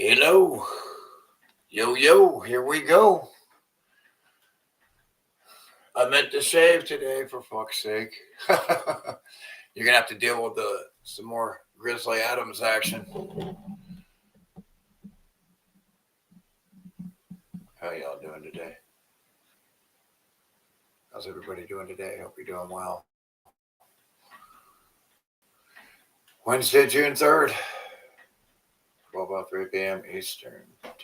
Hello. Yo, yo, here we go. I meant to shave today, for fuck's sake. You're going to have to deal with some more Grizzly Adams action. How y'all doing today? How's everybody doing today? Hope you're doing well. Wednesday, June 3rd, 12:03 p.m. Eastern Time.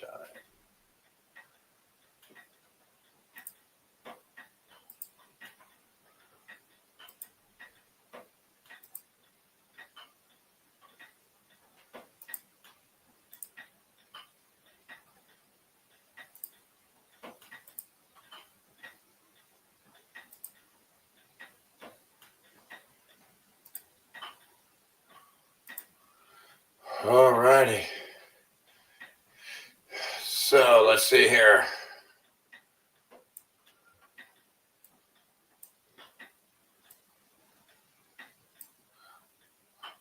Alrighty. So let's see here.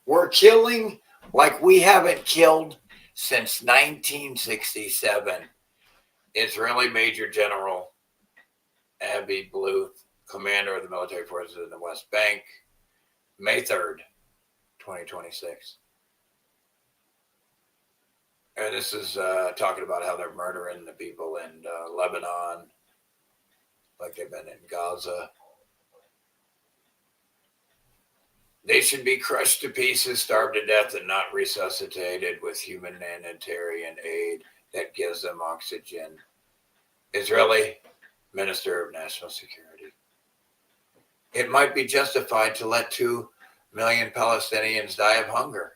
We're killing like we haven't killed since 1967. Israeli Major General Avi Bluth, commander of the military forces in the West Bank, May 3rd, 2026. And this is talking about how they're murdering the people in Lebanon, like they've been in Gaza. They should be crushed to pieces, starved to death, and not resuscitated with humanitarian aid that gives them oxygen. Israeli Minister of National Security. It might be justified to let 2 million Palestinians die of hunger.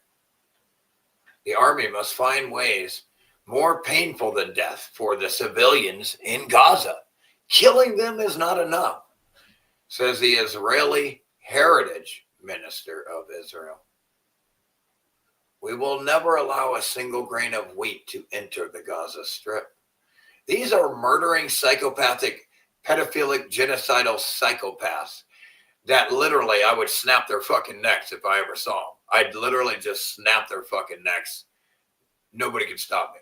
The army must find ways more painful than death for the civilians in Gaza. Killing them is not enough, says the Israeli Heritage Minister of Israel. We will never allow a single grain of wheat to enter the Gaza Strip. These are murdering, psychopathic, pedophilic, genocidal psychopaths that literally I would snap their fucking necks if I ever saw them. I'd literally just snap their fucking necks. Nobody can stop me.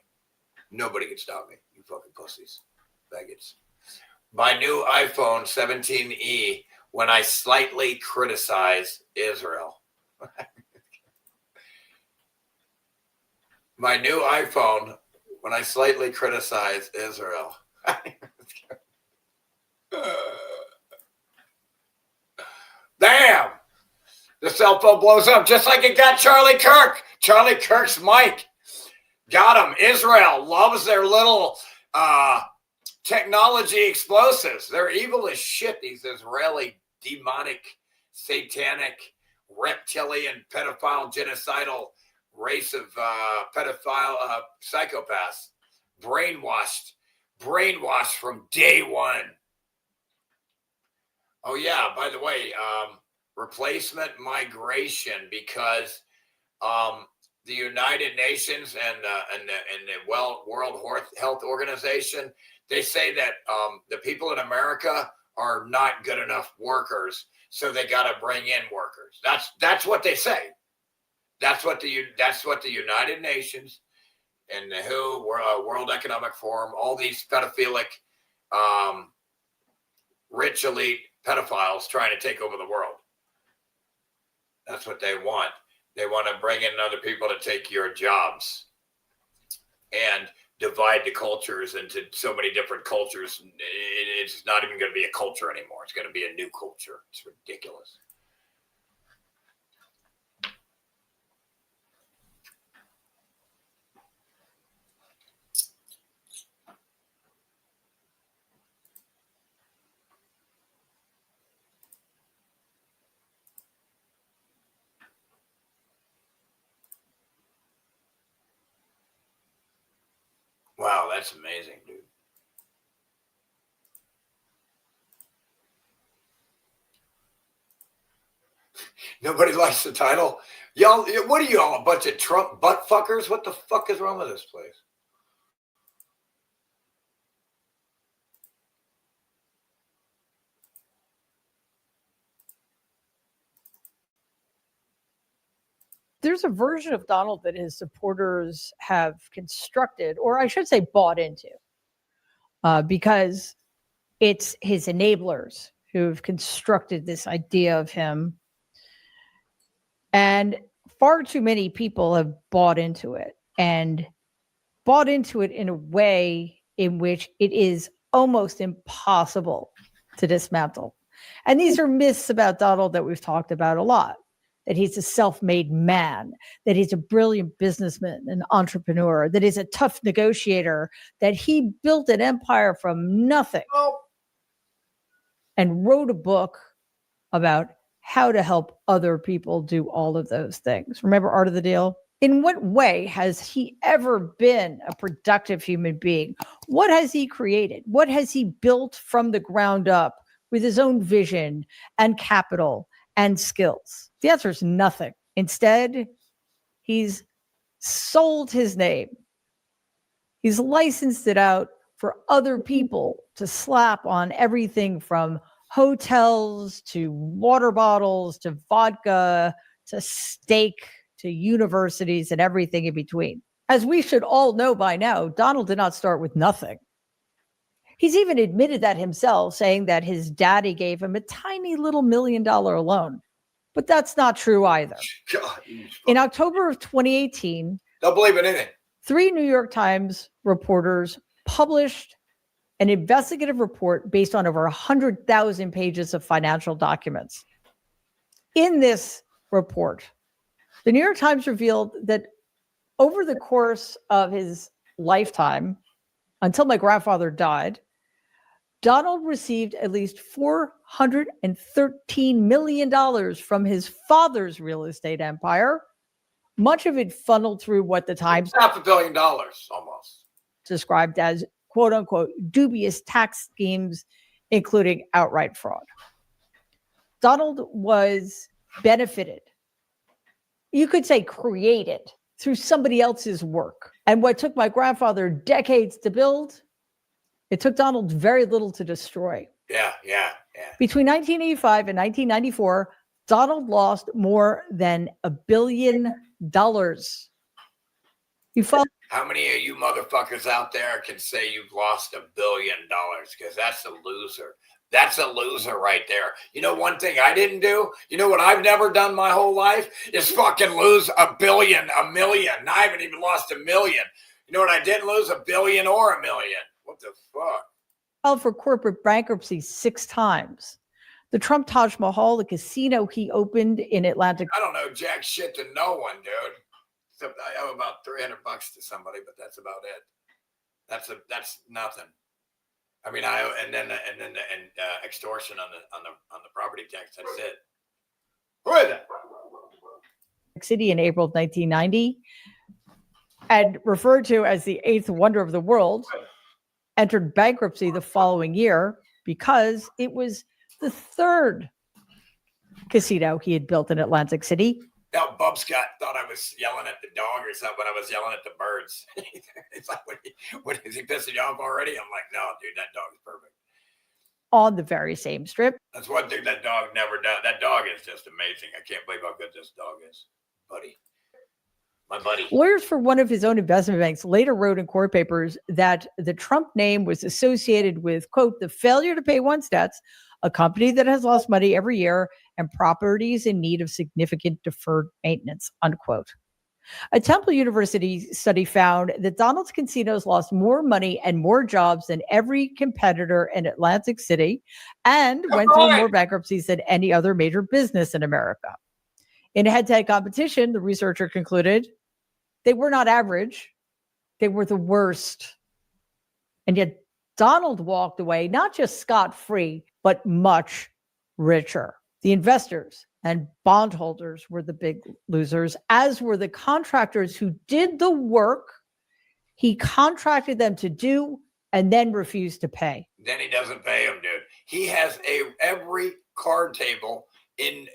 Nobody can stop me. You fucking pussies. Faggots. My new iPhone 17e when I slightly criticize Israel. My new iPhone when I slightly criticize Israel. Damn! The cell phone blows up just like it got Charlie Kirk. Charlie Kirk's mic. Got him. Israel loves their little technology explosives. They're evil as shit, these Israeli demonic, satanic, reptilian, pedophile, genocidal race of pedophile psychopaths. Brainwashed from day one. Oh, yeah, by the way, replacement migration, because the United Nations and the World Health Organization, they say that the people in America are not good enough workers, so they got to bring in workers. That's what they say. That's what the United Nations and the WHO, World Economic Forum, all these pedophilic, rich elite pedophiles trying to take over the world. That's what they want. They want to bring in other people to take your jobs and divide the cultures into so many different cultures. It's not even going to be a culture anymore. It's going to be a new culture. It's ridiculous. Wow, that's amazing, dude. Nobody likes the title. Y'all, what are y'all, a bunch of Trump butt fuckers? What the fuck is wrong with this place? There's a version of Donald that his supporters have constructed, or I should say bought into, because it's his enablers who've constructed this idea of him. And far too many people have bought into it, and bought into it in a way in which it is almost impossible to dismantle. And these are myths about Donald that we've talked about a lot. That he's a self-made man, that he's a brilliant businessman, an entrepreneur, that he's a tough negotiator, that he built an empire from nothing and wrote a book about how to help other people do all of those things. Remember Art of the Deal? In what way has he ever been a productive human being? What has he created? What has he built from the ground up with his own vision and capital and skills? The answer is nothing. Instead, he's sold his name. He's licensed it out for other people to slap on everything from hotels to water bottles to vodka to steak to universities and everything in between. As we should all know by now, Donald did not start with nothing. He's even admitted that himself, saying that his daddy gave him a tiny little $1 million loan. But that's not true either. God, in October of 2018, don't believe in anything. 3 New York Times reporters published an investigative report based on over 100,000 pages of financial documents. In this report, the New York Times revealed that over the course of his lifetime, until my grandfather died, Donald received at least $413 million from his father's real estate empire, much of it funneled through what the Times $500 million almost described as quote unquote dubious tax schemes, including outright fraud. Donald was benefited, you could say created, through somebody else's work. And what took my grandfather decades to build, it took Donald very little to destroy. Yeah. Between 1985 and 1994, Donald lost more than $1 billion. How many of you motherfuckers out there can say you've lost $1 billion? Because that's a loser. That's a loser right there. You know one thing I didn't do? You know what I've never done my whole life? Is fucking lose $1 billion, $1 million. I haven't even lost $1 million. You know what I didn't lose? $1 billion or $1 million. What the fuck? Filed for corporate bankruptcy 6 times. The Trump Taj Mahal, the casino he opened in Atlantic. I don't know jack shit to no one, dude. Except I owe about $300 to somebody, but that's about it. That's nothing. I mean, I owe, and then extortion on the property tax. That's it. Who is that? City in April of 1990, and referred to as the 8th wonder of the world, entered bankruptcy the following year because it was the 3rd casino he had built in Atlantic City. Now, Bub Scott thought I was yelling at the dog or something when I was yelling at the birds. It's like, when is he pissing you off already? I'm like, no, dude, that dog is perfect. On the very same strip. That's one thing that dog never does. That dog is just amazing. I can't believe how good this dog is, buddy. My buddy. Lawyers for one of his own investment banks later wrote in court papers that the Trump name was associated with, quote, the failure to pay one's debts, a company that has lost money every year, and properties in need of significant deferred maintenance, unquote. A Temple University study found that Donald's casinos lost more money and more jobs than every competitor in Atlantic City and went through more bankruptcies than any other major business in America. In a head-to-head competition, the researcher concluded they were not average, they were the worst. And yet Donald walked away not just scot-free, but much richer. The investors and bondholders were the big losers, as were the contractors who did the work he contracted them to do and then refused to pay. Then he doesn't pay them, dude. He has every card table in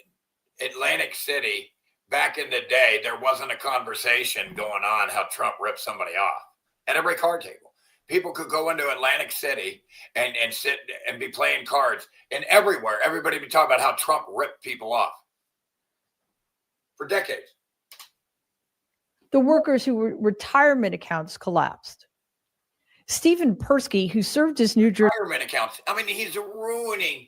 Atlantic City. Back in the day, there wasn't a conversation going on how Trump ripped somebody off at every card table. People could go into Atlantic City and sit and be playing cards, and everywhere, everybody would be talking about how Trump ripped people off for decades. The workers whose retirement accounts collapsed. Stephen Persky, who served as New Jersey retirement accounts. I mean, he's ruining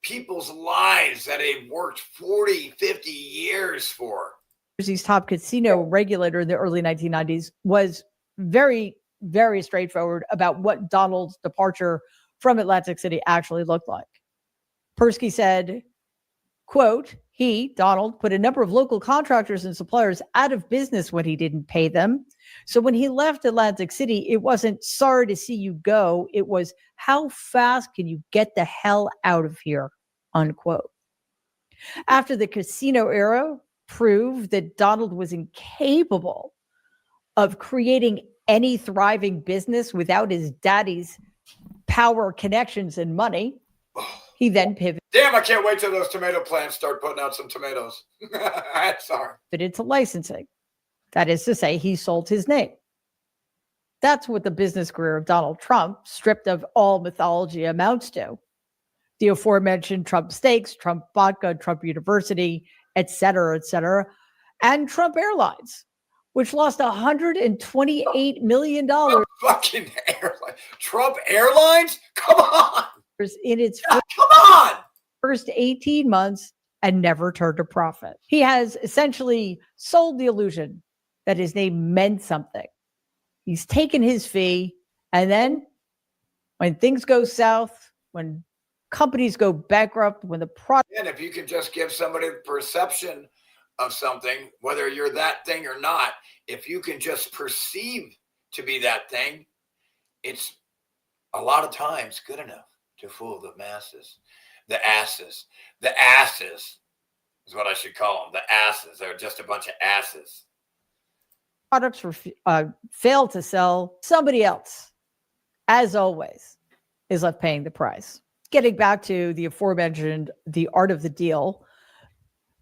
people's lives that they've worked 40, 50 years for. Jersey's top casino regulator in the early 1990s, was very, very straightforward about what Donald's departure from Atlantic City actually looked like. Persky said, quote, he, Donald, put a number of local contractors and suppliers out of business when he didn't pay them. So when he left Atlantic City, it wasn't sorry to see you go. It was how fast can you get the hell out of here, unquote. After the casino era proved that Donald was incapable of creating any thriving business without his daddy's power, connections, and money, he then pivoted. Damn, I can't wait till those tomato plants start putting out some tomatoes. Sorry. Pivoted to licensing. That is to say, he sold his name. That's what the business career of Donald Trump, stripped of all mythology, amounts to. The aforementioned Trump Steaks, Trump Vodka, Trump University, et cetera, and Trump Airlines, which lost $128 million Fucking airline. Trump Airlines? Come on. in its Come on. first 18 months and never turned a profit. He has essentially sold the illusion that his name meant something. He's taken his fee, and then when things go south, when companies go bankrupt, when the product... And if you can just give somebody the perception of something, whether you're that thing or not, if you can just perceive to be that thing, it's a lot of times good enough to fool the masses. The asses. The asses is what I should call them. The asses. They're just a bunch of asses. Products fail to sell. Somebody else, as always, is left paying the price. Getting back to the aforementioned The Art of the Deal,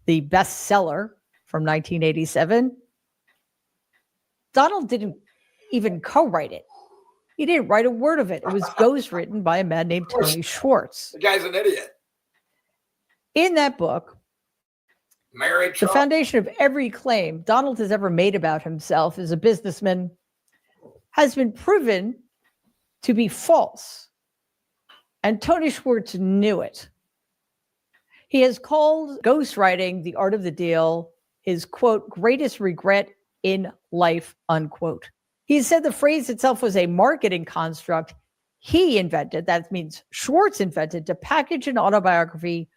the bestseller from 1987, Donald didn't even co-write it. He didn't write a word of it. It was ghostwritten by a man named Tony Schwartz. The guy's an idiot. In that book, Married Trump. the foundation of every claim Donald has ever made about himself as a businessman has been proven to be false. And Tony Schwartz knew it. He has called ghostwriting The Art of the Deal his, quote, greatest regret in life, unquote. He said the phrase itself was a marketing construct he invented, that means Schwartz invented, to package an autobiography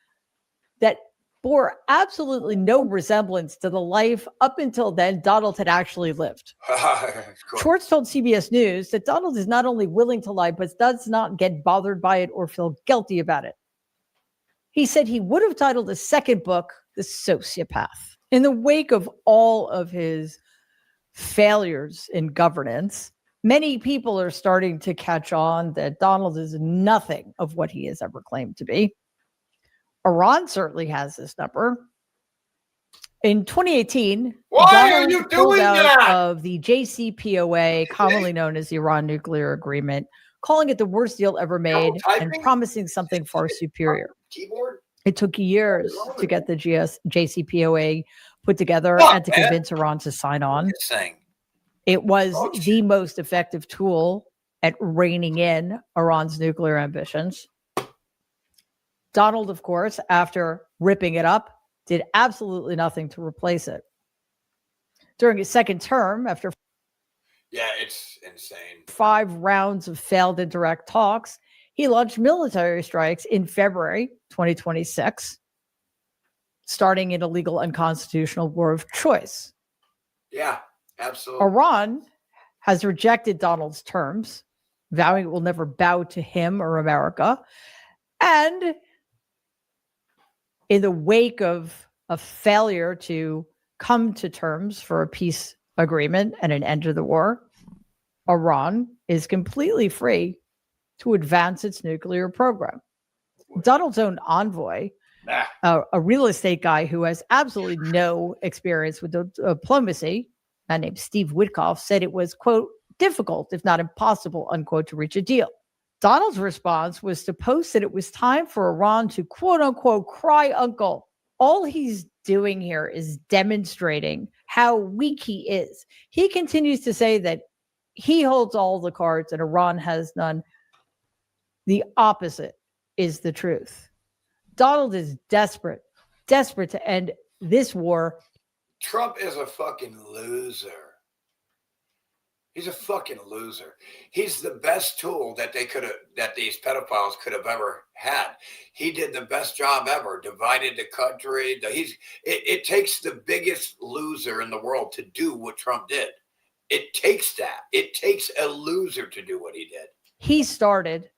that bore absolutely no resemblance to the life up until then Donald had actually lived. Cool. Schwartz told CBS News that Donald is not only willing to lie, but does not get bothered by it or feel guilty about it. He said he would have titled the second book, The Sociopath. In the wake of all of his failures in governance, many people are starting to catch on that Donald is nothing of what he has ever claimed to be. Iran certainly has this number. In 2018, Why Donald are you pulled doing out that? of the JCPOA, commonly known as the Iran nuclear agreement, calling it the worst deal ever made and typing? promising something far superior. Keyboard? It took years to get the JCPOA put together Fuck, and to man. convince Iran to sign on. This thing. It was Oh, the most effective tool at reining in Iran's nuclear ambitions. Donald, of course, after ripping it up, did absolutely nothing to replace it. During his second term, after Yeah, it's insane. 5 rounds of failed indirect talks, he launched military strikes in February 2026, starting an illegal, unconstitutional war of choice. Yeah, absolutely. Iran has rejected Donald's terms, vowing it will never bow to him or America. And in the wake of a failure to come to terms for a peace agreement and an end to the war, Iran is completely free to advance its nuclear program. Donald's own envoy, a real estate guy who has absolutely no experience with diplomacy, a man named Steve Witkoff, said it was, quote, difficult, if not impossible, unquote, to reach a deal. Donald's response was to post that it was time for Iran to, quote unquote, cry uncle. All he's doing here is demonstrating how weak he is. He continues to say that he holds all the cards and Iran has none. The opposite is the truth. Donald is desperate to end this war. Trump is a fucking loser. He's a fucking loser. He's the best tool that these pedophiles could have ever had. He did the best job ever, divided the country. It takes the biggest loser in the world to do what Trump did. It takes that. It takes a loser to do what he did. He started,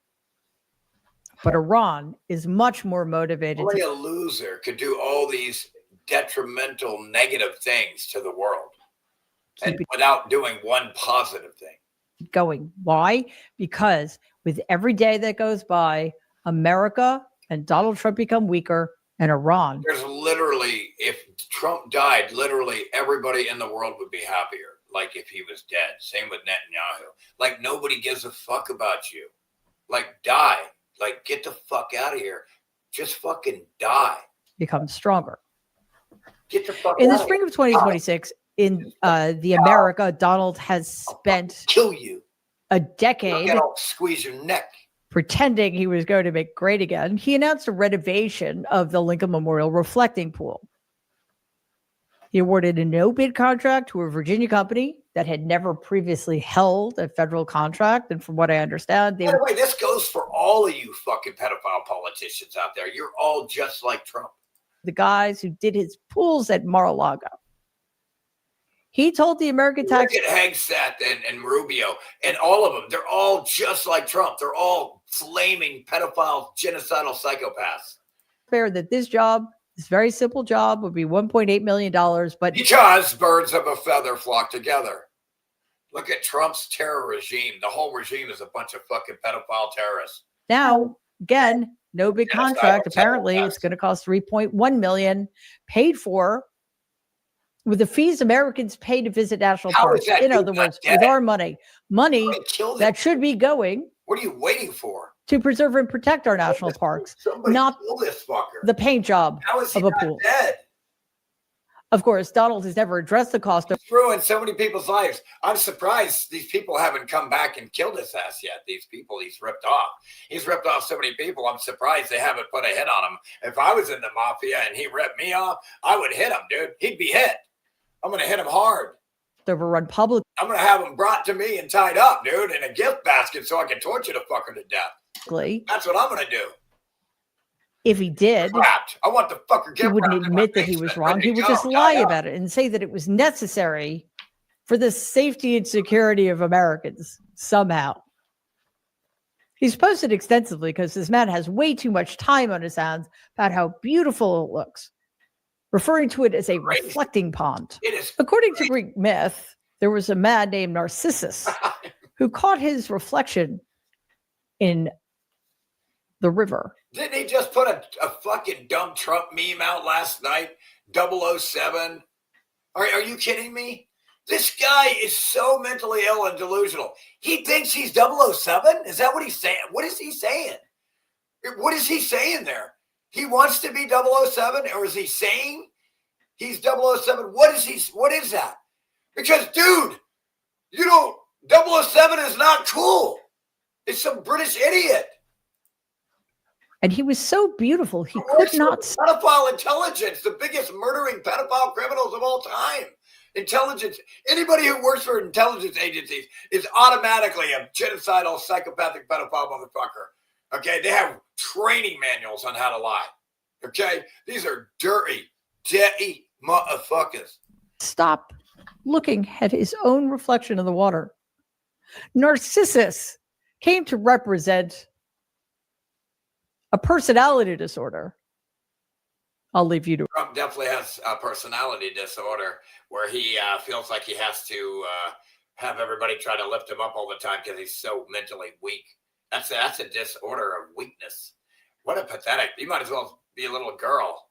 but Iran is much more motivated. Only a loser could do all these detrimental, negative things to the world. And without doing one positive thing. Going. Why? Because with every day that goes by, America and Donald Trump become weaker, and Iran. There's literally, if Trump died, literally everybody in the world would be happier. Like if he was dead. Same with Netanyahu. Like nobody gives a fuck about you. Like die. Like get the fuck out of here. Just fucking die. Become stronger. Get the fuck in out the spring of 2026. In the America, Donald has spent kill you a decade squeeze your neck pretending he was going to make great again. He announced a renovation of the Lincoln Memorial reflecting pool. He awarded a no-bid contract to a Virginia company that had never previously held a federal contract. And from what I understand, by the way, this goes for all of you fucking pedophile politicians out there. You're all just like Trump. The guys who did his pools at Mar-a-Lago. He told the American tax. Look at Hegseth and Rubio and all of them. They're all just like Trump. They're all flaming pedophile, genocidal psychopaths. Fair that this job, this very simple job, would be $1.8 million. But because birds of a feather flock together. Look at Trump's terror regime. The whole regime is a bunch of fucking pedophile terrorists. Now, again, no big contract. Apparently, it's going to cost $3.1 million, paid for with the fees Americans pay to visit national parks. In other words, with our money that should be going. What are you waiting for? To preserve and protect our national parks, not kill this fucker. The paint job of a pool. Dead? Of course, Donald has never addressed the cost of ruined so many people's lives. I'm surprised these people haven't come back and killed his ass yet. These people he's ripped off. He's ripped off so many people. I'm surprised they haven't put a hit on him. If I was in the mafia and he ripped me off, I would hit him, dude. He'd be hit. I'm going to hit him hard. Overrun public. I'm going to have him brought to me and tied up, dude, in a gift basket so I can torture the fucker to death. That's what I'm going to do. If he did, I want the fucker. He wouldn't admit that he was wrong. He would just lie about it and say that it was necessary for the safety and security of Americans somehow. He's posted extensively because this man has way too much time on his hands about how beautiful it looks, referring to it as a reflecting pond. According to Greek myth, there was a man named Narcissus who caught his reflection in the river. Didn't he just put a fucking dumb Trump meme out last night? 007? Are you kidding me? This guy is so mentally ill and delusional. He thinks he's 007? Is that what he's saying? What is he saying? What is he saying there? He wants to be 007, or is he saying he's 007? What is that? Because, dude, 007 is not cool. It's some British idiot. And he was so beautiful, he could not. Pedophile intelligence, the biggest murdering pedophile criminals of all time. Intelligence. Anybody who works for intelligence agencies is automatically a genocidal, psychopathic pedophile motherfucker. Okay? They have training manuals on how to lie. Okay? These are dirty motherfuckers. Stop looking at his own reflection in the water. Narcissus came to represent a personality disorder. I'll leave you to. Trump definitely has a personality disorder where he feels like he has to have everybody try to lift him up all the time because he's so mentally weak. That's a disorder of weakness. What a pathetic. You might as well be a little girl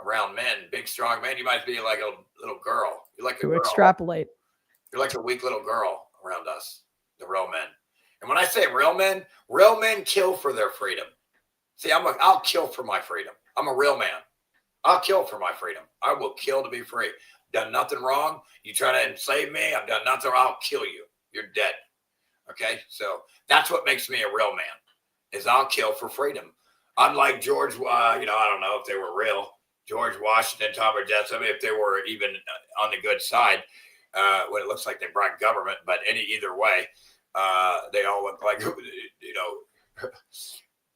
around men, big, strong men. You might be like a little girl. You're like a girl. Extrapolate. You're like a weak little girl around us, the real men. And when I say real men kill for their freedom. See, I'll kill for my freedom. I'm a real man. I'll kill for my freedom. I will kill to be free. done nothing wrong. You try to enslave me, I've done nothing wrong. I'll kill you. You're dead. Okay, so that's what makes me a real man, is I'll kill for freedom. Unlike George, I don't know if they were real. George Washington, Thomas Jefferson, if they were even on the good side, when it looks like they brought government, but either way, they all look like,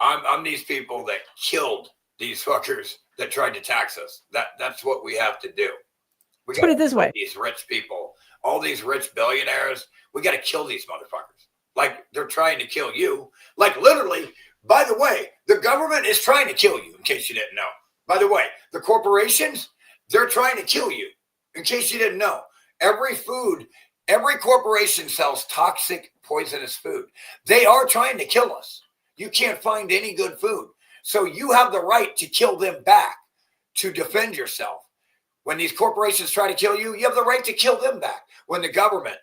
I'm these people that killed these fuckers that tried to tax us. That's what we have to do. Let's put it this way. These rich people, all these rich billionaires, we got to kill these motherfuckers. Like they're trying to kill you. Like literally, by the way, the government is trying to kill you, in case you didn't know. By the way, the corporations, they're trying to kill you, in case you didn't know. Every corporation sells toxic, poisonous food. They are trying to kill us. You can't find any good food. So you have the right to kill them back, to defend yourself. When these corporations try to kill you, you have the right to kill them back. When the government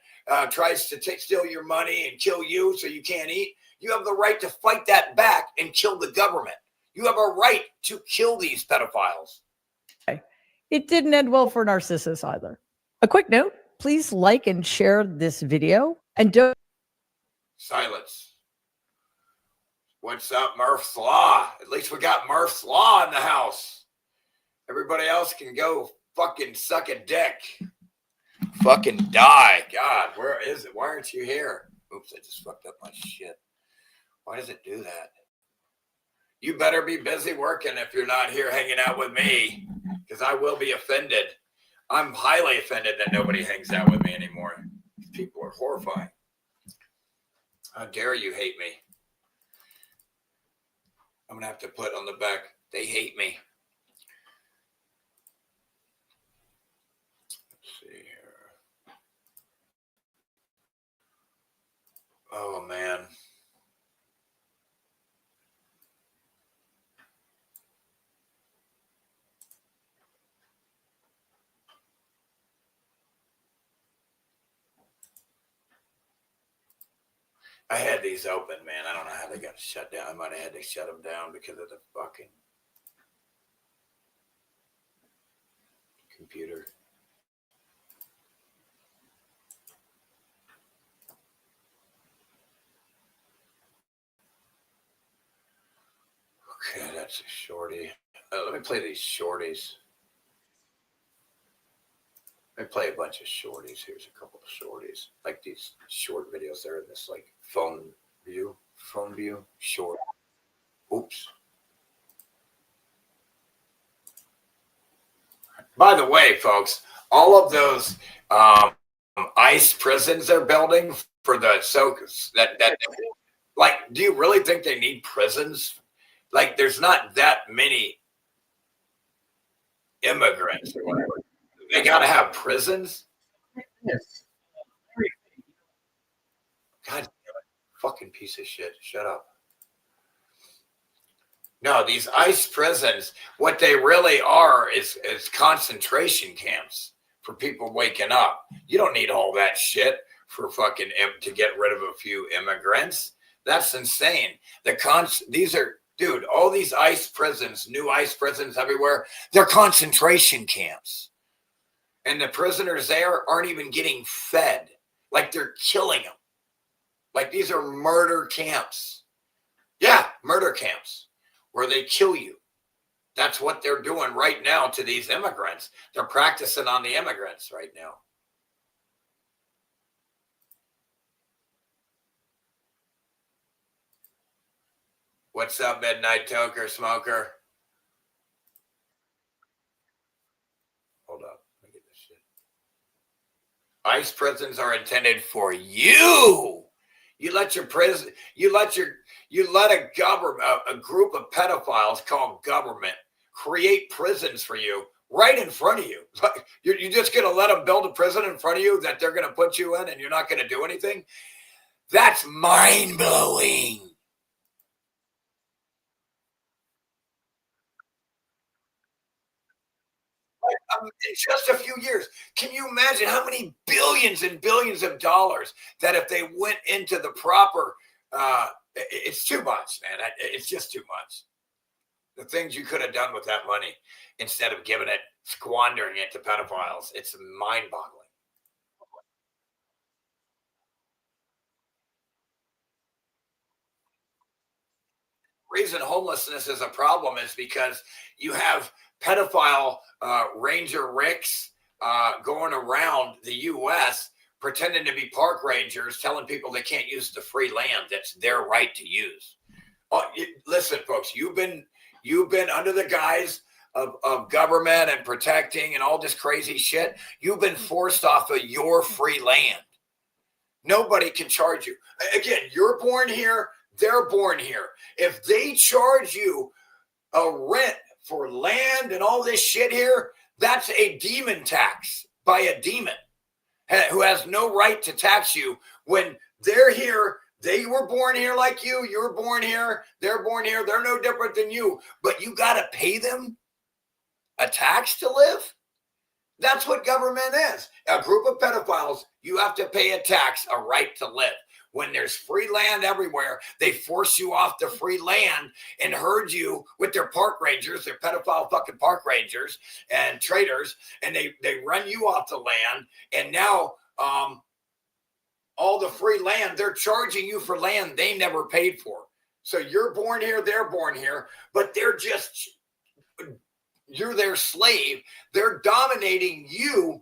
tries to steal your money and kill you so you can't eat, you have the right to fight that back and kill the government. You have a right to kill these pedophiles. It didn't end well for Narcissus either. A quick note, please like and share this video. And don't... Silence. What's up, Murph's Law? At least we got Murph's Law in the house. Everybody else can go fucking suck a dick. Fucking die. God, where is it? Why aren't you here? Oops, I just fucked up my shit. Why does it do that? You better be busy working if you're not here hanging out with me, because I will be offended. I'm highly offended that nobody hangs out with me anymore. People are horrifying. How dare you hate me? I'm going to have to put on the back, they hate me. Let's see here. Oh, man. I had these open, man. I don't know how they got shut down. I might have had to shut them down because of the fucking computer. Okay, that's a shorty. Let me play these shorties. Let me play a bunch of shorties. Here's a couple of shorties. Like these short videos. They're in this like phone view, short. Oops. By the way, folks, all of those ICE prisons they're building for the like, do you really think they need prisons? Like, there's not that many immigrants or whatever. They gotta have prisons. Yes. God damn it. Fucking piece of shit. Shut up. No, these ICE prisons, what they really are is concentration camps for people waking up. You don't need all that shit for fucking to get rid of a few immigrants. That's insane. These are, dude, all these ICE prisons, new ICE prisons everywhere, they're concentration camps. And the prisoners there aren't even getting fed. Like they're killing them. Like these are murder camps. Yeah, murder camps where they kill you. That's what they're doing right now to these immigrants. They're practicing on the immigrants right now. What's up, Midnight Toker Smoker? Hold up. Let me get this shit. ICE prisons are intended for you. You let your prison, you let a government, a group of pedophiles called government create prisons for you right in front of you. Like, you're just going to let them build a prison in front of you that they're going to put you in and you're not going to do anything? That's mind-blowing. In just a few years, can you imagine how many billions and billions of dollars that if they went into the proper, it's too much, man. It's just too much. The things you could have done with that money instead of giving it, squandering it to pedophiles. It's mind boggling. Reason homelessness is a problem is because you have pedophile ranger ricks going around the U.S. pretending to be park rangers, telling people they can't use the free land that's their right to use. Listen, folks, you've been under the guise of government and protecting and all this crazy shit. You've been forced off of your free land. Nobody can charge you. Again, you're born here. They're born here. If they charge you a rent for land and all this shit here, that's a demon tax by a demon who has no right to tax you when they're here. They were born here like you. You were born here. They're born here. They're no different than you. But you got to pay them a tax to live? That's what government is. A group of pedophiles, you have to pay a tax, a right to live. When there's free land everywhere, they force you off the free land and herd you with their park rangers, their pedophile fucking park rangers and traders, and they run you off the land. And now all the free land, they're charging you for land they never paid for. So you're born here, they're born here, but you're their slave. They're dominating you,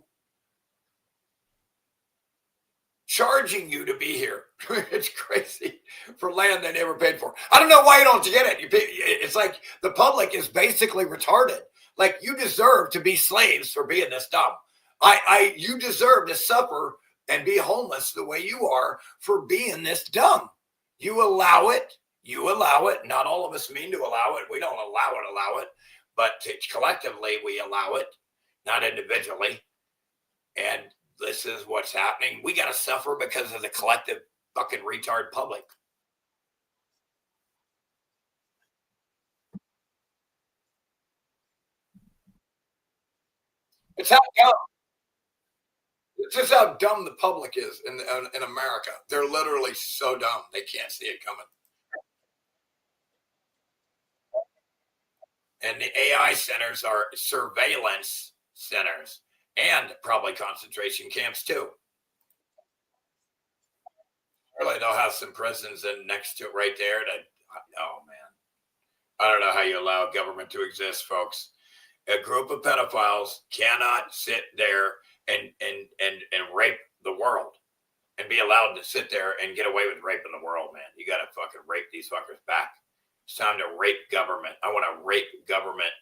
charging you to be here. It's crazy for land they never paid for. I don't know why you don't get it. It's like the public is basically retarded. Like, you deserve to be slaves for being this dumb. You deserve to suffer and be homeless the way you are for being this dumb. You allow it. Not all of us mean to allow it. We don't allow it. But collectively, we allow it, not individually. And this is what's happening. We got to suffer because of the collective fucking retard public. It's how dumb. It's just how dumb the public is in America. They're literally so dumb they can't see it coming. And the AI centers are surveillance centers and probably concentration camps too. Really, they'll have some prisons and next to it right there. Oh man, I don't know how you allow government to exist, folks. A group of pedophiles cannot sit there and rape the world and be allowed to sit there and get away with raping the world, man. You got to fucking rape these fuckers back. It's time to rape government. I want to rape government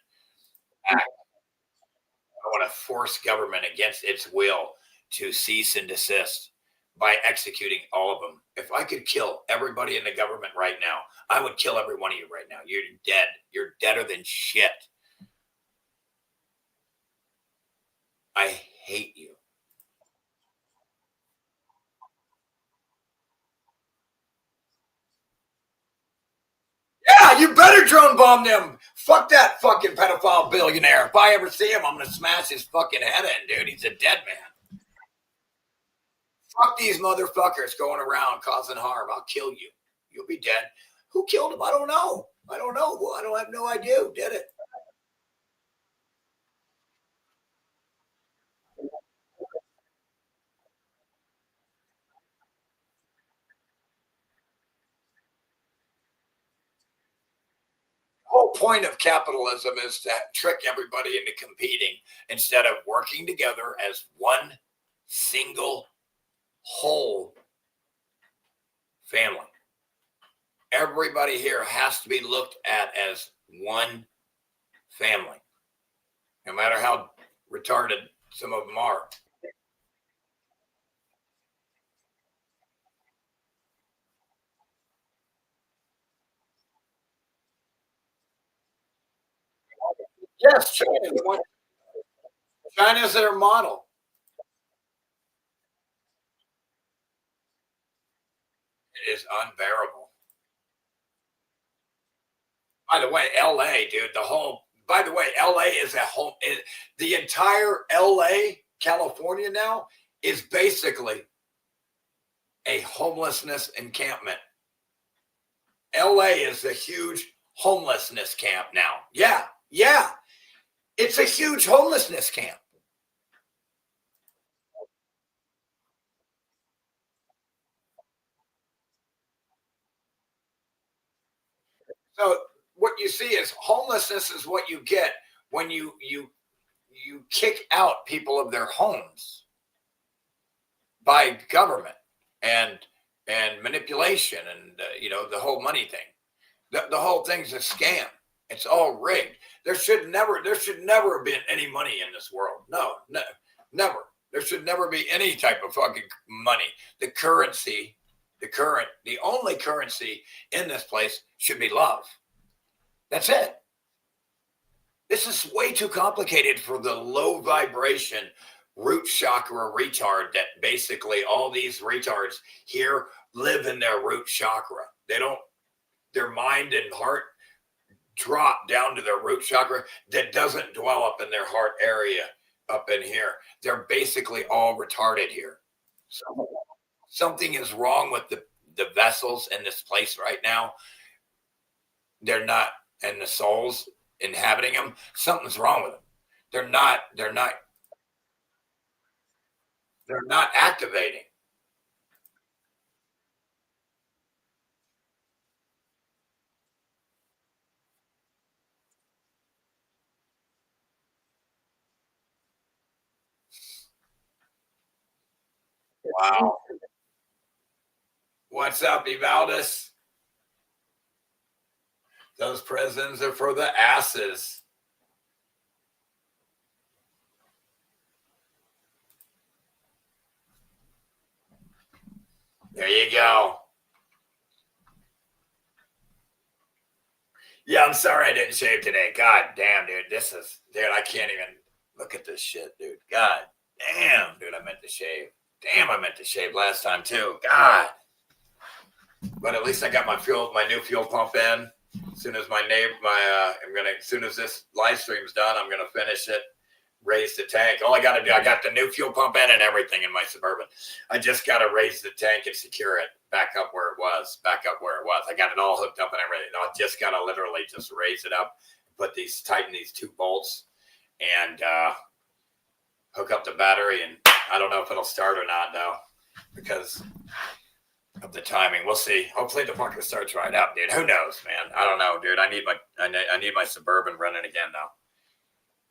back. I want to force government against its will to cease and desist by executing all of them. If I could kill everybody in the government right now, I would kill every one of you right now. You're dead. You're deader than shit. I hate you. Yeah, you better drone bomb them. Fuck that fucking pedophile billionaire. If I ever see him, I'm going to smash his fucking head in, dude. He's a dead man. Fuck these motherfuckers going around causing harm. I'll kill you. You'll be dead. Who killed him? I don't know. I don't have no idea who did it. Whole point of capitalism is to trick everybody into competing instead of working together as one single whole family. Everybody here has to be looked at as one family, no matter how retarded some of them are. Yes, China's their model. It is unbearable. By the way, LA, dude, by the way, LA is the entire LA, California now is basically a homelessness encampment. LA is a huge homelessness camp now. Yeah. It's a huge homelessness camp. So what you see is homelessness is what you get when you kick out people of their homes by government and manipulation and the whole money thing. The whole thing's a scam. It's all rigged. There should never have been any money in this world. No, never. There should never be any type of fucking money. The only currency in this place should be love. That's it. This is way too complicated for the low vibration root chakra retard that basically all these retards here live in their root chakra. Their mind and heart drop down to their root chakra that doesn't dwell up in their heart area up in here. They're basically all retarded here. So something is wrong with the vessels in this place right now. They're not, and the souls inhabiting them, something's wrong with them. They're not activating. Wow. What's up, Evaldis? Those prisons are for the asses. There you go. Yeah, I'm sorry I didn't shave today. God damn, dude. Dude, I can't even look at this shit, dude. God damn, dude, I meant to shave. Damn, I meant to shave last time too. God. But at least I got my new fuel pump in. As soon as as soon as this live stream's done, I'm gonna finish it, raise the tank. All I gotta do, I got the new fuel pump in and everything in my Suburban. I just gotta raise the tank and secure it back up where it was. I got it all hooked up and everything. I just gotta literally just raise it up, tighten these two bolts, and hook up the battery. And I don't know if it'll start or not though, because of the timing. We'll see. Hopefully the fucker starts right up, dude. Who knows, man? I don't know, dude. I need my Suburban running again now.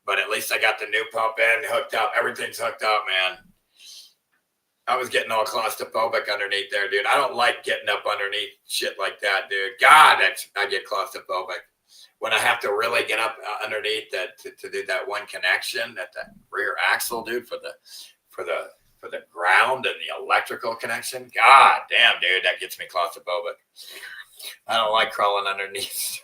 But at least I got the new pump in, hooked up. Everything's hooked up, man. I was getting all claustrophobic underneath there, dude. I don't like getting up underneath shit like that, dude. God, I get claustrophobic when I have to really get up underneath that to do that one connection at the rear axle, dude, for the ground and the electrical connection. God damn, dude, that gets me claustrophobic. I don't like crawling underneath.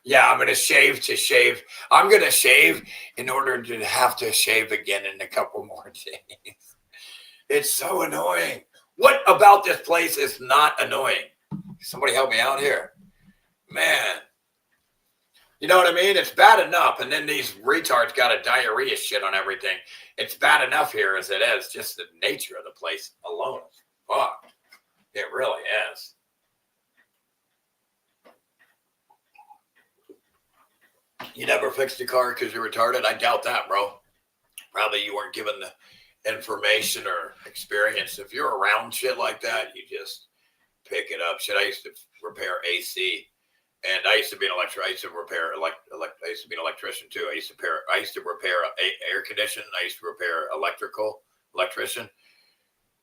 Yeah, I'm going to shave. I'm going to shave in order to have to shave again in a couple more days. It's so annoying. What about this place is not annoying? Somebody help me out here. Man. You know what I mean? It's bad enough. And then these retards got a diarrhea shit on everything. It's bad enough here as it is. Just the nature of the place alone. Fuck. It really is. You never fixed a car because you're retarded? I doubt that, bro. Probably you weren't given the information or experience. If you're around shit like that, you just pick it up. Shit, I used to repair AC. And I used to be an electrician. I used to repair I used to be an electrician too. I used to repair air conditioning. I used to repair electrician,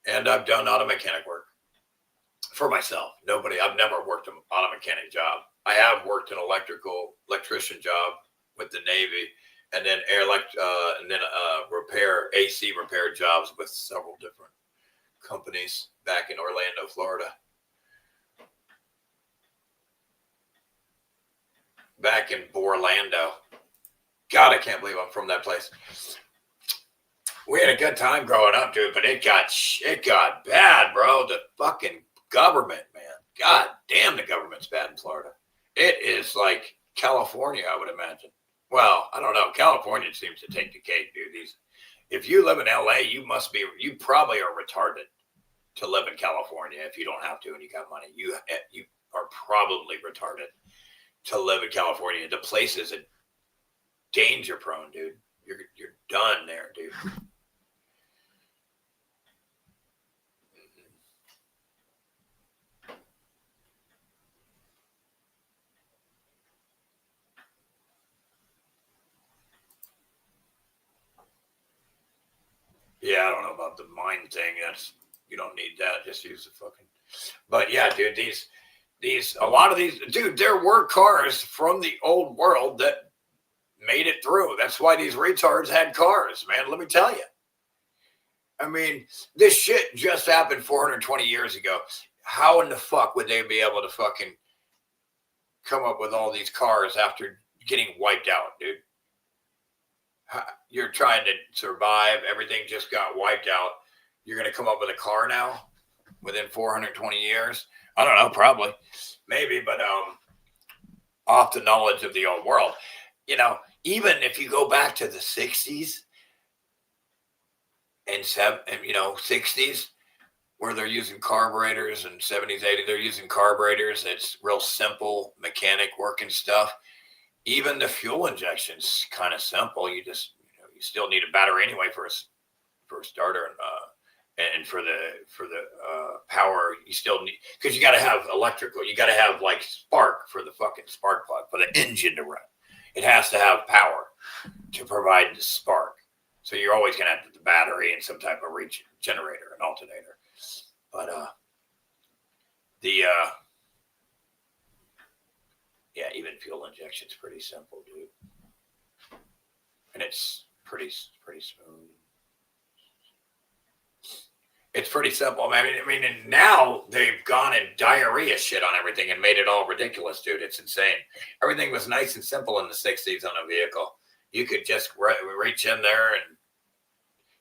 and I've done auto mechanic work for myself. I've never worked an auto mechanic job. I have worked an electrician job with the Navy, and then repair AC repair jobs with several different companies back in Orlando, Florida. Back in Orlando. God, I can't believe I'm from that place. We had a good time growing up, dude, but it got bad, bro. The fucking government, man. God damn, the government's bad in Florida. It is like California, I would imagine. Well, I don't know. California seems to take the cake, dude. If you live in LA, you probably are retarded to live in California if you don't have to and you got money. are probably retarded to live in California. The place is a danger prone, dude. You're done there, dude. Yeah, I don't know about the mind thing. You don't need that. Just use the fucking. But yeah, dude, a lot of these, dude, there were cars from the old world that made it through. That's why these retards had cars, man. Let me tell you. I mean, this shit just happened 420 years ago. How in the fuck would they be able to fucking come up with all these cars after getting wiped out, dude? You're trying to survive. Everything just got wiped out. You're going to come up with a car now within 420 years? I don't know, probably. Maybe, but off the knowledge of the old world. Even if you go back to the 60s and 60s, where they're using carburetors, and 70s, 80s, they're using carburetors. It's real simple mechanic work and stuff. Even the fuel injection's kind of simple. You just, you still need a battery anyway for a starter, and for the power, you still need, because you got to have electrical. You got to have like spark for the fucking spark plug for the engine to run. It has to have power to provide the spark. So you're always gonna have the battery and some type of generator, an alternator. But even fuel injection's pretty simple, dude, and it's pretty smooth. It's pretty simple. I mean, and now they've gone and diarrhea shit on everything and made it all ridiculous, dude. It's insane. Everything was nice and simple in the 60s on a vehicle. You could just reach in there and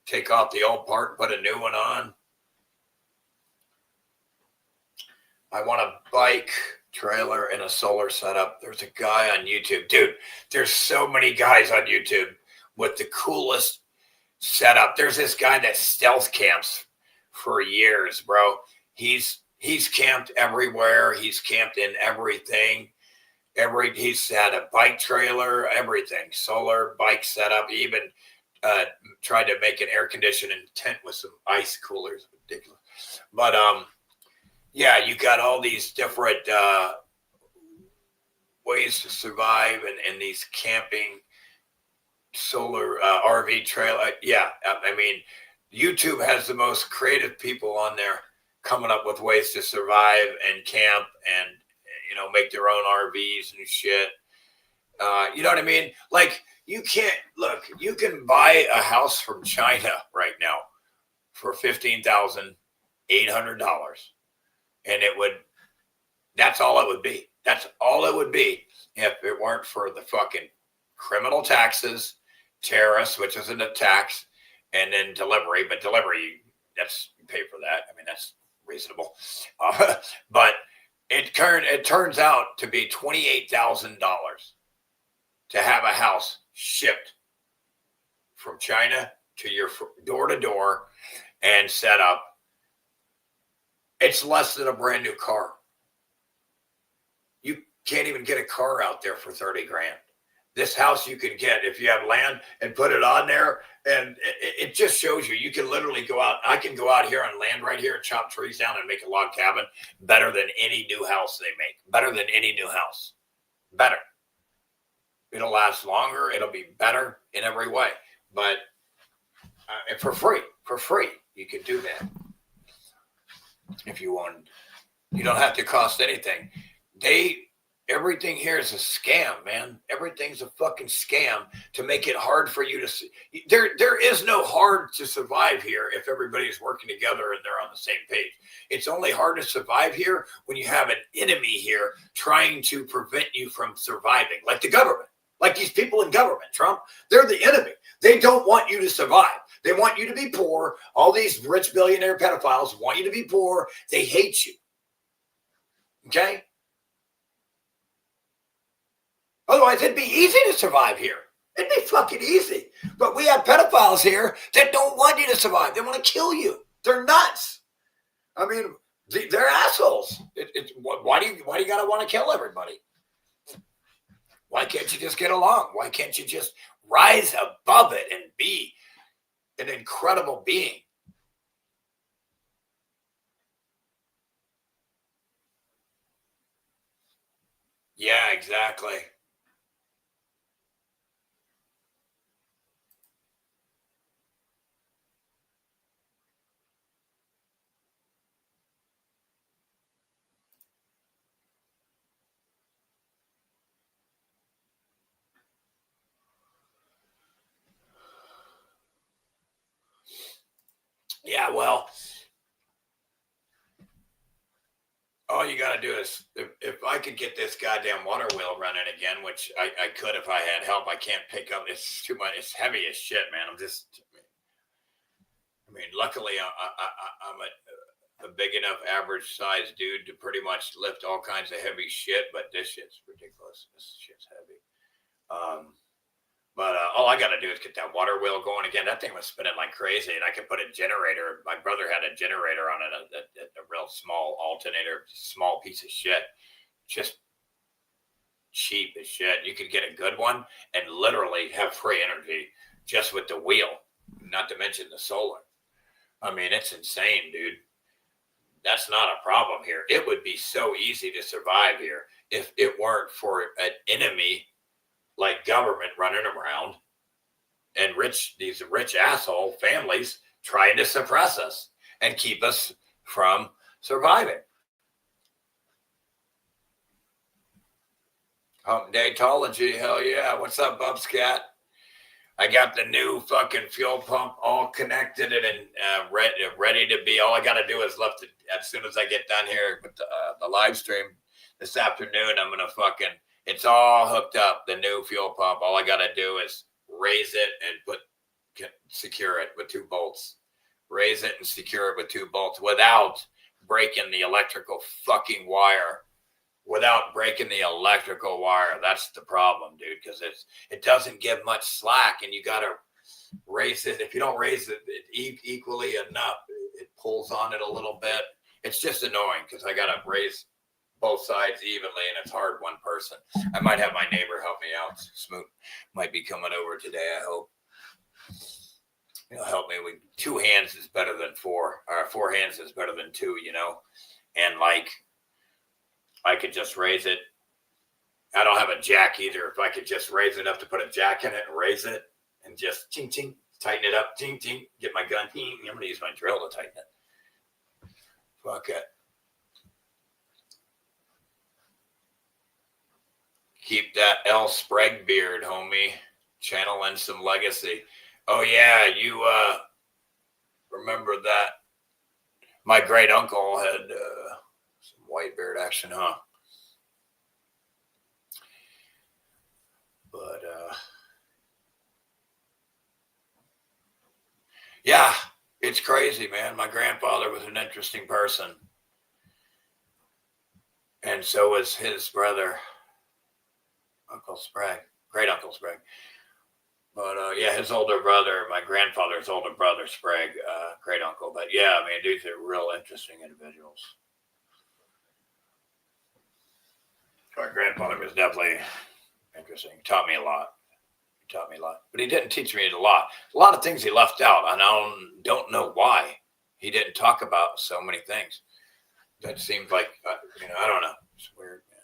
take off the old part and put a new one on. I want a bike trailer and a solar setup. There's a guy on YouTube. Dude, there's so many guys on YouTube with the coolest setup. There's this guy that stealth camps for years, bro. He's camped everywhere. He's camped in everything. He's had a bike trailer, everything, solar bike setup. He even tried to make an air conditioning tent with some ice coolers. Ridiculous. But yeah, you got all these different ways to survive and these camping solar RV trailer. Yeah, I mean, YouTube has the most creative people on there coming up with ways to survive and camp and, make their own RVs and shit. You know what I mean? Like, you can buy a house from China right now for $15,800. And that's all it would be. That's all it would be if it weren't for the fucking criminal taxes, tariffs, which isn't a tax, and then delivery. But delivery, you pay for that. I mean, that's reasonable. But it turns out to be $28,000 to have a house shipped from China to your door to door and set up. It's less than a brand new car. You can't even get a car out there for 30 grand. This house you can get if you have land and put it on there. And it just shows you can literally go out. I can go out here on land right here and chop trees down and make a log cabin better than any new house they make. Better than any new house. Better. It'll last longer. It'll be better in every way. But for free, you can do that. If you want, you don't have to cost anything. Everything here is a scam, man. Everything's a fucking scam to make it hard for you to see. There is no hard to survive here if everybody's working together and they're on the same page. It's only hard to survive here when you have an enemy here trying to prevent you from surviving, like the government, like these people in government, Trump. They're the enemy. They don't want you to survive. They want you to be poor. All these rich billionaire pedophiles want you to be poor. They hate you. Okay? Otherwise, it'd be easy to survive here. It'd be fucking easy. But we have pedophiles here that don't want you to survive. They want to kill you. They're nuts. I mean, They're assholes. Why do you gotta want to kill everybody? Why can't you just get along? Why can't you just rise above it and be an incredible being? Yeah, exactly. Yeah, well, all you got to do is, if I could get this goddamn water wheel running again, which I could if I had help. I can't pick up. It's too much. It's heavy as shit, man. I mean, luckily I'm a big enough average size dude to pretty much lift all kinds of heavy shit, but this shit's ridiculous. This shit's heavy. But all I got to do is get that water wheel going again. That thing was spinning like crazy, and I could put a generator. My brother had a generator on it, a real small alternator, small piece of shit, just cheap as shit. You could get a good one and literally have free energy just with the wheel, not to mention the solar. I mean, it's insane, dude. That's not a problem here. It would be so easy to survive here if it weren't for an enemy like government running around and these rich asshole families trying to suppress us and keep us from surviving. Hump Daytology, hell yeah. What's up, Bubscat? I got the new fucking fuel pump all connected and ready to be. All I got to do is as soon as I get done here with the live stream this afternoon, I'm going to it's all hooked up, the new fuel pump. All I got to do is raise it and secure it with 2 bolts. Raise it and secure it with 2 bolts without breaking the electrical fucking wire. That's the problem, dude, because it doesn't give much slack, and you got to raise it. If you don't raise it equally enough, it pulls on it a little bit. It's just annoying because I got to raise both sides evenly, and it's hard one person. I might have my neighbor help me out. Smoot might be coming over today, I hope. He'll help me. 2 hands is better than 4, or 4 hands is better than 2, and like I could just raise it. I don't have a jack either. If I could just raise it up to put a jack in it and raise it and just ching, ching, tighten it up, ching, ching, get my gun. I'm going to use my drill to tighten it. Fuck it. Keep that L. Sprague beard, homie. Channeling some legacy. Oh, yeah, you remember that? My great uncle had some white beard action, huh? But, yeah, it's crazy, man. My grandfather was an interesting person. And so was his brother, Uncle Sprague, great Uncle Sprague. But, yeah, his older brother, my grandfather's older brother, Sprague, great uncle. But, yeah, I mean, these are real interesting individuals. My grandfather was definitely interesting. He taught me a lot. But he didn't teach me a lot. A lot of things he left out, and I don't know why. He didn't talk about so many things. That seemed like, I don't know. It's weird, man.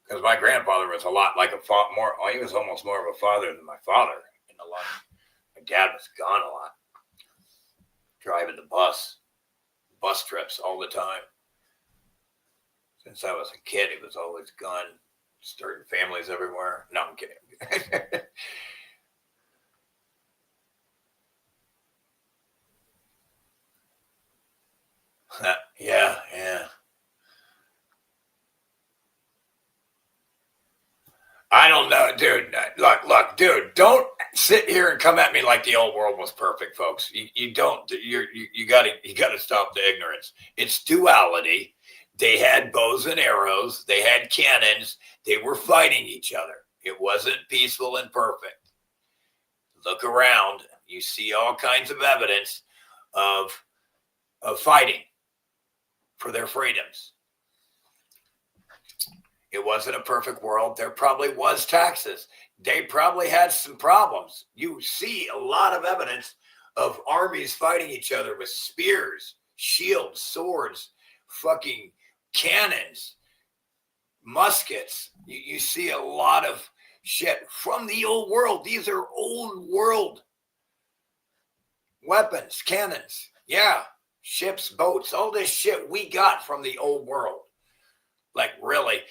Because my grandfather was a lot like he was almost more of a father than my father in a lot. My dad was gone a lot. Driving the bus trips all the time. Since I was a kid, he was always gone, starting families everywhere. No, I'm kidding. Yeah. I don't know, dude. Look, dude. Don't sit here and come at me like the old world was perfect, folks. You don't. You gotta stop the ignorance. It's duality. They had bows and arrows. They had cannons. They were fighting each other. It wasn't peaceful and perfect. Look around. You see all kinds of evidence of fighting for their freedoms. It wasn't a perfect world. There probably was taxes. They probably had some problems. You see a lot of evidence of armies fighting each other with spears, shields, swords, fucking cannons, muskets. You see a lot of shit from the old world. These are old world weapons, cannons. Yeah, ships, boats, all this shit we got from the old world. Like, really,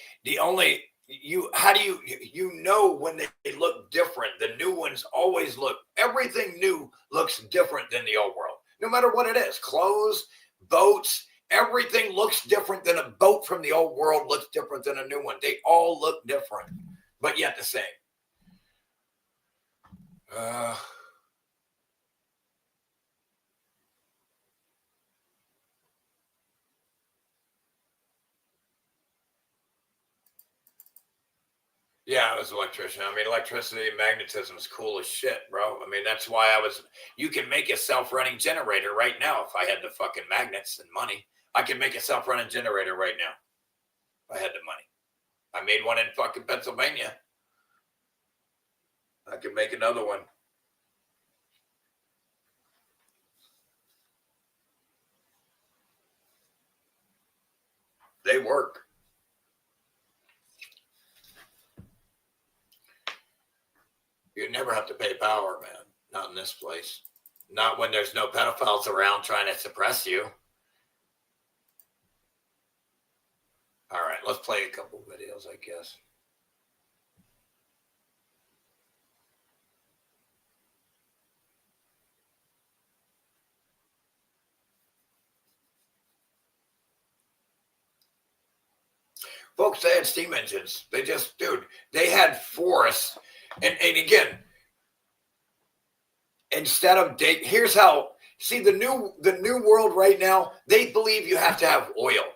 how do you know when they look different? The new ones always everything new looks different than the old world. No matter what it is, clothes, boats, everything looks different than a boat from the old world looks different than a new one. They all look different, but yet the same. Yeah, I was an electrician. I mean, electricity and magnetism is cool as shit, bro. I mean, that's why you can make a self-running generator right now if I had the fucking magnets and money. I can make a self-running generator right now if I had the money. I made one in fucking Pennsylvania. I could make another one. They work. You never have to pay power, man. Not in this place. Not when there's no pedophiles around trying to suppress you. All right, let's play a couple videos, I guess. Folks, they had steam engines. They had forests. And again, instead of here's how, see the new world right now, they believe you have to have oil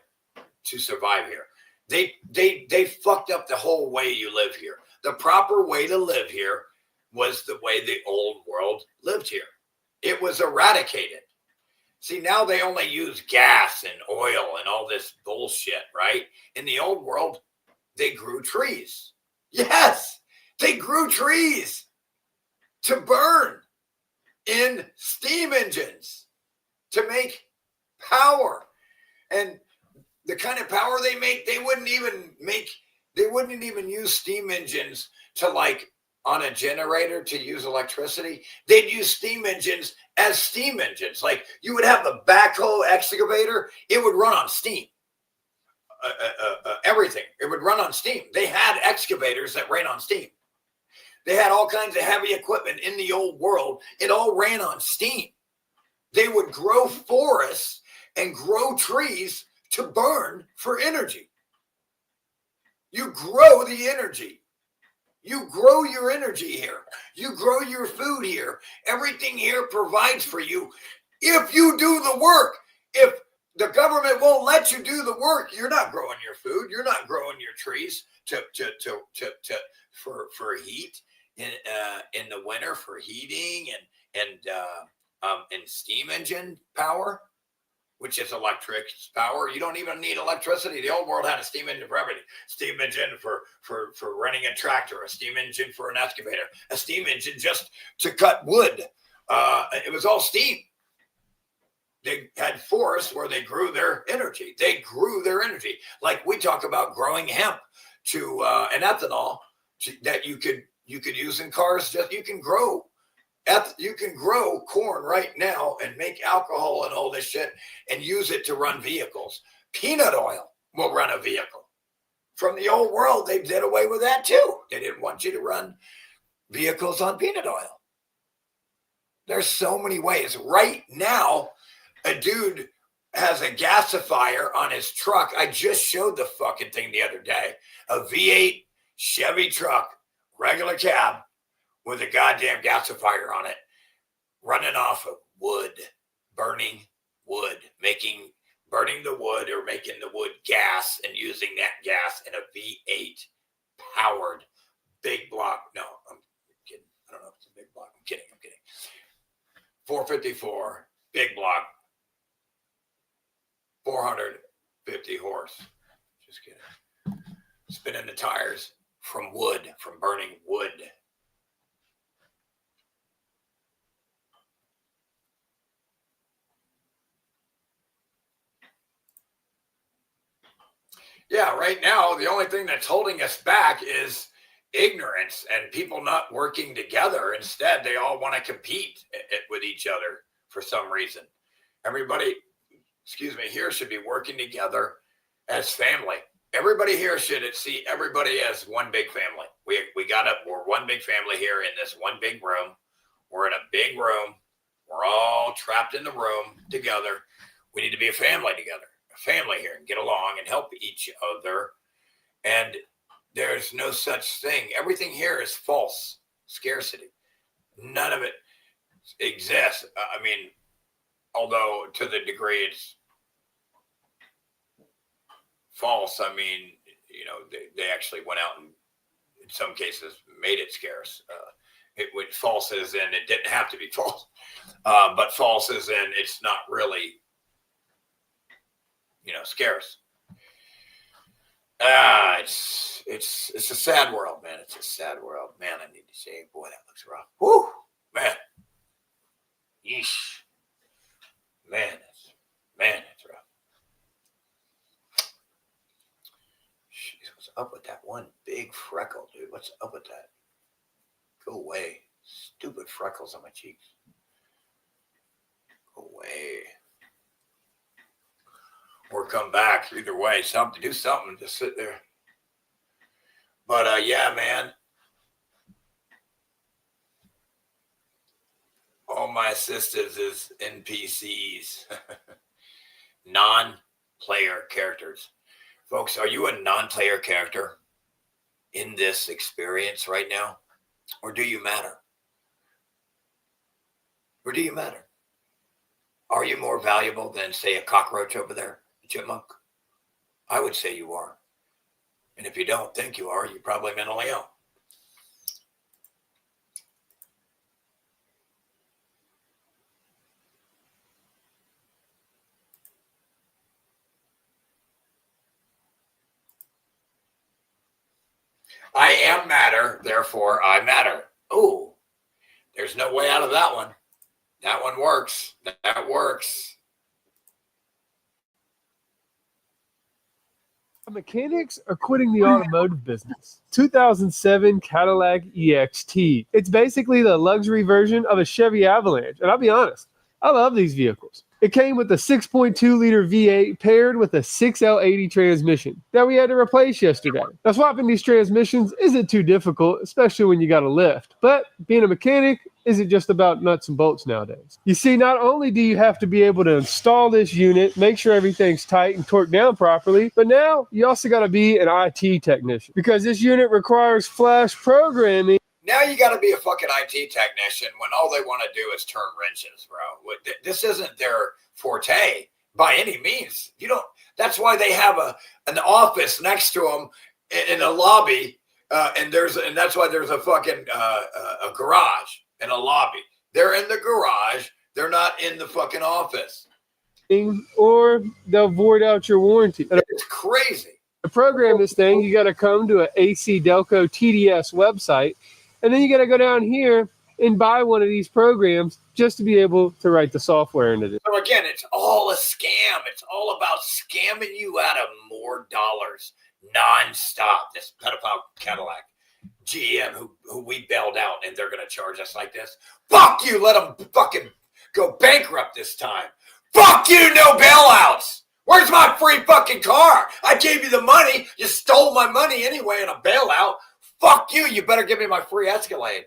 to survive here. They fucked up the whole way you live here. The proper way to live here was the way the old world lived here. It was eradicated. See, now they only use gas and oil and all this bullshit, right? In the old world, they grew trees. Yes, they grew trees to burn in steam engines to make power. And the kind of power they make, they wouldn't even use steam engines to like on a generator to use electricity. They'd use steam engines as steam engines. Like you would have the backhoe excavator, it would run on steam. Everything, it would run on steam. They had excavators that ran on steam. They had all kinds of heavy equipment in the old world. It all ran on steam. They would grow forests and grow trees to burn for energy. You grow the energy. You grow your energy here. You grow your food here. Everything here provides for you if you do the work. If the government won't let you do the work, you're not growing your food. You're not growing your trees for heat in the winter, for heating and steam engine power, which is electric power. You don't even need electricity. The old world had a steam engine for everything. Steam engine for running a tractor, a steam engine for an excavator, a steam engine just to cut wood. It was all steam. They had forests where they grew their energy. They grew their energy. Like we talk about growing hemp to and ethanol that you could use in cars. You can grow corn right now and make alcohol and all this shit and use it to run vehicles. Peanut oil will run a vehicle. From the old world, they did away with that too. They didn't want you to run vehicles on peanut oil. There's so many ways. Right now, a dude has a gasifier on his truck. I just showed the fucking thing the other day. A V8 Chevy truck, regular cab, with a goddamn gasifier on it, running off of wood, burning wood, burning the wood or making the wood gas and using that gas in a V8 powered big block. No, I'm kidding. I don't know if it's a big block. I'm kidding. 454, big block, 400 50 horse. Just kidding. Spinning the tires from wood, from burning wood. Yeah, right now, the only thing that's holding us back is ignorance and people not working together. Instead, they all want to compete with each other for some reason. Everybody, here should be working together as family. Everybody here should see everybody as one big family. We're one big family here in this one big room. We're in a big room. We're all trapped in the room together. We need to be a family together. Family here and get along and help each other. And there's no such thing. Everything here is false scarcity. None of it exists. I mean, although to the degree it's false, I mean, you know, they actually went out and in some cases made it scarce. It was false as in it didn't have to be false, but false as in it's not really, you know, scarce. It's a sad world, man. It's a sad world, man. I need to shave. Boy, that looks rough. Whoo, man. Yeesh, man. It's rough. Jeez, what's up with that one big freckle, dude? What's up with that? Go away, stupid freckles on my cheeks. Go away. Or come back. Either way, do something. Just sit there. But yeah, man. All my assistants is NPCs. Non-player characters. Folks, are you a non-player character in this experience right now? Or do you matter? Or do you matter? Are you more valuable than, say, a cockroach over there? Chipmunk? I would say you are. And if you don't think you are, you're probably mentally ill. I am matter, therefore I matter. Oh, there's no way out of that one. That one works. That works. Mechanics are quitting the automotive business. 2007 Cadillac EXT. It's basically the luxury version of a Chevy Avalanche. And I'll be honest, I love these vehicles. It came with a 6.2 liter V8 paired with a 6L80 transmission that we had to replace yesterday. Now, swapping these transmissions isn't too difficult, especially when you got a lift. But being a mechanic isn't just about nuts and bolts nowadays. You see, not only do you have to be able to install this unit, make sure everything's tight and torqued down properly, but now you also got to be an IT technician because this unit requires flash programming. Now you got to be a fucking IT technician when all they want to do is turn wrenches, bro. This isn't their forte by any means. You don't. That's why they have an office next to them in a lobby, and that's why there's a fucking a garage and a lobby. They're in the garage. They're not in the fucking office. Or they'll void out your warranty. It's crazy. To program this thing, you got to come to an AC Delco TDS website. And then you got to go down here and buy one of these programs just to be able to write the software into it. So again, it's all a scam. It's all about scamming you out of more dollars nonstop. This pedophile Cadillac GM who we bailed out and they're going to charge us like this. Fuck you. Let them fucking go bankrupt this time. Fuck you. No bailouts. Where's my free fucking car? I gave you the money. You stole my money anyway in a bailout. Fuck you. You better give me my free Escalade.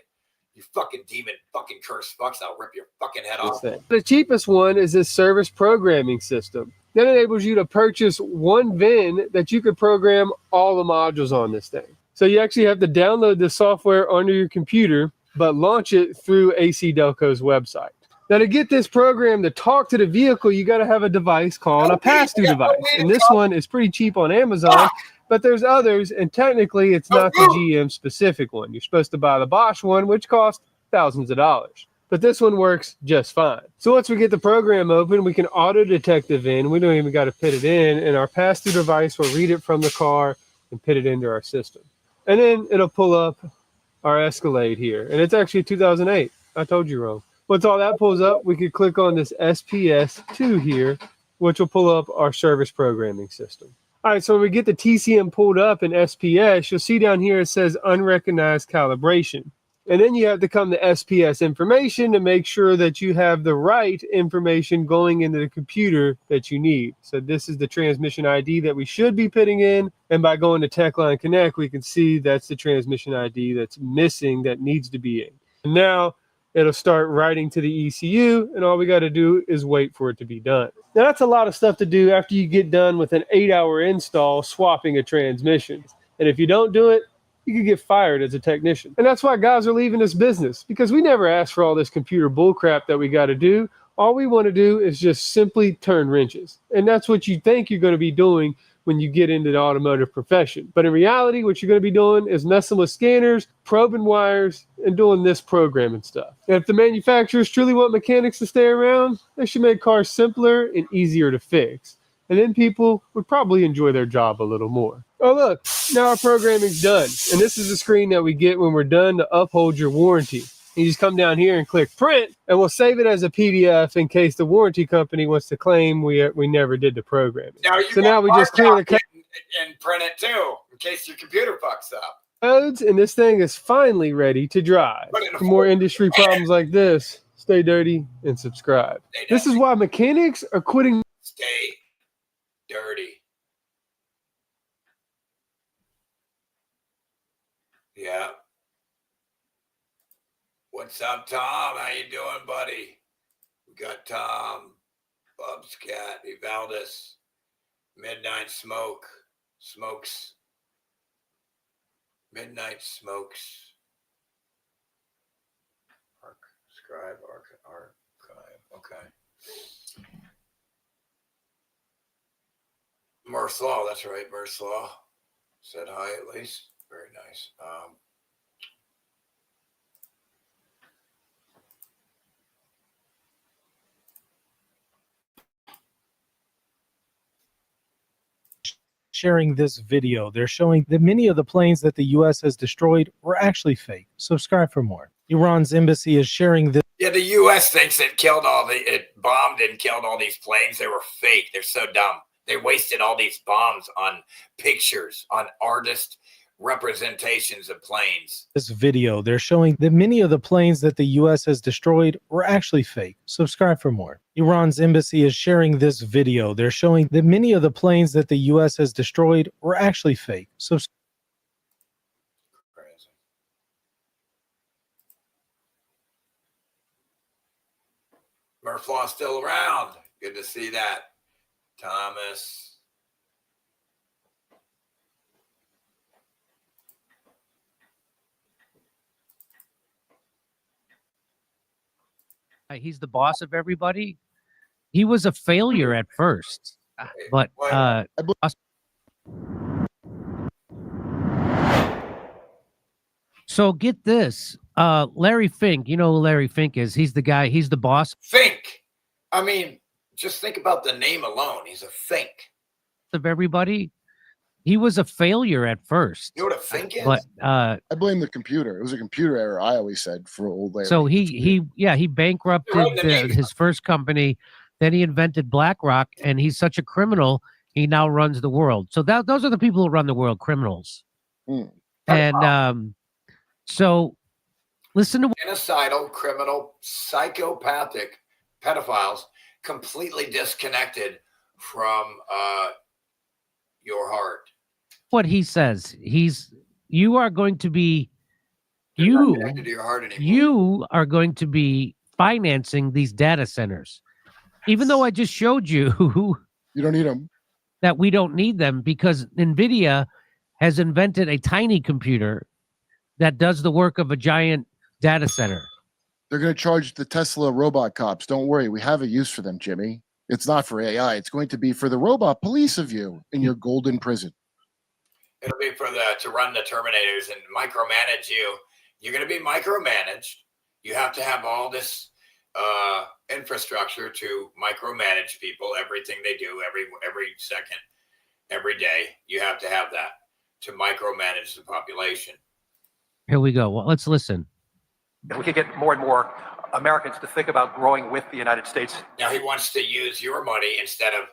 You fucking demon fucking curse fucks. I'll rip your fucking head off. The cheapest one is this service programming system. That enables you to purchase one VIN that you could program all the modules on this thing. So you actually have to download the software onto your computer, but launch it through AC Delco's website. Now, to get this program to talk to the vehicle, you got to have a device called a pass-through device. And this one is pretty cheap on Amazon. But there's others, and technically it's not the GM specific one. You're supposed to buy the Bosch one, which costs thousands of dollars. but this one works just fine. So once we get the program open, we can auto detective in. We don't even got to put it in, and our pass-through device will read it from the car and put it into our system. And then it'll pull up our Escalade here, and it's actually 2008. I told you wrong. Once all that pulls up, we can click on this SPS2 here, which will pull up our service programming system. All right, so when we get the TCM pulled up in SPS, you'll see down here it says unrecognized calibration. And then you have to come to SPS information to make sure that you have the right information going into the computer that you need. So this is the transmission ID that we should be putting in. And by going to TechLine Connect, we can see that's the transmission ID that's missing that needs to be in. And now it'll start writing to the ECU, and all we got to do is wait for it to be done. Now that's a lot of stuff to do after you get done with an 8-hour install swapping a transmission. And if you don't do it, you could get fired as a technician. And that's why guys are leaving this business, because we never asked for all this computer bullcrap that we got to do. All we want to do is just simply turn wrenches. And that's what you think you're going to be doing when you get into the automotive profession. But in reality, what you're going to be doing is messing with scanners, probing wires, and doing this programming stuff. And if the manufacturers truly want mechanics to stay around, they should make cars simpler and easier to fix. And then people would probably enjoy their job a little more. Oh, look, now our programming's done. And this is the screen that we get when we're done to uphold your warranty. You just come down here and click print, and we'll save it as a PDF in case the warranty company wants to claim we never did the programming. Now we just clear the code and print it too, in case your computer fucks up. codes, and this thing is finally ready to drive. For more industry problems like this, stay dirty and subscribe. This is why mechanics are quitting. Stay dirty. Yeah. What's up, Tom? How you doing, buddy? We got Tom, Bub's Cat, Evaldis, Midnight Smokes, Midnight Smokes, Archive, okay. Mirslaw, that's right, Mirslaw. Said hi at least. Very nice. Sharing this video, they're showing that many of the planes that the U.S. has destroyed were actually fake. Subscribe for more. Iran's embassy is sharing this. Yeah, the U.S. thinks it bombed and killed all these planes. They were fake. They're so dumb. They wasted all these bombs on pictures, on artist representations of planes. This video, they're showing that many of the planes that the U.S. has destroyed were actually fake. Subscribe for more. Iran's embassy is sharing this video. They're showing that many of the planes that the U.S. has destroyed were actually fake. Crazy. Murphlaw's still around. Good to see that. Thomas. He's the boss of everybody. He was a failure at first, but so get this. Larry Fink, you know who Larry Fink is. He's the guy, he's the boss. Fink. I mean, just think about the name alone. He's a Fink. Of everybody. He was a failure at first. You know what a Fink is? But I blame the computer. It was a computer error, I always said, for old Larry. so he bankrupted his first company. Then he invented BlackRock, and he's such a criminal. He now runs the world. So those are the people who run the world, criminals. And so listen to genocidal, criminal, psychopathic pedophiles, completely disconnected from your heart. what he says. You are going to be They're not connected to your heart anymore. you are going to be financing these data centers. Even though I just showed you You don't need them. that we don't need them because NVIDIA has invented a tiny computer that does the work of a giant data center. They're going to charge the Tesla robot cops. Don't worry. We have a use for them, Jimmy. It's not for AI. It's going to be for the robot police of you in your golden prison. It'll be for to run the Terminators and micromanage you. You're going to be micromanaged. You have to have all this infrastructure to micromanage people, everything they do, every second, every day. You have to have that to micromanage the population. Here we go. Well, let's listen. If we could get more and more Americans to think about growing with the United States. Now he wants to use your money instead of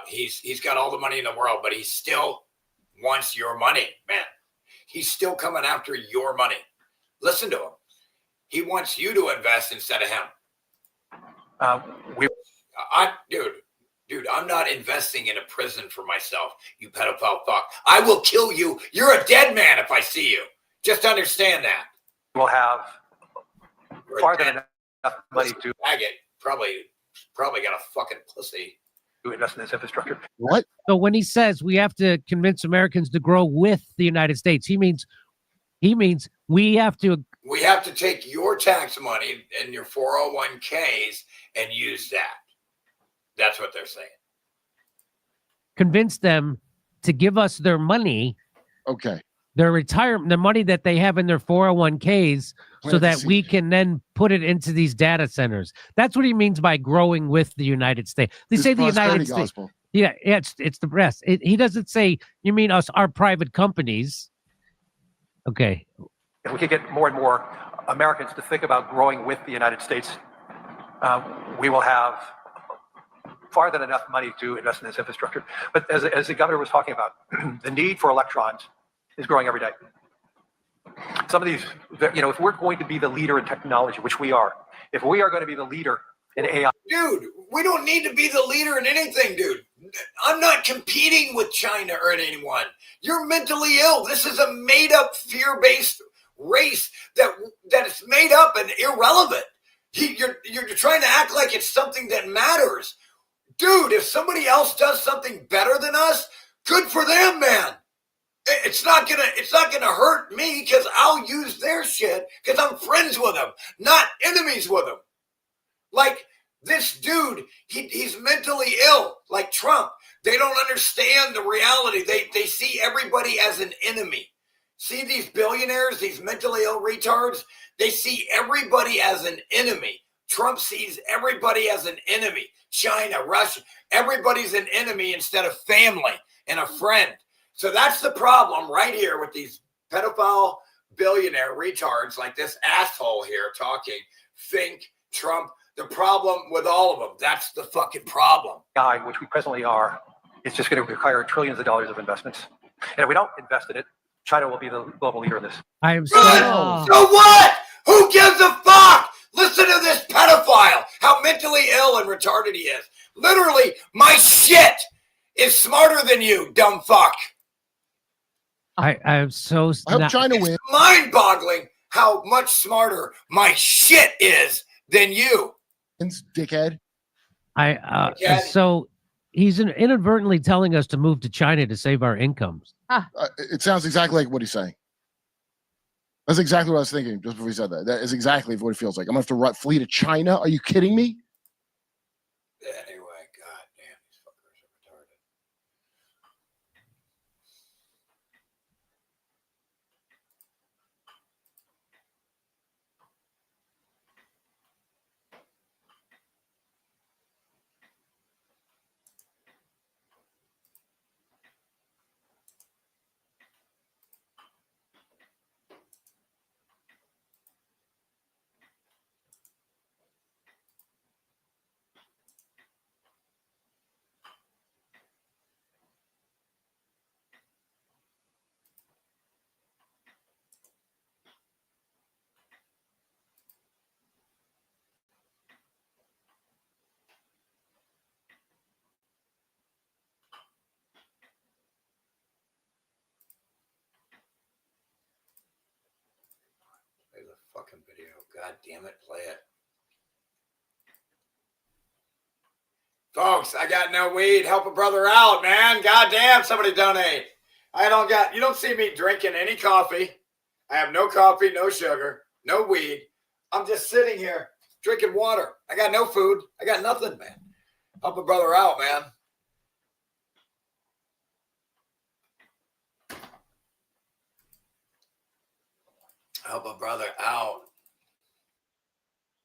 he's got all the money in the world, but he still wants your money, man. He's still coming after your money. Listen to him. He wants you to invest instead of him. Dude, I'm not investing in a prison for myself, you pedophile fuck. I will kill you. You're a dead man if I see you. Just understand that. We'll have far than enough money to Probably got a fucking pussy. invest in this infrastructure. What? So when he says we have to convince Americans to grow with the United States, he means we have to take your tax money and your 401ks and use that. That's what they're saying. convince them to give us their money, Okay. their retirement, the money that they have in their 401ks, so Plant the that we seed. can then put it into these data centers. That's what he means by growing with the United States. They This say the prosperity United States. gospel. Yeah, it's the rest. He doesn't say, you mean us, our private companies. Okay. If we could get more and more Americans to think about growing with the United States, we will have far than enough money to invest in this infrastructure. But as the governor was talking about, the need for electrons is growing every day. Some of these, if we're going to be the leader in technology, which we are, if we are going to be the leader in AI. Dude, we don't need to be the leader in anything, dude. I'm not competing with China or anyone. You're mentally ill. This is a made-up, fear-based race that is made up and irrelevant. You're trying to act like it's something that matters. Dude, if somebody else does something better than us, good for them, man. It's not gonna hurt me because I'll use their shit because I'm friends with them, not enemies with them. Like this dude, he's mentally ill, like Trump. They don't understand the reality. They see everybody as an enemy. See these billionaires, these mentally ill retards, they see everybody as an enemy. Trump sees everybody as an enemy. China, Russia, everybody's an enemy instead of family and a friend. So that's the problem right here with these pedophile billionaire retards like this asshole here talking. Fink, Trump, the problem with all of them. That's the fucking problem. AI, which we presently are, it's just going to require trillions of dollars of investments. And if we don't invest in it, China will be the global leader in this. I am Good. so. So what? Who gives a fuck? Listen to this pedophile, how mentally ill and retarded he is. Literally, my shit is smarter than you, dumb fuck. I'm so. I hope China wins. Mind-boggling how much smarter my shit is than you. Dickhead. Yeah. So he's inadvertently telling us to move to China to save our incomes. It sounds exactly like what he's saying. That's exactly what I was thinking just before he said that. That is exactly what it feels like. I'm going to have to flee to China. Are you kidding me? Anyway, god damn, these fuckers are retarded. Play the fucking video. God damn it, play it. Folks, I got no weed. Help a brother out, man. God damn, somebody donate. You don't see me drinking any coffee. I have no coffee, no sugar, no weed. I'm just sitting here drinking water. I got no food. I got nothing, man. Help a brother out, man. Help a brother out.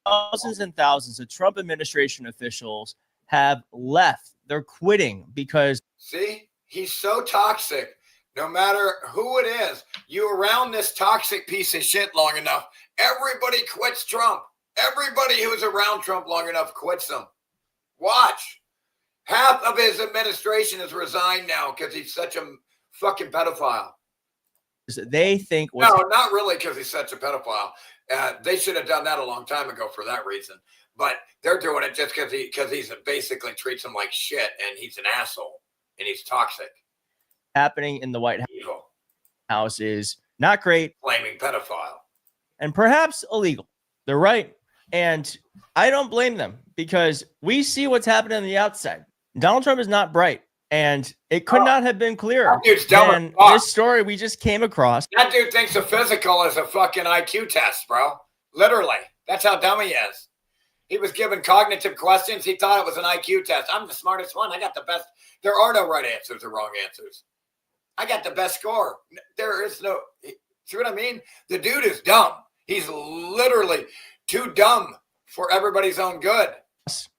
thousands and thousands of Trump administration officials have left. They're quitting because See, he's so toxic. No matter who it is, you around this toxic piece of shit long enough, everybody quits Trump. Everybody who's around Trump long enough quits him. Watch. Half of his administration has resigned now because he's such a fucking pedophile. they think No, not really because he's such a pedophile. They should have done that a long time ago for that reason. But they're doing it just because he's basically treats them like shit and he's an asshole and he's toxic. happening in the White Evil. House is not great Flaming pedophile. and perhaps illegal. They're right. And I don't blame them because we see what's happening on the outside. Donald Trump is not bright, and it could not have been clearer. That dude's dumb as And fuck. this story we just came across. That dude thinks a physical is a fucking IQ test, bro. Literally. That's how dumb he is. He was given cognitive questions. He thought it was an IQ test. I'm the smartest one. I got the best. There are no right answers or wrong answers. I got the best score. There is no. See what I mean? The dude is dumb. He's literally too dumb for everybody's own good.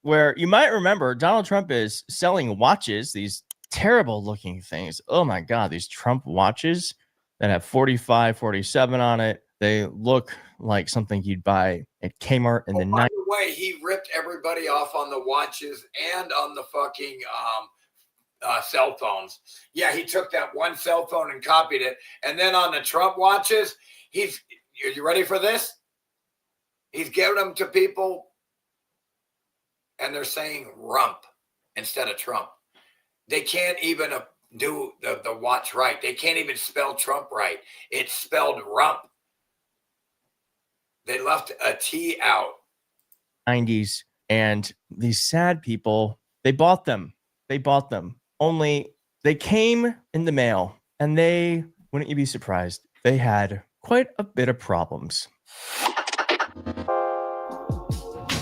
Where you might remember Donald Trump is selling watches, these terrible looking things. Oh my God, these Trump watches that have 45, 47 on it. They look like something you'd buy at Kmart in the By night. the way, he ripped everybody off on the watches and on the fucking cell phones. Yeah, he took that one cell phone and copied it. And then on the Trump watches, are you ready for this? He's giving them to people and they're saying rump instead of Trump. They can't even do the watch right. They can't even spell Trump right. It's spelled rump. They left a T out. 90s, and these sad people, they bought them. Only they came in the mail, and they, wouldn't you be surprised, they had quite a bit of problems.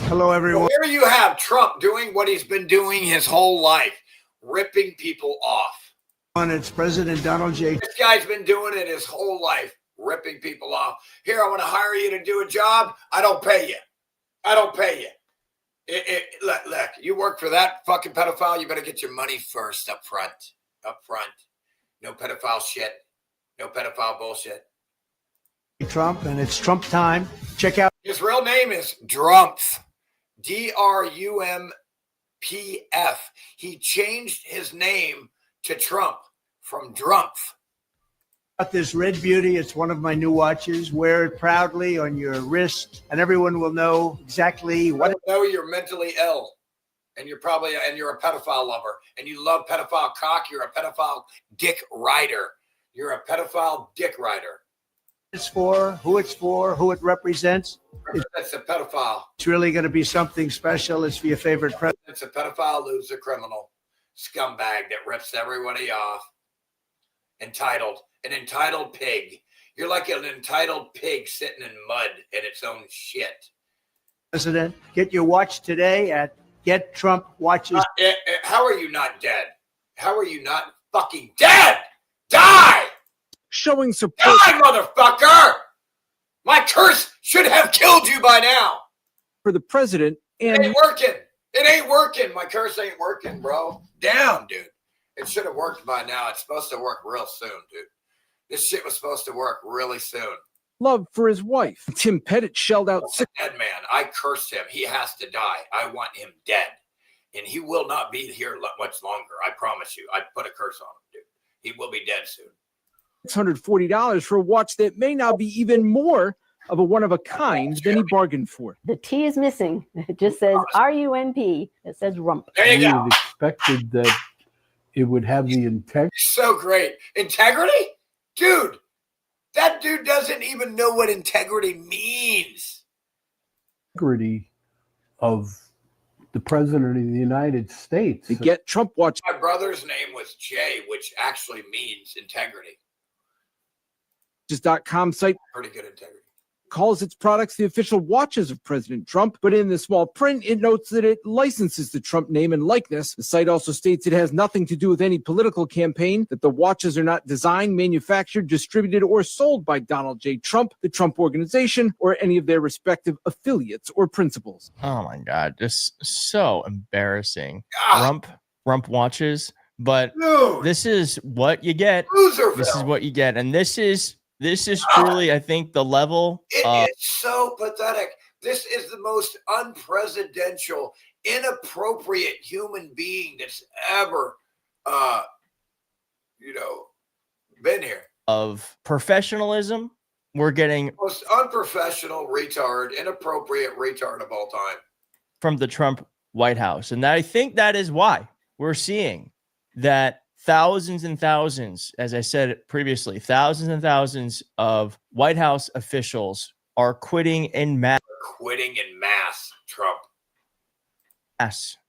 Hello, everyone. Here you have Trump doing what he's been doing his whole life, ripping people off. It's President Donald J. This guy's been doing it his whole life, ripping people off. Here, I want to hire you to do a job. I don't pay you. Look, you work for that fucking pedophile. You better get your money first up front. No pedophile shit. No pedophile bullshit. Trump, and it's Trump time. Check out His real name is Drumpf. Drumpf. He changed his name to Trump from Drumpf. this Red Beauty. It's one of my new watches. Wear it proudly on your wrist, and everyone will know exactly what. I know you're mentally ill, and you're a pedophile lover, and you love pedophile cock. You're a pedophile dick rider. You're a pedophile dick rider. It's for, who it represents. That's a pedophile. It's really going to be something special. It's for your favorite president. It's a pedophile, loser, criminal, scumbag that rips everybody off. An entitled pig. You're like an entitled pig sitting in mud in its own shit. President, get your watch today at Get Trump Watches. How are you not dead? How are you not fucking dead? Die! Showing support. Die, motherfucker! My curse should have killed you by now. For the president It and ain't working. It ain't working. My curse ain't working, bro. Damn, dude. It should have worked by now. It's supposed to work real soon, dude. This shit was supposed to work really soon. love for his wife. Tim Pettit shelled out Dead man. I cursed him. He has to die. I want him dead. And he will not be here much longer. I promise you. I put a curse on him, dude. He will be dead soon. $640 for a watch that may now be even more of a one-of-a-kind than he bargained for. The T is missing. It just says RUMP. It says rump. There you go. Expected that it would have the integrity. So great. Integrity? Dude, that dude doesn't even know what integrity means. Of the president of the United States. To get Trump watch. My brother's name was Jay, which actually means integrity. .com site Pretty good integrity. calls its products the official watches of President Trump, but in the small print, it notes that it licenses the Trump name and likeness. The site also states it has nothing to do with any political campaign, that the watches are not designed, manufactured, distributed, or sold by Donald J. Trump, the Trump Organization, or any of their respective affiliates or principals. Oh my God, just so embarrassing. Ah, Rump watches, but dude, this is what you get. Loserville. This is what you get, and this is truly, I think, the level. It is so pathetic. This is the most unpresidential, inappropriate human being that's ever, been here. Of professionalism. We're getting Most unprofessional retard, inappropriate retard of all time. from the Trump White House. And I think that is why we're seeing that thousands and thousands, as I said previously, thousands and thousands of White House officials are quitting in mass Trump.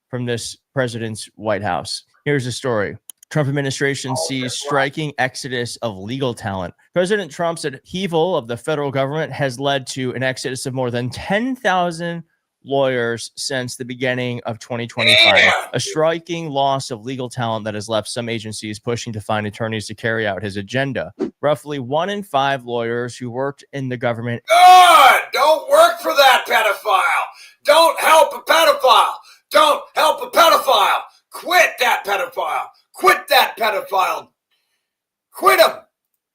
From this president's White House. Here's a story. Trump administration sees striking exodus of legal talent. President Trump's upheaval of the federal government has led to an exodus of more than 10,000 lawyers since the beginning of 2025. A striking loss of legal talent that has left some agencies pushing to find attorneys to carry out his agenda. Roughly 1 in 5 lawyers who worked in the government. God, don't work for that pedophile. Don't help a pedophile. Don't help a pedophile. Quit that pedophile. Quit that pedophile. Quit him.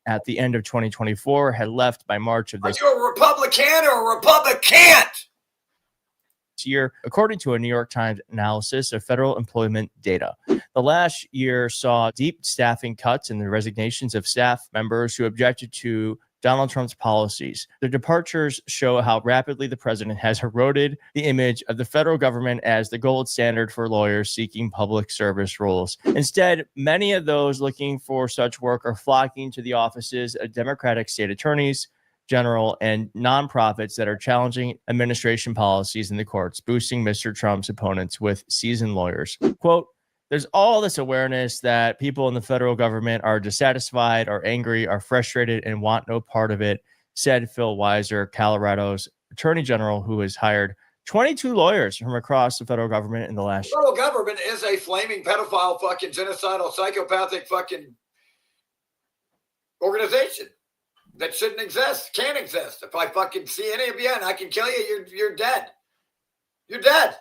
At the end of 2024 had left by March of this Are you a Republican or a Republican? year, according to a New York Times analysis of federal employment data. The last year saw deep staffing cuts and the resignations of staff members who objected to Donald Trump's policies. The departures show how rapidly the president has eroded the image of the federal government as the gold standard for lawyers seeking public service roles. Instead, many of those looking for such work are flocking to the offices of Democratic state attorneys general and nonprofits that are challenging administration policies in the courts, boosting Mr. Trump's opponents with seasoned lawyers. Quote, there's all this awareness that people in the federal government are dissatisfied, are angry, are frustrated, and want no part of it, said Phil Weiser, Colorado's attorney general, who has hired 22 lawyers from across the federal government in the last year. The federal government is a flaming pedophile, fucking genocidal, psychopathic fucking organization that shouldn't exist, can't exist. If I fucking see any of you and I can kill you, you're dead. You're dead.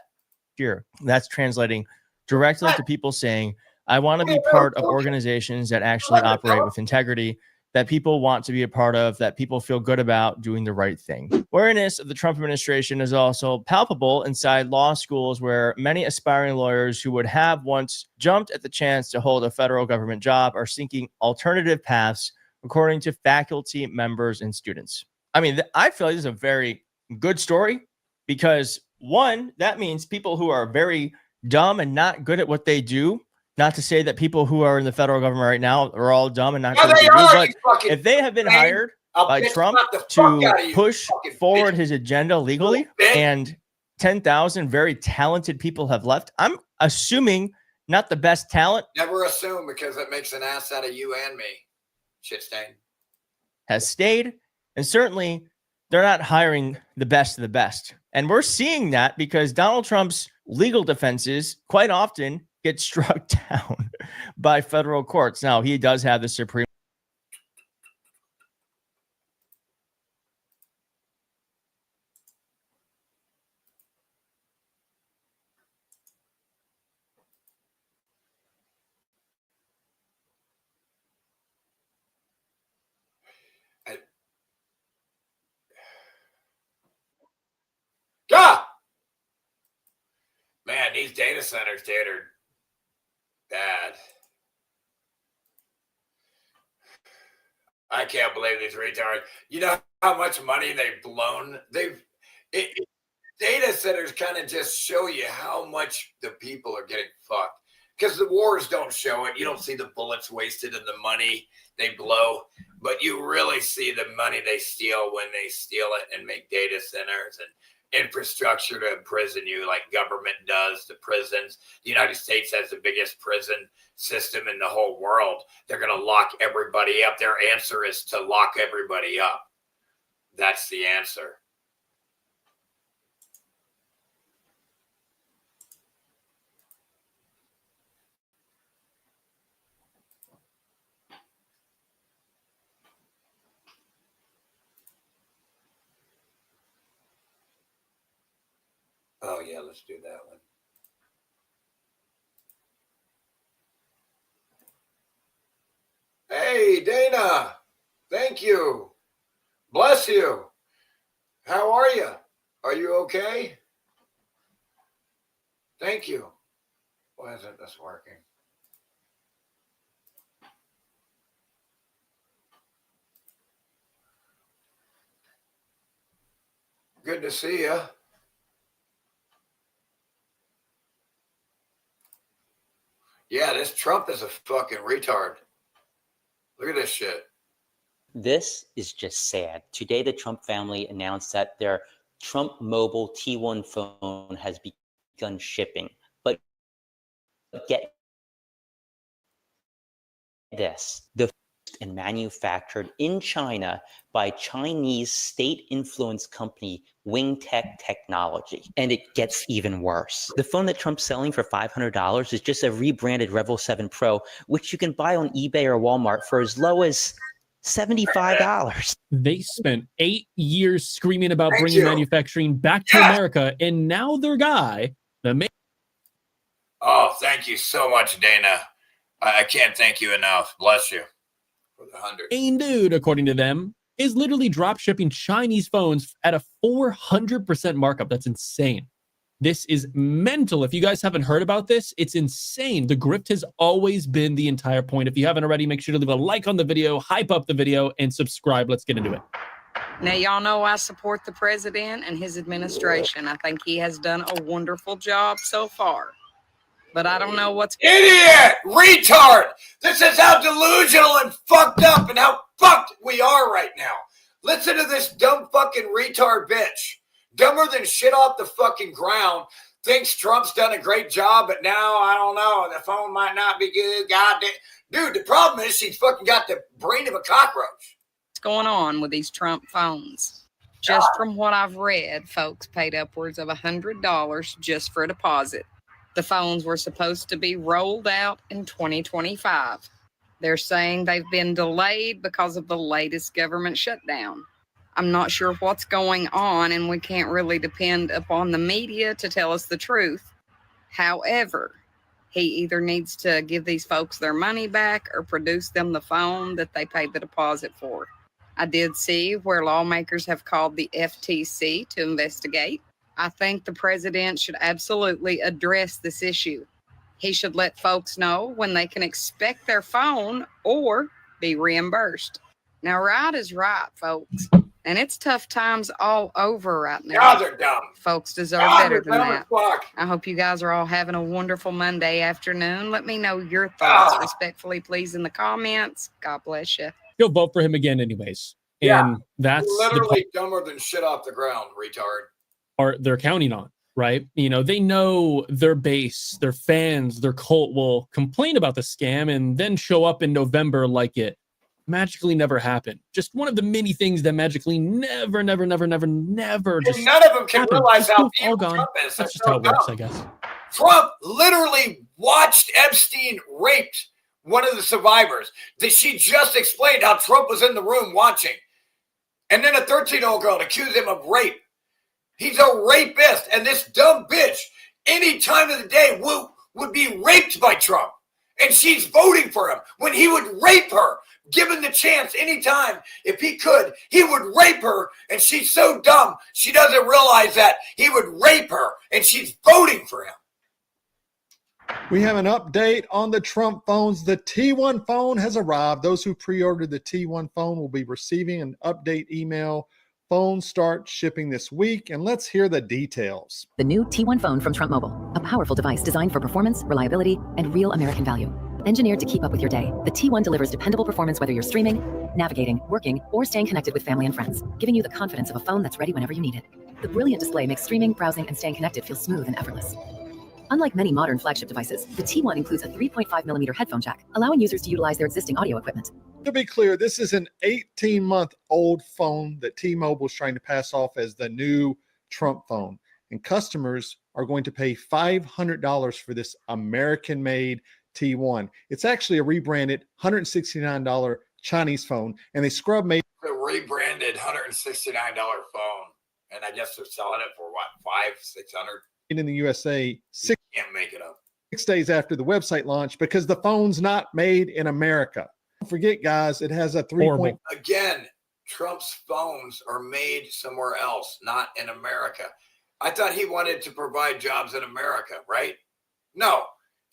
Here, that's translating directly to people saying, I want to be part of organizations that actually operate with integrity, that people want to be a part of, that people feel good about doing the right thing. Awareness of the Trump administration is also palpable inside law schools, where many aspiring lawyers who would have once jumped at the chance to hold a federal government job are seeking alternative paths, according to faculty members and students. I mean, I feel like this is a very good story because, one, that means people who are very dumb and not good at what they do, not to say that people who are in the federal government right now are all dumb and not good at what they do, but if they have been hired by Trump to push forward his agenda legally and 10,000 very talented people have left, I'm assuming not the best talent. Never assume, because it makes an ass out of you and me. Shit stain. Has stayed, and certainly they're not hiring the best of the best. And we're seeing that because Donald Trump's legal defenses quite often get struck down by federal courts. Now, he does have the Supreme God! Man, these data centers, dude, are bad. I can't believe these retards. You know how much money they've blown? Data centers kind of just show you how much the people are getting fucked. Because the wars don't show it. You don't see the bullets wasted and the money they blow. But you really see the money they steal when they steal it and make data centers and infrastructure to imprison you like government does, the prisons. The United States has the biggest prison system in the whole world. They're going to lock everybody up. Their answer is to lock everybody up. That's the answer. Oh, yeah, let's do that one. Hey, Dana. Thank you. Bless you. How are you? Are you okay? Thank you. Why isn't this working? Good to see you. Yeah, this Trump is a fucking retard. Look at this shit. This is just sad. Today, the Trump family announced that their Trump Mobile T1 phone has begun shipping. But get this, the and manufactured in China by Chinese state-influenced company Wingtech Technology. And it gets even worse. The phone that Trump's selling for $500 is just a rebranded Revel 7 Pro, which you can buy on eBay or Walmart for as low as $75. They spent 8 years screaming about bringing manufacturing back to America, and now their guy, Oh, thank you so much, Dana. I can't thank you enough. Bless you. For the 100. main dude, according to them, is literally drop shipping Chinese phones at a 400% markup. That's insane. This is mental. If you guys haven't heard about this, it's insane. The grift has always been the entire point. If you haven't already, make sure to leave a like on the video, hype up the video, and subscribe. Let's get into it. Now, y'all know I support the president and his administration. I think he has done a wonderful job so far. But I don't know what's... Idiot! Retard! This is how delusional and fucked up and how fucked we are right now. Listen to this dumb fucking retard bitch. Dumber than shit off the fucking ground. Thinks Trump's done a great job, but now, I don't know, the phone might not be good. God damn. Dude, the problem is she's fucking got the brain of a cockroach. What's going on with these Trump phones? Just from what I've read, folks paid upwards of $100 just for a deposit. The phones were supposed to be rolled out in 2025. They're saying they've been delayed because of the latest government shutdown. I'm not sure what's going on, and we can't really depend upon the media to tell us the truth. However, he either needs to give these folks their money back or produce them the phone that they paid the deposit for. I did see where lawmakers have called the FTC to investigate. I think the president should absolutely address this issue. He should let folks know when they can expect their phone or be reimbursed. Now, right is right, folks. And it's tough times all over right now. God, they're dumb. Folks deserve better than that. I hope you guys are all having a wonderful Monday afternoon. Let me know your thoughts respectfully, please, in the comments. God bless you. You'll vote for him again anyways. And that's literally dumber than shit off the ground, retard. They're counting on, right? You know, they know their base, their fans, their cult will complain about the scam and then show up in November like it magically never happened. Just one of the many things that magically never just none of them can happened. realize Just how poof, all gone. Trump is. That's just how it works, I guess. Trump literally watched Epstein raped one of the survivors. That she just explained how Trump was in the room watching. And then a 13-year-old girl accused him of rape. He's a rapist. And this dumb bitch, any time of the day, would be raped by Trump. And she's voting for him when he would rape her. Given the chance, anytime, if he could, he would rape her. And she's so dumb, she doesn't realize that he would rape her. And she's voting for him. We have an update on the Trump phones. The T1 phone has arrived. Those who pre-ordered the T1 phone will be receiving an update email. Phones start shipping this week, and let's hear the details. The new T1 phone from Trump Mobile, a powerful device designed for performance, reliability, and real American value. Engineered to keep up with your day, the T1 delivers dependable performance whether you're streaming, navigating, working, or staying connected with family and friends, giving you the confidence of a phone that's ready whenever you need it. The brilliant display makes streaming, browsing, and staying connected feel smooth and effortless. Unlike many modern flagship devices, the T1 includes a 3.5mm headphone jack, allowing users to utilize their existing audio equipment. To be clear, this is an 18-month-old phone that T-Mobile is trying to pass off as the new Trump phone. And customers are going to pay $500 for this American-made T1. It's actually a rebranded $169 Chinese phone, and they scrub made The rebranded $169 phone. And I guess they're selling it for what, $500-$600? in the USA Can't make it up. 6 days after the website launch because the phone's not made in America. Don't forget, guys, it has a 3. Again, Trump's phones are made somewhere else, not in America. I thought he wanted to provide jobs in America, right? No.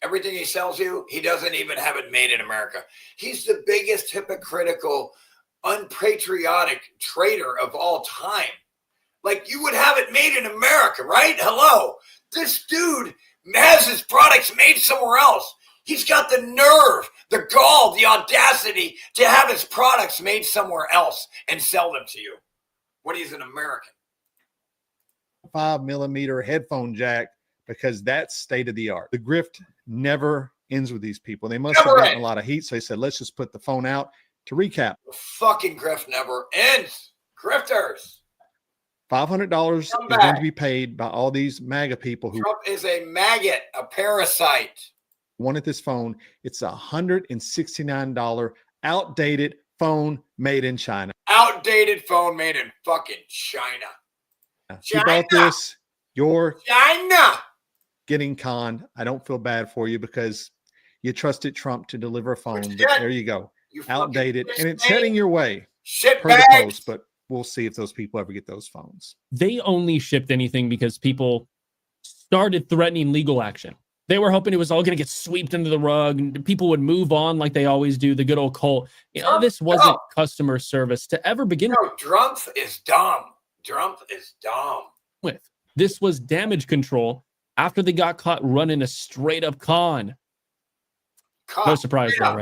Everything he sells you, he doesn't even have it made in America. He's the biggest hypocritical, unpatriotic traitor of all time. Like, you would have it made in America, right? Hello. This dude has his products made somewhere else. He's got the nerve, the gall, the audacity to have his products made somewhere else and sell them to you when he's an American. 5mm headphone jack because that's state of the art. The grift never ends with these people. They must have gotten a lot of heat, so they said, let's just put the phone out. To recap, The fucking grift never ends. Grifters. $500 is going to be paid by all these MAGA people who Trump is a maggot, a parasite. wanted this phone. It's a $169 outdated phone made in China. Outdated phone made in fucking China. You bought this, you're China. getting conned. I don't feel bad for you because you trusted Trump to deliver a phone. But shit. there you go. You fucking Outdated. And it's shit heading your way Shit per the bags. post, but we'll see if those people ever get those phones. They only shipped anything because people started threatening legal action. They were hoping it was all going to get swept under the rug and people would move on like they always do, the good old cult. You know, this wasn't customer service to ever begin Trump is dumb. Trump is dumb. with. This was damage control after they got caught running a straight up con. No surprise there,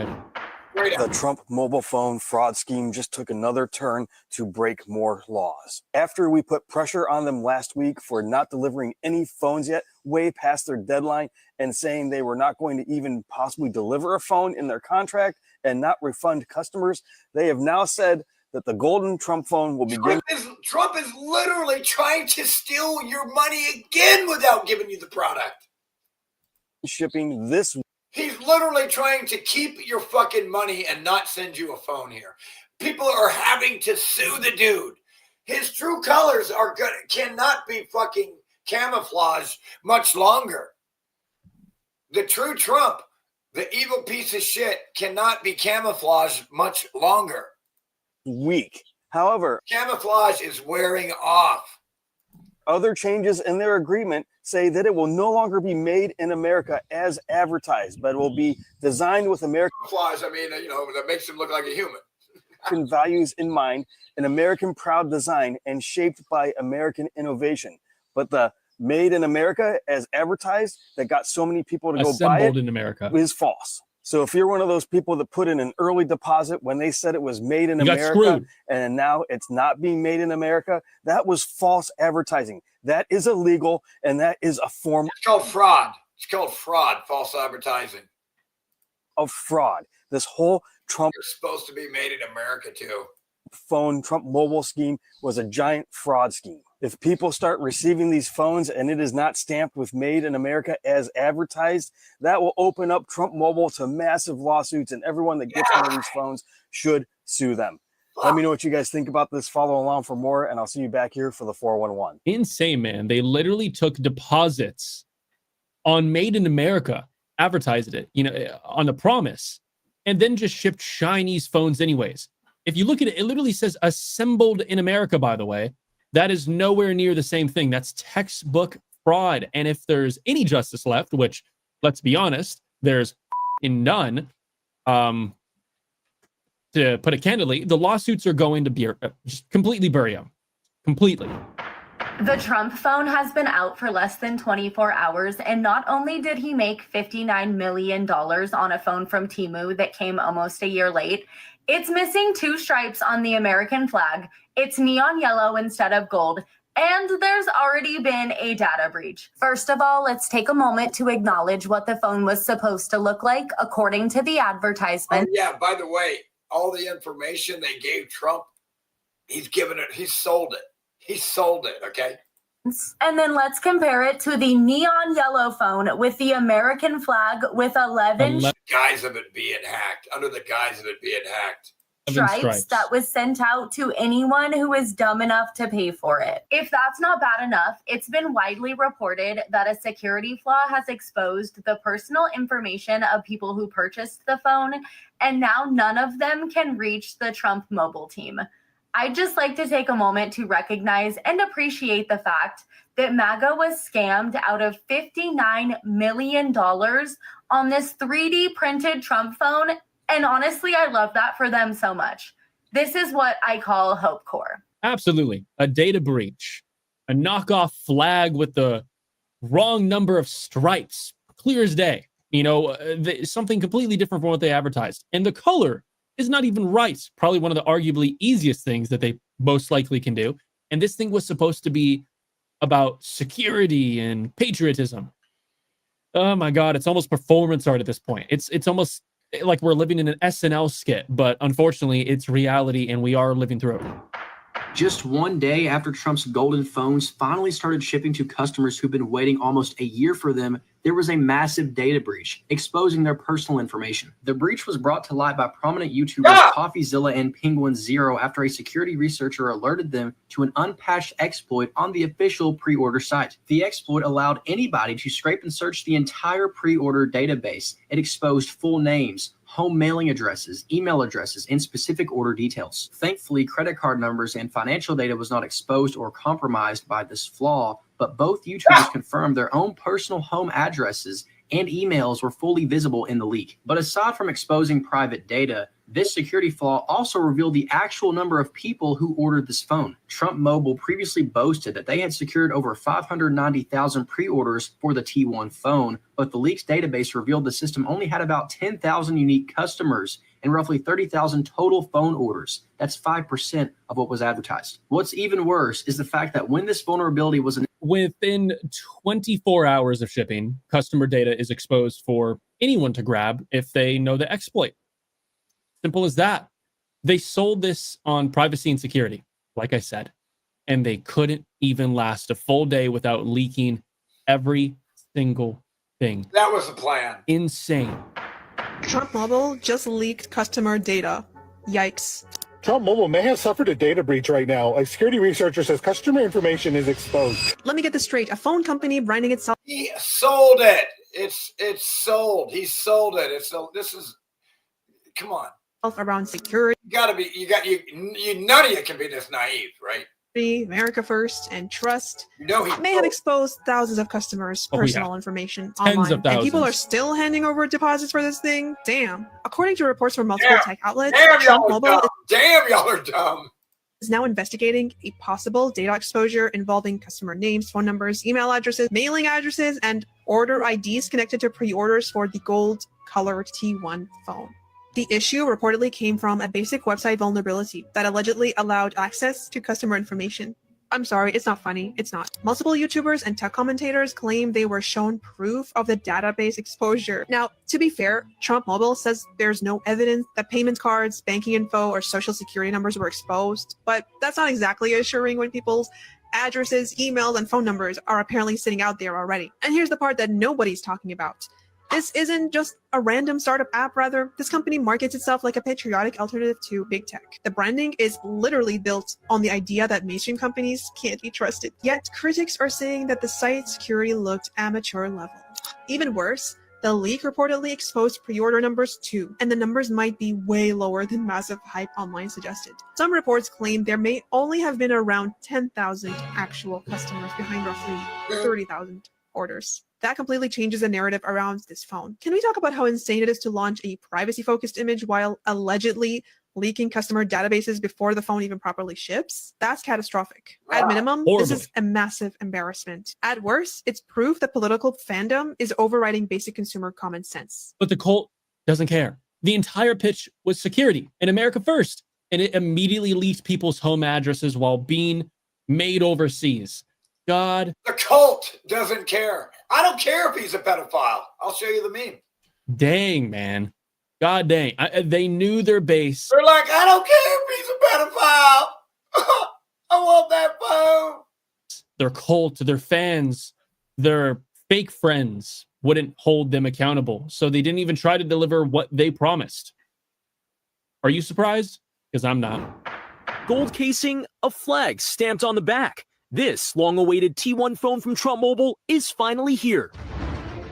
right? The Trump mobile phone fraud scheme just took another turn to break more laws. After we put pressure on them last week for not delivering any phones yet, way past their deadline, and saying they were not going to even possibly deliver a phone in their contract and not refund customers, they have now said that the golden Trump phone will begin. Trump is literally trying to steal your money again without giving you the product. Shipping this. He's literally trying to keep your fucking money and not send you a phone here. People are having to sue the dude. His true colors are good, cannot be fucking camouflaged much longer. The true Trump, the evil piece of shit, cannot be camouflaged much longer. Week. However, camouflage is wearing off. Other changes in their agreement say that it will no longer be made in America as advertised, but it will be designed with American Camouflage, I mean, that makes him look like a human. values in mind, an American proud design, and shaped by American innovation. But the made in America as advertised that got so many people to go buy Assembled it in America is false. So if you're one of those people that put in an early deposit when they said it was made in You got America screwed. and now it's not being made in America, that was false advertising. That is illegal and that is a form It's called fraud. It's called fraud, false advertising. of fraud. This whole Trump It's supposed to be made in America too. phone, Trump mobile scheme was a giant fraud scheme. If people start receiving these phones and it is not stamped with made in America as advertised, that will open up Trump mobile to massive lawsuits, and everyone that gets one of these phones should sue them. Let me know what you guys think about this. Follow along for more, and I'll see you back here for the 411. Insane, man. They literally took deposits on Made in America, advertised it, on the promise, and then just shipped Chinese phones anyways. If you look at it, it literally says assembled in America, by the way. That is nowhere near the same thing. That's textbook fraud. And if there's any justice left, which, let's be honest, there's none, to put it candidly, the lawsuits are going to just completely bury them. Completely. The Trump phone has been out for less than 24 hours, and not only did he make $59 million on a phone from Temu that came almost a year late, it's missing 2 stripes on the American flag, it's neon yellow instead of gold, and there's already been a data breach. First of all, let's take a moment to acknowledge what the phone was supposed to look like according to the advertisement. Oh, yeah, by the way, all the information they gave Trump, he's given it, he's sold it. He sold it, okay? And then let's compare it to the neon yellow phone with the American flag with 11 guise of it being hacked, under the guise of it being hacked. stripes that was sent out to anyone who was dumb enough to pay for it. If that's not bad enough, it's been widely reported that a security flaw has exposed the personal information of people who purchased the phone, and now none of them can reach the Trump mobile team. I'd just like to take a moment to recognize and appreciate the fact that MAGA was scammed out of $59 million on this 3D printed Trump phone. And honestly, I love that for them so much. This is what I call Hope Corps. Absolutely. A data breach, a knockoff flag with the wrong number of stripes, clear as day. You know, something completely different from what they advertised. And the color is not even right. Probably one of the arguably easiest things that they most likely can do. And this thing was supposed to be about security and patriotism. Oh my God, it's almost performance art at this point. It's almost like we're living in an SNL skit, but unfortunately it's reality and we are living through it. Just one day after Trump's golden phones finally started shipping to customers who've been waiting almost a year for them, there was a massive data breach exposing their personal information. The breach was brought to light by prominent YouTubers CoffeeZilla and Penguin Zero after a security researcher alerted them to an unpatched exploit on the official pre-order site. The exploit allowed anybody to scrape and search the entire pre-order database. It exposed full names, home mailing addresses, email addresses, and specific order details. Thankfully, credit card numbers and financial data was not exposed or compromised by this flaw, but both YouTubers confirmed their own personal home addresses and emails were fully visible in the leak. But aside from exposing private data, this security flaw also revealed the actual number of people who ordered this phone. Trump Mobile previously boasted that they had secured over 590,000 pre-orders for the T1 phone, but the leak's database revealed the system only had about 10,000 unique customers and roughly 30,000 total phone orders. That's 5% of what was advertised. What's even worse is the fact that when this vulnerability was within 24 hours of shipping, customer data is exposed for anyone to grab if they know the exploit. Simple as that. They sold this on privacy and security, like I said, and they couldn't even last a full day without leaking every single thing. That was the plan. Insane. Trump Mobile just leaked customer data. Yikes. Trump Mobile may have suffered a data breach right now. A security researcher says customer information is exposed. Let me get this straight. A phone company branding itself. He sold it. It's sold. He sold it. This is, come on. Around security. None of you can be this naive, right? America First and Trust he may have exposed thousands of customers' personal information Tens online, of thousands. and people are still handing over deposits for this thing. Damn. According to reports from multiple tech outlets, Trump Mobile y'all are dumb. Is now investigating a possible data exposure involving customer names, phone numbers, email addresses, mailing addresses, and order IDs connected to pre-orders for the gold color T1 phone. The issue reportedly came from a basic website vulnerability that allegedly allowed access to customer information. I'm sorry, it's not funny. It's not. Multiple YouTubers and tech commentators claim they were shown proof of the database exposure. Now, to be fair, Trump Mobile says there's no evidence that payment cards, banking info, or social security numbers were exposed, but that's not exactly assuring when people's addresses, emails, and phone numbers are apparently sitting out there already. And here's the part that nobody's talking about. This isn't just a random startup app, rather. This company markets itself like a patriotic alternative to big tech. The branding is literally built on the idea that mainstream companies can't be trusted. Yet critics are saying that the site's security looked amateur level. Even worse, the leak reportedly exposed pre-order numbers too, and the numbers might be way lower than massive hype online suggested. Some reports claim there may only have been around 10,000 actual customers behind roughly 30,000 orders. That completely changes the narrative around this phone. Can we talk about how insane it is to launch a privacy-focused image while allegedly leaking customer databases before the phone even properly ships? That's catastrophic. At minimum, this is a massive embarrassment. At worst, it's proof that political fandom is overriding basic consumer common sense. But the cult doesn't care. The entire pitch was security and America First, and it immediately leaked people's home addresses while being made overseas. God. The cult doesn't care. I don't care if he's a pedophile. I'll show you the meme. Dang, man. God dang. They knew their base. They're like, I don't care if he's a pedophile. I want that phone. Their cult, their fans, their fake friends wouldn't hold them accountable. So they didn't even try to deliver what they promised. Are you surprised? Because I'm not. Gold casing, a flag stamped on the back. This long-awaited T1 phone from Trump Mobile is finally here.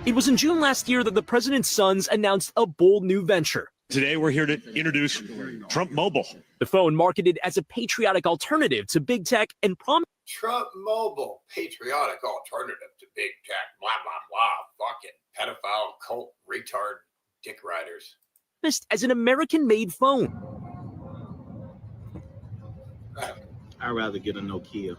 It was in June last year that the president's sons announced a bold new venture. Today, we're here to introduce Trump Mobile. The phone marketed as a patriotic alternative to big tech and Trump Mobile, patriotic alternative to big tech, blah, blah, blah, fucking pedophile, cult, retard, dick riders. promised as an American-made phone. I'd rather get a Nokia.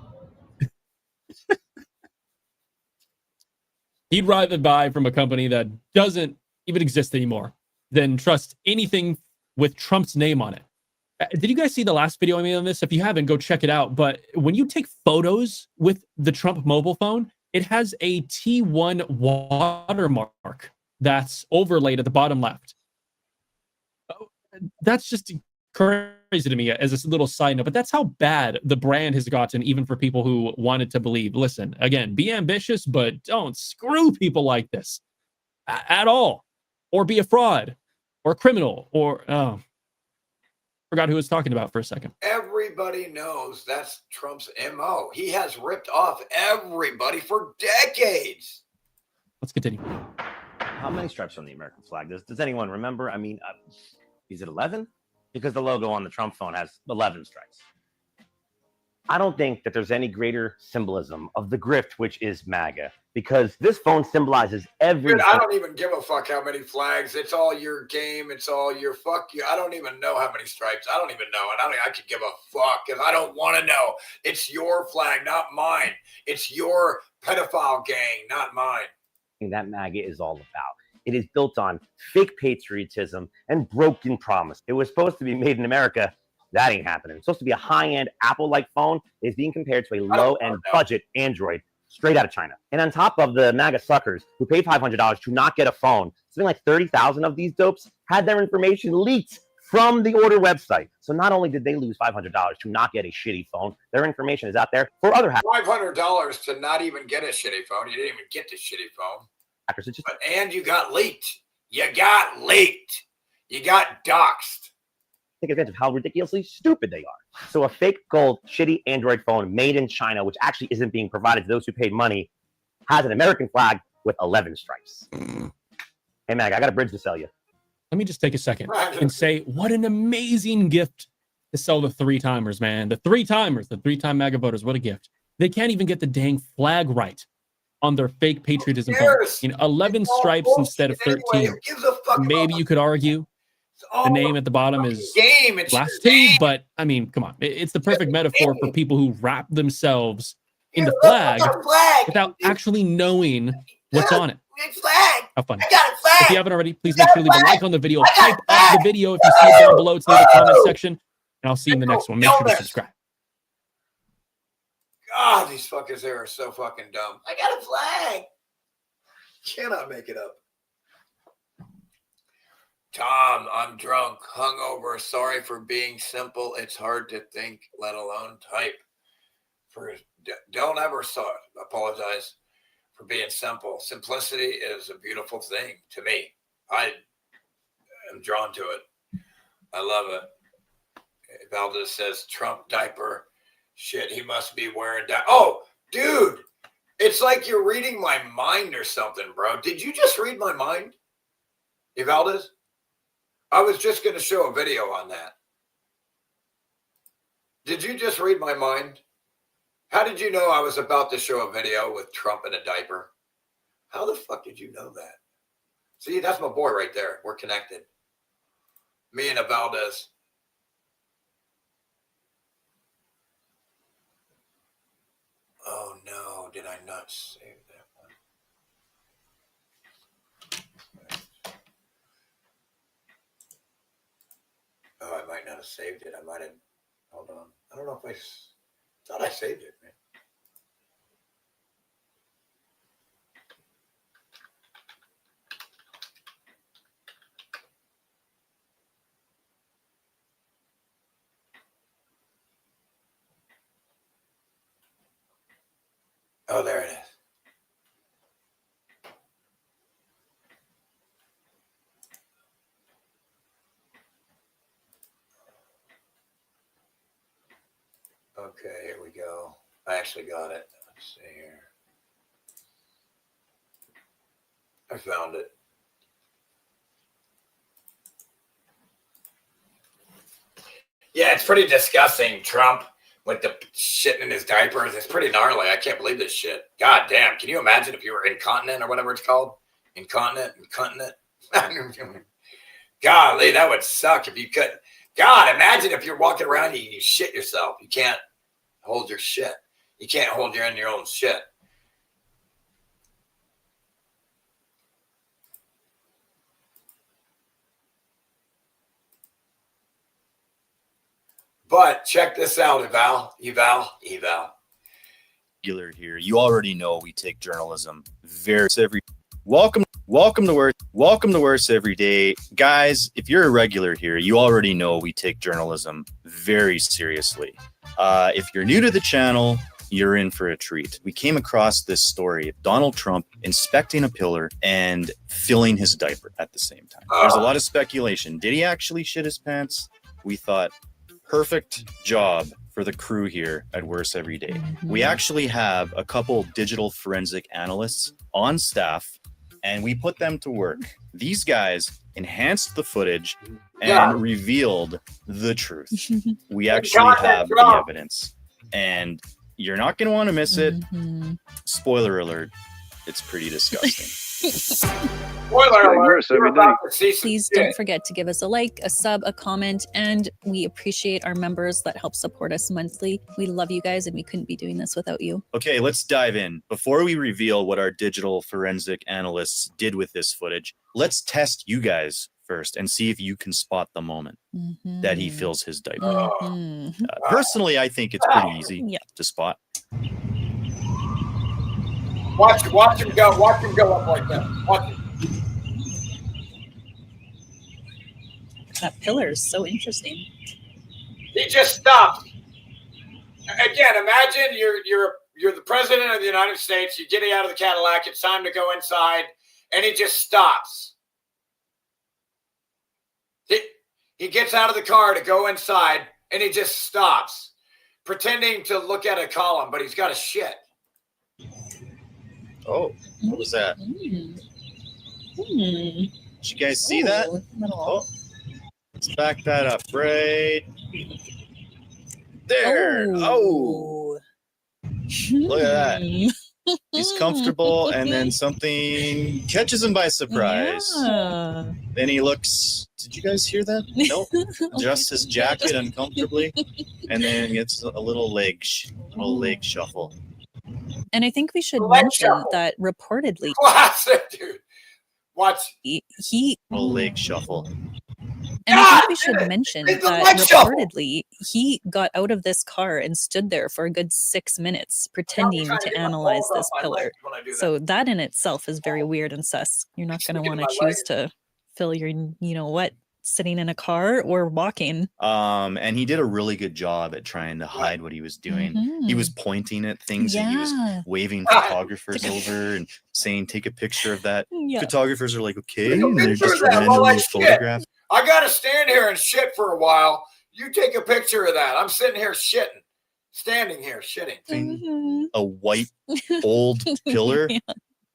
He'd rather buy from a company that doesn't even exist anymore than trust anything with Trump's name on it. Did you guys see the last video I made on this? If you haven't, go check it out. But when you take photos with the Trump mobile phone, it has a T1 watermark that's overlaid at the bottom left. That's just crazy to me as a little side note, but that's how bad the brand has gotten, even for people who wanted to believe. Listen, again, be ambitious, but don't screw people like this at all, or be a fraud or a criminal or forgot who I was talking about for a second. Everybody knows that's Trump's MO. He has ripped off everybody for decades. Let's continue. How many stripes on the American flag? Does anyone remember? I mean, is it 11? Because the logo on the Trump phone has 11 stripes. I don't think that there's any greater symbolism of the grift, which is MAGA, because this phone symbolizes every. Dude, I don't even give a fuck how many flags. It's all your game. It's all your fuck you. I don't even know how many stripes. I don't even know. And I could give a fuck because I don't want to know. It's your flag, not mine. It's your pedophile gang, not mine. That MAGA is all about. It is built on fake patriotism and broken promise. It was supposed to be made in America. That ain't happening. It's supposed to be a high-end Apple-like phone. It's being compared to a low-end budget Android straight out of China. And on top of the MAGA suckers who paid $500 to not get a phone, something like 30,000 of these dopes had their information leaked from the order website. So not only did they lose $500 to not get a shitty phone, their information is out there for other hackers. $500 to not even get a shitty phone. You didn't even get the shitty phone. And you got leaked. You got leaked. You got doxxed. Take advantage of how ridiculously stupid they are. So a fake gold, shitty Android phone made in China, which actually isn't being provided to those who paid money, has an American flag with 11 stripes. Hey, Mag, I got a bridge to sell you. Let me just take a second and say what an amazing gift to sell the three-timers, man. The three-timers, the three-time MAGA voters, what a gift. They can't even get the dang flag right on their fake patriotism phone. 11 stripes instead of 13. Anyway, Maybe you could argue the name at the bottom is last two, but I mean, come on. It's the perfect metaphor for people who wrap themselves in the flag without actually knowing what's on it. How funny. If you haven't already, please make sure to leave a like on the video. Type up the video if you see it down below to the comment section, and I'll see you in the next one. Make sure to subscribe. God, these fuckers there are so fucking dumb. I got a flag. Cannot make it up. Tom, I'm drunk, hungover, sorry for being simple. It's hard to think, let alone type. Don't ever apologize for being simple. Simplicity is a beautiful thing to me. I am drawn to it. I love it. Valdez says Trump diaper. Shit, he must be wearing diaper. Oh, dude, it's like you're reading my mind or something, bro. Did you just read my mind, Valdez? I was just going to show a video on that. Did you just read my mind? How did you know I was about to show a video with Trump in a diaper? How the fuck did you know that? See, that's my boy right there. We're connected. Me and Valdez. Oh no, did I not save that one? Oh, I might not have saved it. I might have. Hold on. I don't know if I thought I saved it, man. Oh, there it is. Okay, here we go. I actually got it. Let's see here. I found it. Yeah, it's pretty disgusting, Trump, with the shit in his diapers. It's pretty gnarly. I can't believe this shit. God damn. Can you imagine if you were incontinent or whatever it's called? Incontinent. Golly, that would suck if you could. God, imagine if you're walking around and you shit yourself. You can't hold your shit. You can't hold your own shit. But check this out, eval. Regular here. You already know we take journalism very every. Welcome to worst every day, guys. If you're a regular here, you already know we take journalism very seriously. If you're new to the channel, you're in for a treat. We came across this story of Donald Trump inspecting a pillar and filling his diaper at the same time. There's a lot of speculation. Did he actually shit his pants? We thought, perfect job for the crew here at Worse Every Day. We actually have a couple digital forensic analysts on staff, and we put them to work. These guys enhanced the footage and revealed the truth. We actually have the evidence, and you're not going to want to miss it. Spoiler alert, it's pretty disgusting. Spoiler alert, please don't forget to give us a like, a sub, a comment, and we appreciate our members that help support us monthly. We love you guys, and we couldn't be doing this without you. Okay, let's dive in. Before we reveal what our digital forensic analysts did with this footage, let's test you guys first and see if you can spot the moment that he fills his diaper. Personally, I think it's pretty easy to spot. Watch him go up like that. Watch him. That pillar is so interesting. He just stopped. Again, imagine you're the president of the United States. You get out of the Cadillac. It's time to go inside, and he just stops. He gets out of the car to go inside, and he just stops, pretending to look at a column, but he's got a shit. Oh, what was that? Did you guys see that? Oh, let's back that up right there. Oh, look at that. He's comfortable, and then something catches him by surprise. Then he looks. Did you guys hear that? Nope. Adjusts his jacket uncomfortably, and then gets a little leg shuffle. And I think we should mention that reportedly, Classic, dude. Watch. He a leg shuffle. And I think we should mention that reportedly he got out of this car and stood there for a good 6 minutes pretending to analyze this pillar. So that in itself is very weird and sus. You're not going to want to choose to fill your, you know what, sitting in a car or walking. And he did a really good job at trying to hide what he was doing. He was pointing at things and he was waving photographers over and saying, take a picture of that. Photographers are like, okay, and they're just randomly photographed. I got to stand here and shit for a while. You take a picture of that. I'm sitting here shitting. Standing here shitting. A white old pillar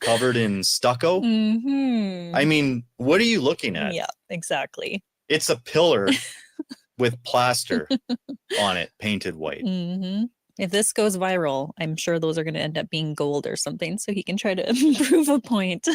covered in stucco. I mean, what are you looking at? Yeah, exactly. It's a pillar with plaster on it, painted white. If this goes viral, I'm sure those are going to end up being gold or something, so he can try to prove a point.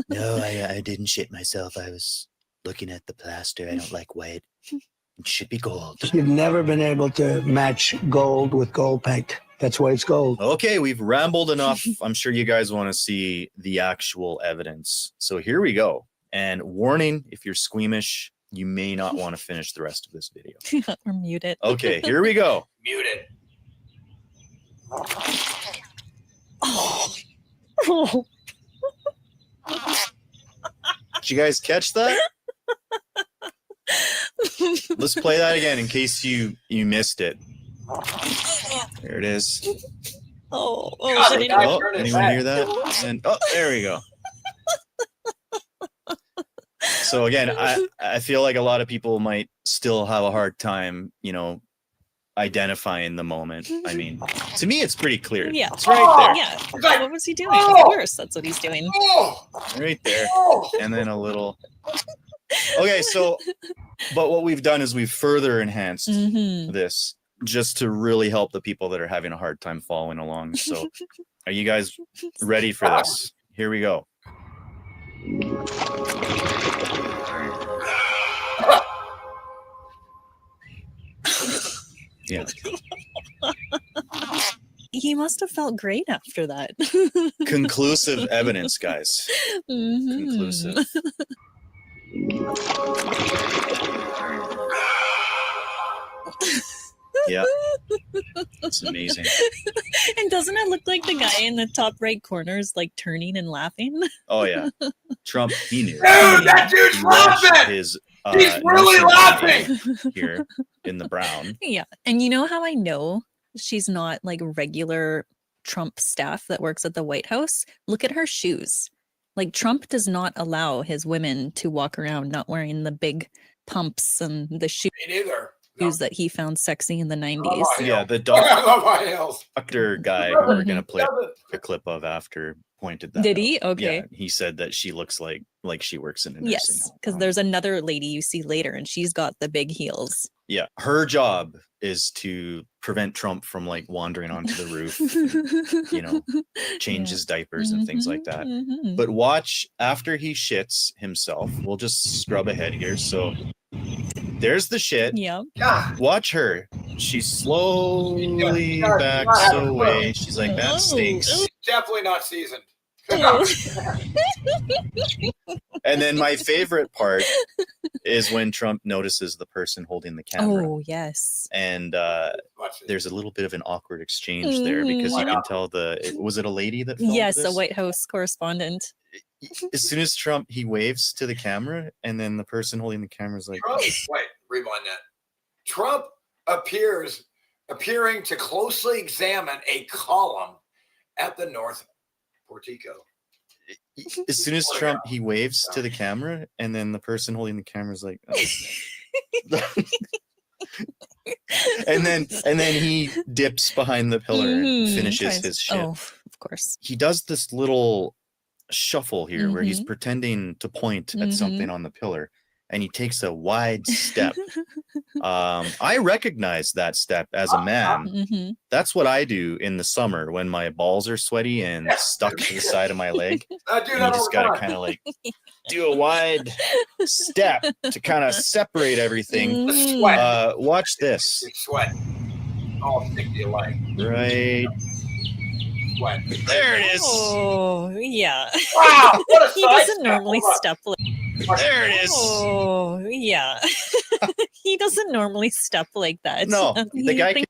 No, I didn't shit myself. I was looking at the plaster. I don't like white. It should be gold. You've never been able to match gold with gold paint. That's why it's gold. Okay, we've rambled enough. I'm sure you guys want to see the actual evidence. So here we go. And warning, if you're squeamish, you may not want to finish the rest of this video. Or mute it. Okay, here we go. Mute it. Oh. Did you guys catch that? Let's play that again in case you missed it. There it is. God, the Oh, anyone hear that? And there we go. So again, I feel like a lot of people might still have a hard time, identifying the moment. I mean, to me, it's pretty clear. Yeah. It's right there. Yeah. What was he doing? Of course, that's what he's doing. Right there. And then a little. Okay, so, but what we've done is we've further enhanced this just to really help the people that are having a hard time following along. So, are you guys ready for this? Here we go. Yeah. He must have felt great after that. Conclusive evidence, guys. Conclusive. Yeah. It's amazing. And doesn't it look like the guy in the top right corner is like turning and laughing? Oh yeah. Trump, he knew. Dude, that dude's laughing! His, He's really laughing! Here in the brown. Yeah. And you know how I know she's not like regular Trump staff that works at the White House? Look at her shoes. Like Trump does not allow his women to walk around not wearing the big pumps and the shoes. Me neither. That he found sexy in the 90s. Yeah, the doctor guy who we're gonna play a clip of after pointed that. Did out. he? Okay. Yeah, he said that she looks like she works in a nursing Yes, home. because there's another lady you see later, and she's got the big heels. Yeah, her job is to prevent Trump from like wandering onto the roof, and, change his diapers and things like that. But watch after he shits himself. We'll just scrub ahead here. So there's the shit. Yeah. Watch her. She slowly backs away. She's like, that stinks. Definitely not seasoned. And then my favorite part is when Trump notices the person holding the camera. Oh, yes. And there's a little bit of an awkward exchange there because you can tell was it a lady that filmed Yes, this? a White House correspondent. As soon as Trump, he waves to the camera, and then the person holding the camera is like, Trump, wait, rewind that. Trump appearing to closely examine a column at the North Portico. as soon as Trump, he waves to the camera, and then the person holding the camera is like, oh. and then he dips behind the pillar and finishes his shit. Oh, of course. He does this little shuffle here where he's pretending to point at something on the pillar, and he takes a wide step. I recognize that step as a man. That's what I do in the summer when my balls are sweaty and stuck to the side of my leg. And you just gotta kind of like do a wide step to kind of separate everything. Watch this. Sweat. All stick to your leg. Right. Sweat. There it is. Oh, yeah. Wow, what a He size doesn't normally step like There it is. Oh, yeah. He doesn't normally step like that. No, the guy can...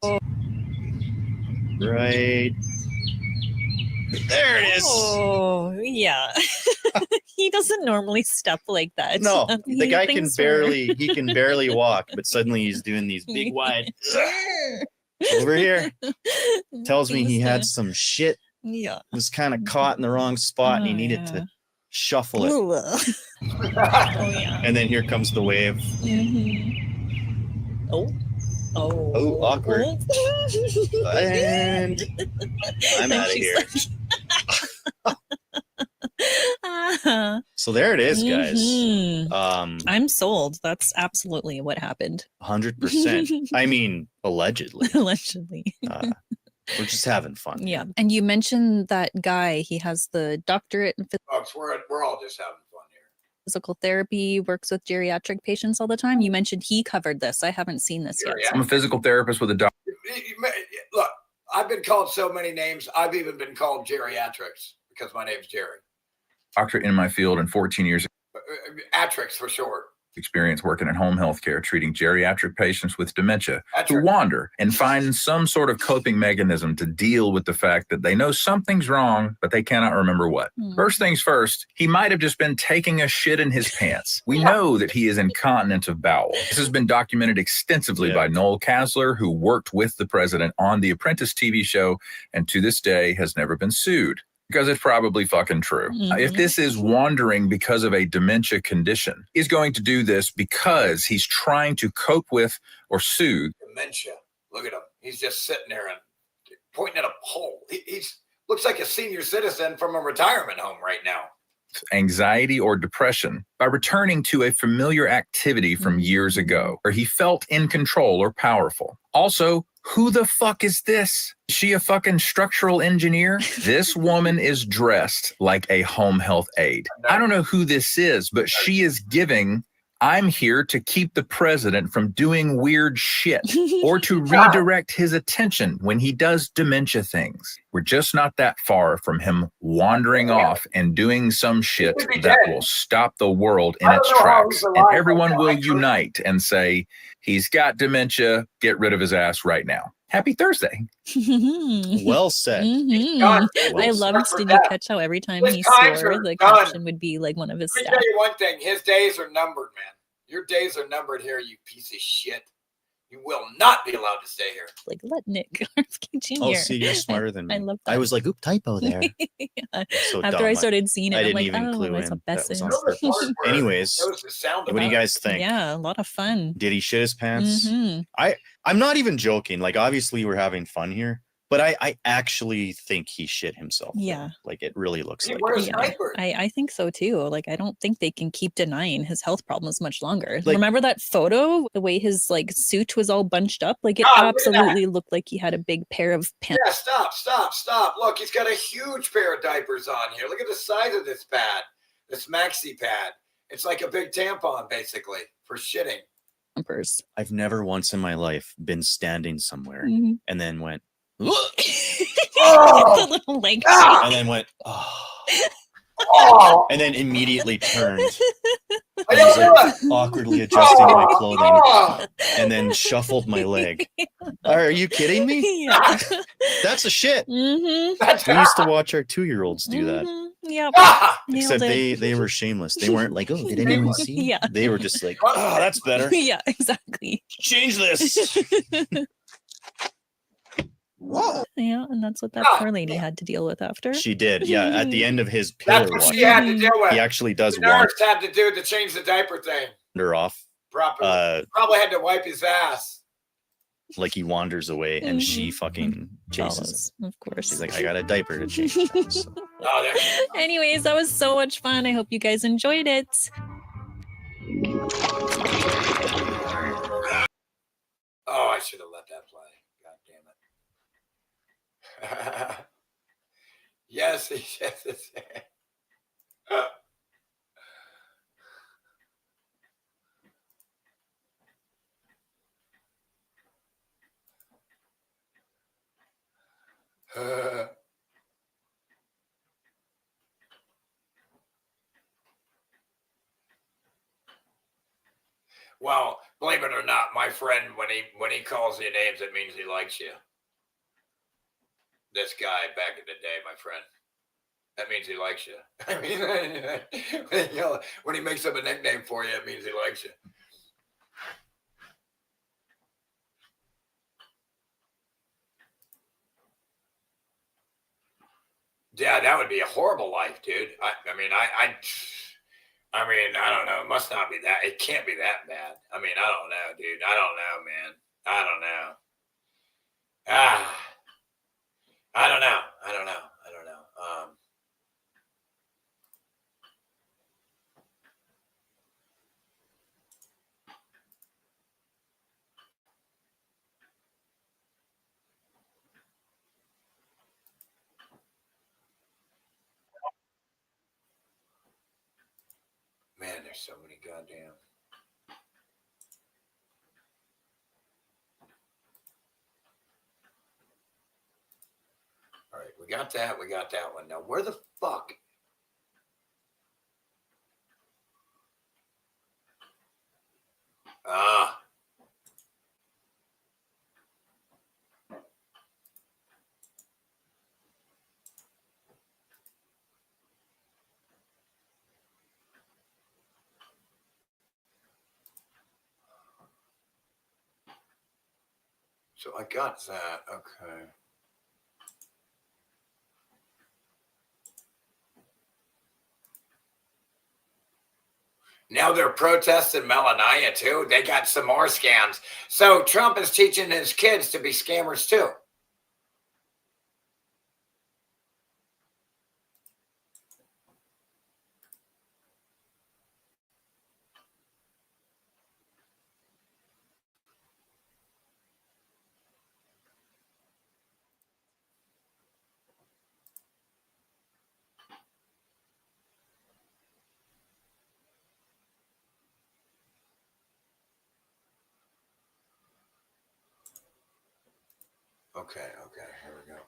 Right. There it is. Oh, yeah. He doesn't normally step like that. No, the guy can barely walk, but suddenly he's doing these big wide over here. Tells me he had some shit. Yeah. Was kind of caught in the wrong spot and he needed to shuffle it. Oh, yeah. And then here comes the wave. Oh, awkward. And I'm out of here. So there it is, guys. I'm sold. That's absolutely what happened. 100%. I mean, allegedly. Allegedly. We're just having fun. Yeah. And you mentioned that guy, he has the doctorate in Folks, we're all just having fun here. physical therapy, works with geriatric patients all the time. You mentioned he covered this. I haven't seen this yet. I'm a physical therapist with a doctor. Look, I've been called so many names. I've even been called geriatrics because my name's Jerry. Doctorate in my field and 14 years. Atrix for short. experience working in home health care, treating geriatric patients with dementia, to wander and find some sort of coping mechanism to deal with the fact that they know something's wrong, but they cannot remember what. First things first, he might have just been taking a shit in his pants. We know that he is incontinent of bowel. This has been documented extensively by Noel Kasler, who worked with the president on the Apprentice TV show and to this day has never been sued. Because it's probably fucking true. If this is wandering because of a dementia condition, he's going to do this because he's trying to cope with or soothe Dementia. Look at him. He's just sitting there and pointing at a pole. He's looks like a senior citizen from a retirement home right now. anxiety or depression by returning to a familiar activity from years ago where he felt in control or powerful. Also, who the fuck is this? Is she a fucking structural engineer? This woman is dressed like a home health aide. I don't know who this is, but she is giving, I'm here to keep the president from doing weird shit or to redirect his attention when he does dementia things. We're just not that far from him wandering off and doing some shit that will stop the world in its tracks. And everyone will unite and say, he's got dementia, get rid of his ass right now. Happy Thursday. Well said. I loved, did you catch how every time he swore, the caption would be like one of his Let me stats? tell you one thing. His days are numbered, man. Your days are numbered here, you piece of shit. You will not be allowed to stay here. Like, let Nick Garfsky Jr. Oh, see, you're smarter than me. I love that. I was like, oop, typo there. Yeah. So After dumb. I started seeing it, I I'm didn't like, even oh, clue that's in. a best That was on purpose. Anyways, what do you guys think? Yeah, a lot of fun. Did he shit his pants? Mhm. I'm not even joking. Like, obviously, we're having fun here, but I actually think he shit himself. Yeah. Like, it really looks like Yeah, I think so too. Like, I don't think they can keep denying his health problems much longer. Like- Remember that photo? The way his like suit was all bunched up? Like, it God, look at absolutely looked like he had a big pair of pants. Yeah, stop. Look, he's got a huge pair of diapers on here. Look at the size of this pad, this maxi pad. It's like a big tampon, basically, for shitting. I've never once in my life been standing somewhere Mhm. and then went, The little leg shake. and then went, and then immediately turned. And was like awkwardly adjusting my clothing and then shuffled my leg. Are you kidding me? Yeah. That's a shit. Mm-hmm. We used to watch our 2-year-olds do that. Yep. Except Nailed it. they were shameless. They weren't like, oh, did anyone see? Yeah. They were just like, oh, that's better. Yeah, exactly. Change this. Yeah, and that's what that poor lady had to deal with after. She did. Yeah. At the end of his pillar That's what watch, she had to deal with. he actually does The nurse wander had to do to change the diaper thing. off. Properly. Probably had to wipe his ass. Like he wanders away and she fucking chases him. Of course. She's like, I got a diaper to change. Anyways, that was so much fun. I hope you guys enjoyed it. Oh, I should have let that play. God damn it. Yes, he shit his hand. Well, believe it or not, my friend, when he calls you names, it means he likes you. This guy back in the day, my friend, that means he likes you. I mean, you know, when he makes up a nickname for you, it means he likes you. Yeah, that would be a horrible life, dude. I mean, I don't know. It must not be that. It can't be that bad. I mean, I don't know, dude. I don't know, man. I don't know. I don't know. Man, there's so many goddamn. All right, we got that. We got that one. Now, where the fuck? So I got that. Okay. Now they're protesting Melania too. They got some more scams. So Trump is teaching his kids to be scammers too. Okay, here we go.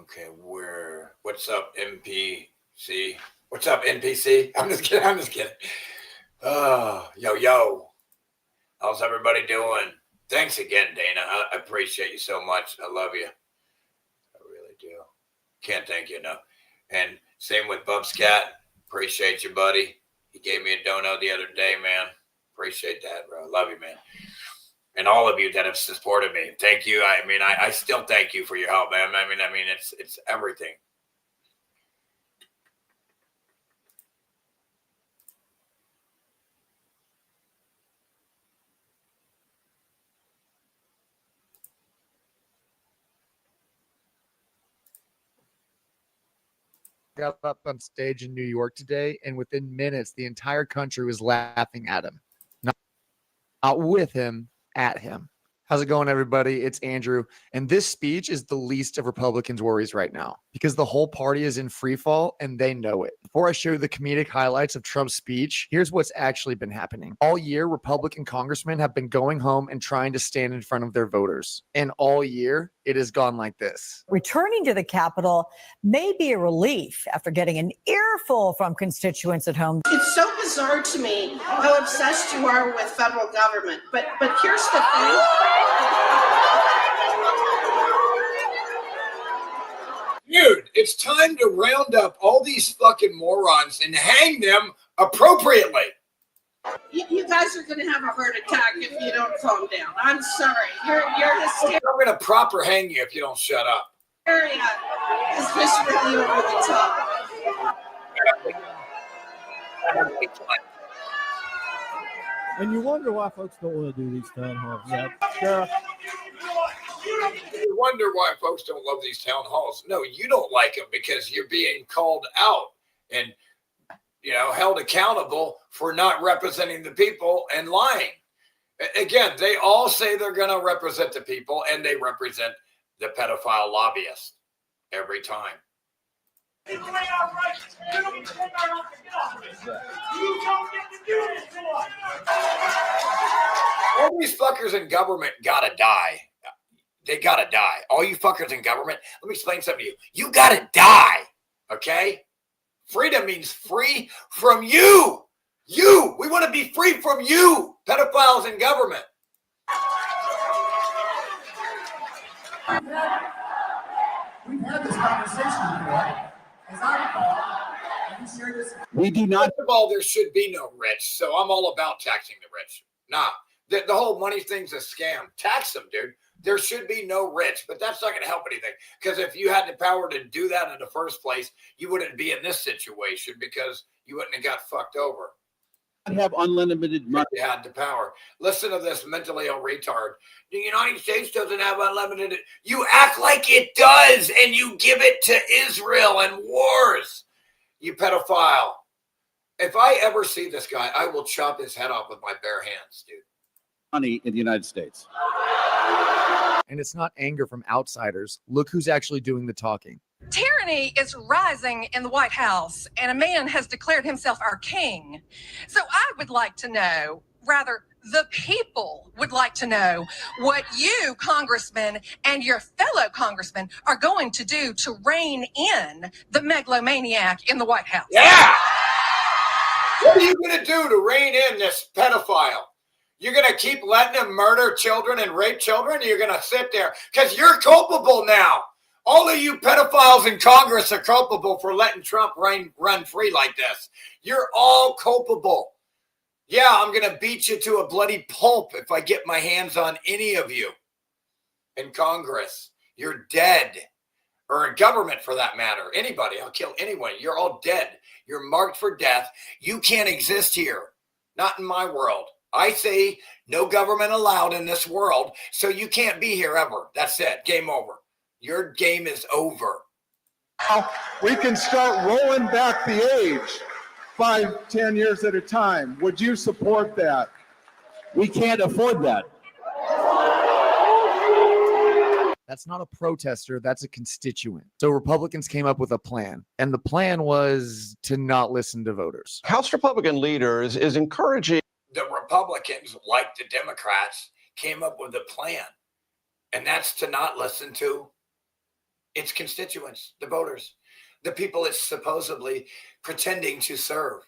Okay, what's up, MPC? What's up, NPC? I'm just kidding. Oh, yo. How's everybody doing? Thanks again, Dana. I appreciate you so much. I love you. I really do. Can't thank you enough. And same with Bub's Cat. Appreciate you, buddy. He gave me a dono the other day, man. Appreciate that, bro. Love you, man. And all of you that have supported me. Thank you. I still thank you for your help, man. I mean, it's everything. Got up on stage in New York today, and within minutes, the entire country was laughing at him. Not with him, at him. How's it going, everybody? It's Andrew. And this speech is the least of Republicans' worries right now because the whole party is in free fall and they know it. Before I show you the comedic highlights of Trump's speech, here's what's actually been happening. All year, Republican congressmen have been going home and trying to stand in front of their voters. And all year, it has gone like this. Returning to the Capitol may be a relief after getting an earful from constituents at home. It's so bizarre to me how obsessed you are with federal government. But here's the thing. Dude, it's time to round up all these fucking morons and hang them appropriately. You guys are going to have a heart attack if you don't calm down. I'm sorry. You're hysterical. I'm going to proper hang you if you don't shut up. Area is just really over the top. And you wonder why folks don't want to do these town halls. You wonder why folks don't love these town halls. No, you don't like them because you're being called out and, held accountable for not representing the people and lying. Again, they all say they're going to represent the people, and they represent the pedophile lobbyists every time. All these fuckers in government gotta die. They gotta die. All you fuckers in government, let me explain something to you. You gotta die, okay? Freedom means free from you. We want to be free from you, pedophiles in government. We've had this conversation before. As I recall, have you shared this? We do not. First of all, there should be no rich, so I'm all about taxing the rich. Nah, the whole money thing's a scam. Tax them, dude. There should be no rich, but that's not going to help anything. Because if you had the power to do that in the first place, you wouldn't be in this situation because you wouldn't have got fucked over. Have unlimited money. You had the power. Listen to this mentally ill retard. The United States doesn't have unlimited. You act like it does, and you give it to Israel and wars. You pedophile. If I ever see this guy, I will chop his head off with my bare hands, dude. Money in the United States. And it's not anger from outsiders. Look who's actually doing the talking. Tyranny is rising in the White House, and a man has declared himself our king. So I would like to know, rather, the people would like to know what you, congressmen, and your fellow congressmen are going to do to rein in the megalomaniac in the White House. Yeah! What are you going to do to rein in this pedophile? You're going to keep letting him murder children and rape children? Or you're going to sit there? Because you're culpable now. All of you pedophiles in Congress are culpable for letting Trump run free like this. You're all culpable. Yeah, I'm going to beat you to a bloody pulp if I get my hands on any of you in Congress. You're dead. Or in government for that matter. Anybody. I'll kill anyone. You're all dead. You're marked for death. You can't exist here. Not in my world. I say no government allowed in this world, so you can't be here ever. That's it. Game over. Your game is over. Now we can start rolling back the age 5, 10 years at a time. Would you support that? We can't afford that. That's not a protester, that's a constituent. So Republicans came up with a plan, and the plan was to not listen to voters. House Republican leaders is encouraging. The Republicans, like the Democrats, came up with a plan, and that's to not listen to its constituents, the voters, the people it's supposedly pretending to serve.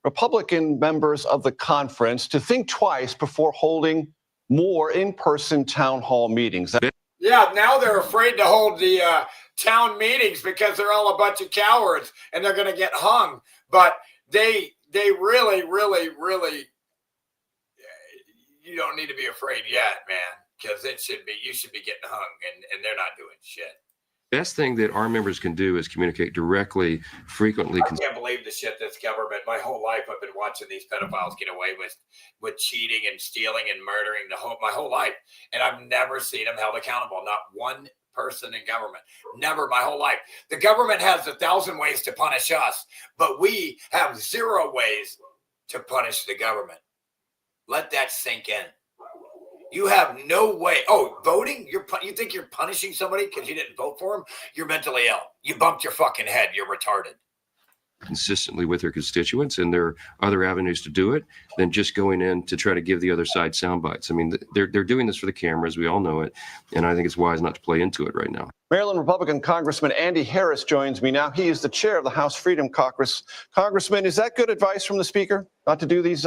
Republican members of the conference to think twice before holding more in-person town hall meetings. Yeah, now they're afraid to hold the town meetings because they're all a bunch of cowards and they're going to get hung. But they really, you don't need to be afraid yet, man, because you should be getting hung, and they're not doing shit. Best thing that our members can do is communicate directly, frequently. I can't believe the shit this government. My whole life I've been watching these pedophiles get away with cheating and stealing and murdering my whole life. And I've never seen them held accountable. Not one person in government. Never my whole life. The government has 1,000 ways to punish us, but we have 0 ways to punish the government. Let that sink in. You have no way. Oh, voting? You think you're punishing somebody because you didn't vote for them? You're mentally ill. You bumped your fucking head. You're retarded. Consistently with their constituents, and there are other avenues to do it than just going in to try to give the other side sound bites. I mean, they're doing this for the cameras. We all know it, and I think it's wise not to play into it right now. Maryland Republican Congressman Andy Harris joins me now. He is the chair of the House Freedom Caucus. Congressman, is that good advice from the Speaker not to do these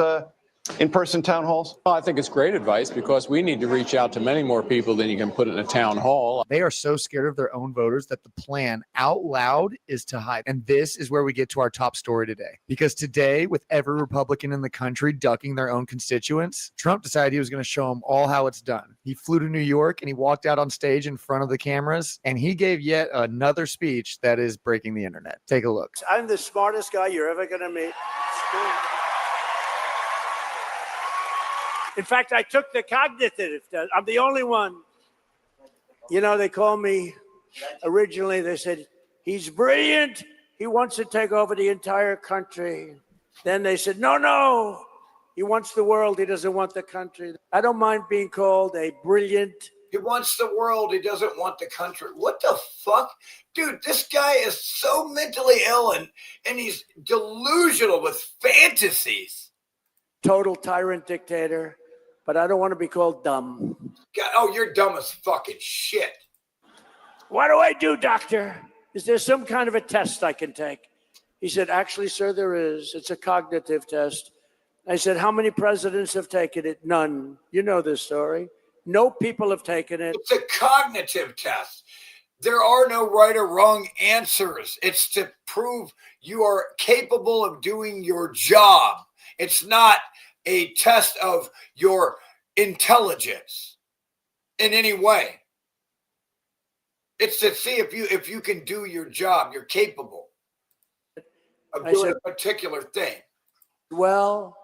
in-person town halls? I think it's great advice because we need to reach out to many more people than you can put in a town hall. They are so scared of their own voters that the plan out loud is to hide. And this is where we get to our top story today. Because today, with every Republican in the country ducking their own constituents, Trump decided he was going to show them all how it's done. He flew to New York and he walked out on stage in front of the cameras and he gave yet another speech that is breaking the internet. Take a look. I'm the smartest guy you're ever going to meet. In fact, I took the cognitive test. I'm the only one. You know, they called me originally, they said, he's brilliant. He wants to take over the entire country. Then they said, no, he wants the world. He doesn't want the country. I don't mind being called a brilliant. He wants the world. He doesn't want the country. What the fuck? Dude, this guy is so mentally ill and he's delusional with fantasies. Total tyrant dictator. But I don't want to be called dumb. God, oh, you're dumb as fucking shit. What do I do, doctor? Is there some kind of a test I can take? He said, actually, sir, there is. It's a cognitive test. I said, how many presidents have taken it? None. You know this story. No people have taken it. It's a cognitive test. There are no right or wrong answers. It's to prove you are capable of doing your job. It's not a test of your intelligence in any way. It's to see if you can do your job. You're capable of doing a particular thing. Well,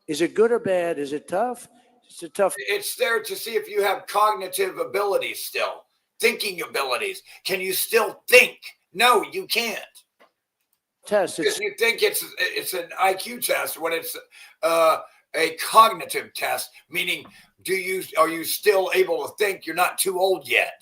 is it good or bad? Is it tough? It's there to see if you have cognitive abilities still, thinking abilities. Can you still think? No, you can't. Test. Because you think it's an IQ test when it's a cognitive test, meaning are you still able to think? You're not too old yet.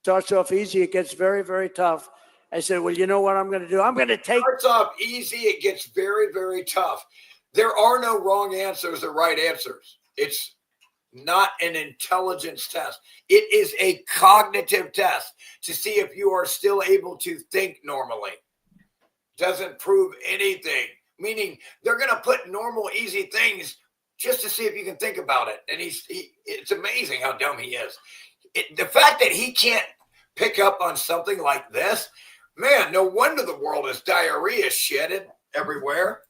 Starts off easy, it gets very, very tough. I said, well, you know what I'm going to do? I'm going to take. Starts off easy, it gets very, very tough. There are no wrong answers or right answers. It's not an intelligence test. It is a cognitive test to see if you are still able to think normally. Doesn't prove anything. Meaning they're going to put normal, easy things just to see if you can think about it. And it's amazing how dumb he is. the fact that he can't pick up on something like this, man, no wonder the world is diarrhea shitted everywhere.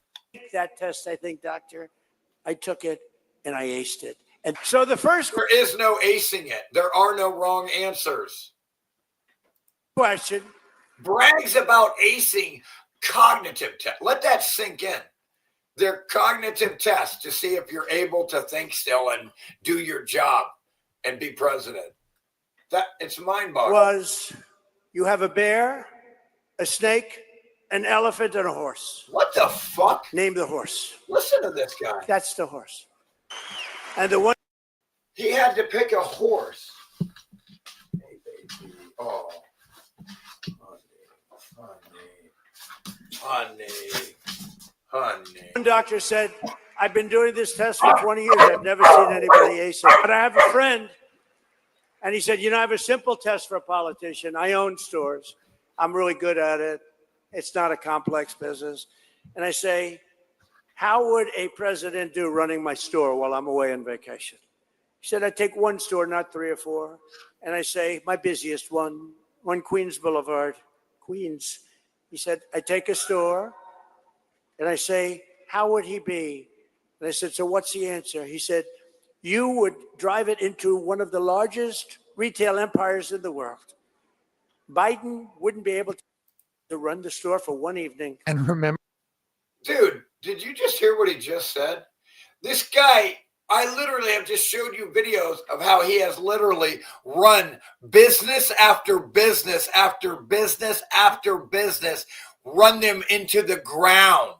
That test, I think, doctor, I took it and I aced it. And so the first There is no acing it. There are no wrong answers. question brags about acing cognitive tests. Let that sink in. They're cognitive tests to see if you're able to think still and do your job and be president. That it's mind-boggling. was you have a bear, a snake, an elephant, and a horse. What the fuck? Name the horse. Listen to this guy. That's the horse. And the one he had to pick a horse. Hey, baby. Oh. Honey. One doctor said, I've been doing this test for 20 years. I've never seen anybody ace it. But I have a friend, and he said, I have a simple test for a politician. I own stores. I'm really good at it. It's not a complex business. And I say, how would a president do running my store while I'm away on vacation? He said, I take one store, not 3 or 4. And I say, my busiest one Queens Boulevard, Queens. He said, I take a store and I say, how would he be? And I said, so what's the answer? He said, you would drive it into one of the largest retail empires in the world. Biden wouldn't be able to run the store for one evening. And remember, dude, did you just hear what he just said? This guy, I literally have just showed you videos of how he has literally run business after business after business after business, run them into the ground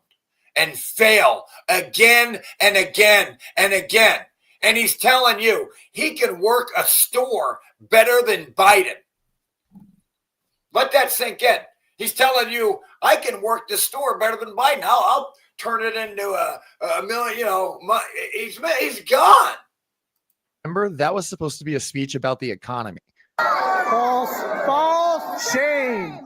and fail again and again and again. And he's telling you he can work a store better than Biden. Let that sink in. He's telling you, I can work the store better than Biden. I'll turn it into a million, he's gone. remember, that was supposed to be a speech about the economy. False, shame.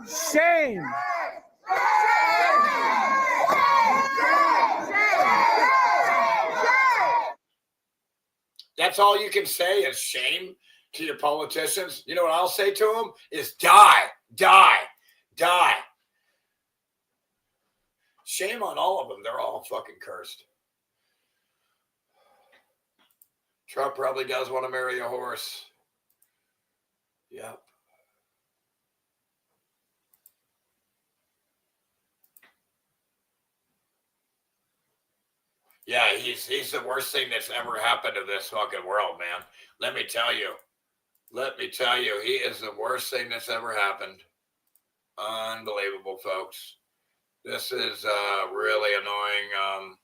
That's all you can say is shame to your politicians. You know what I'll say to them is die. Shame on all of them. They're all fucking cursed. Trump probably does want to marry a horse. Yep. Yeah, he's the worst thing that's ever happened to this fucking world, man. Let me tell you, he is the worst thing that's ever happened. Unbelievable, folks. This is really annoying.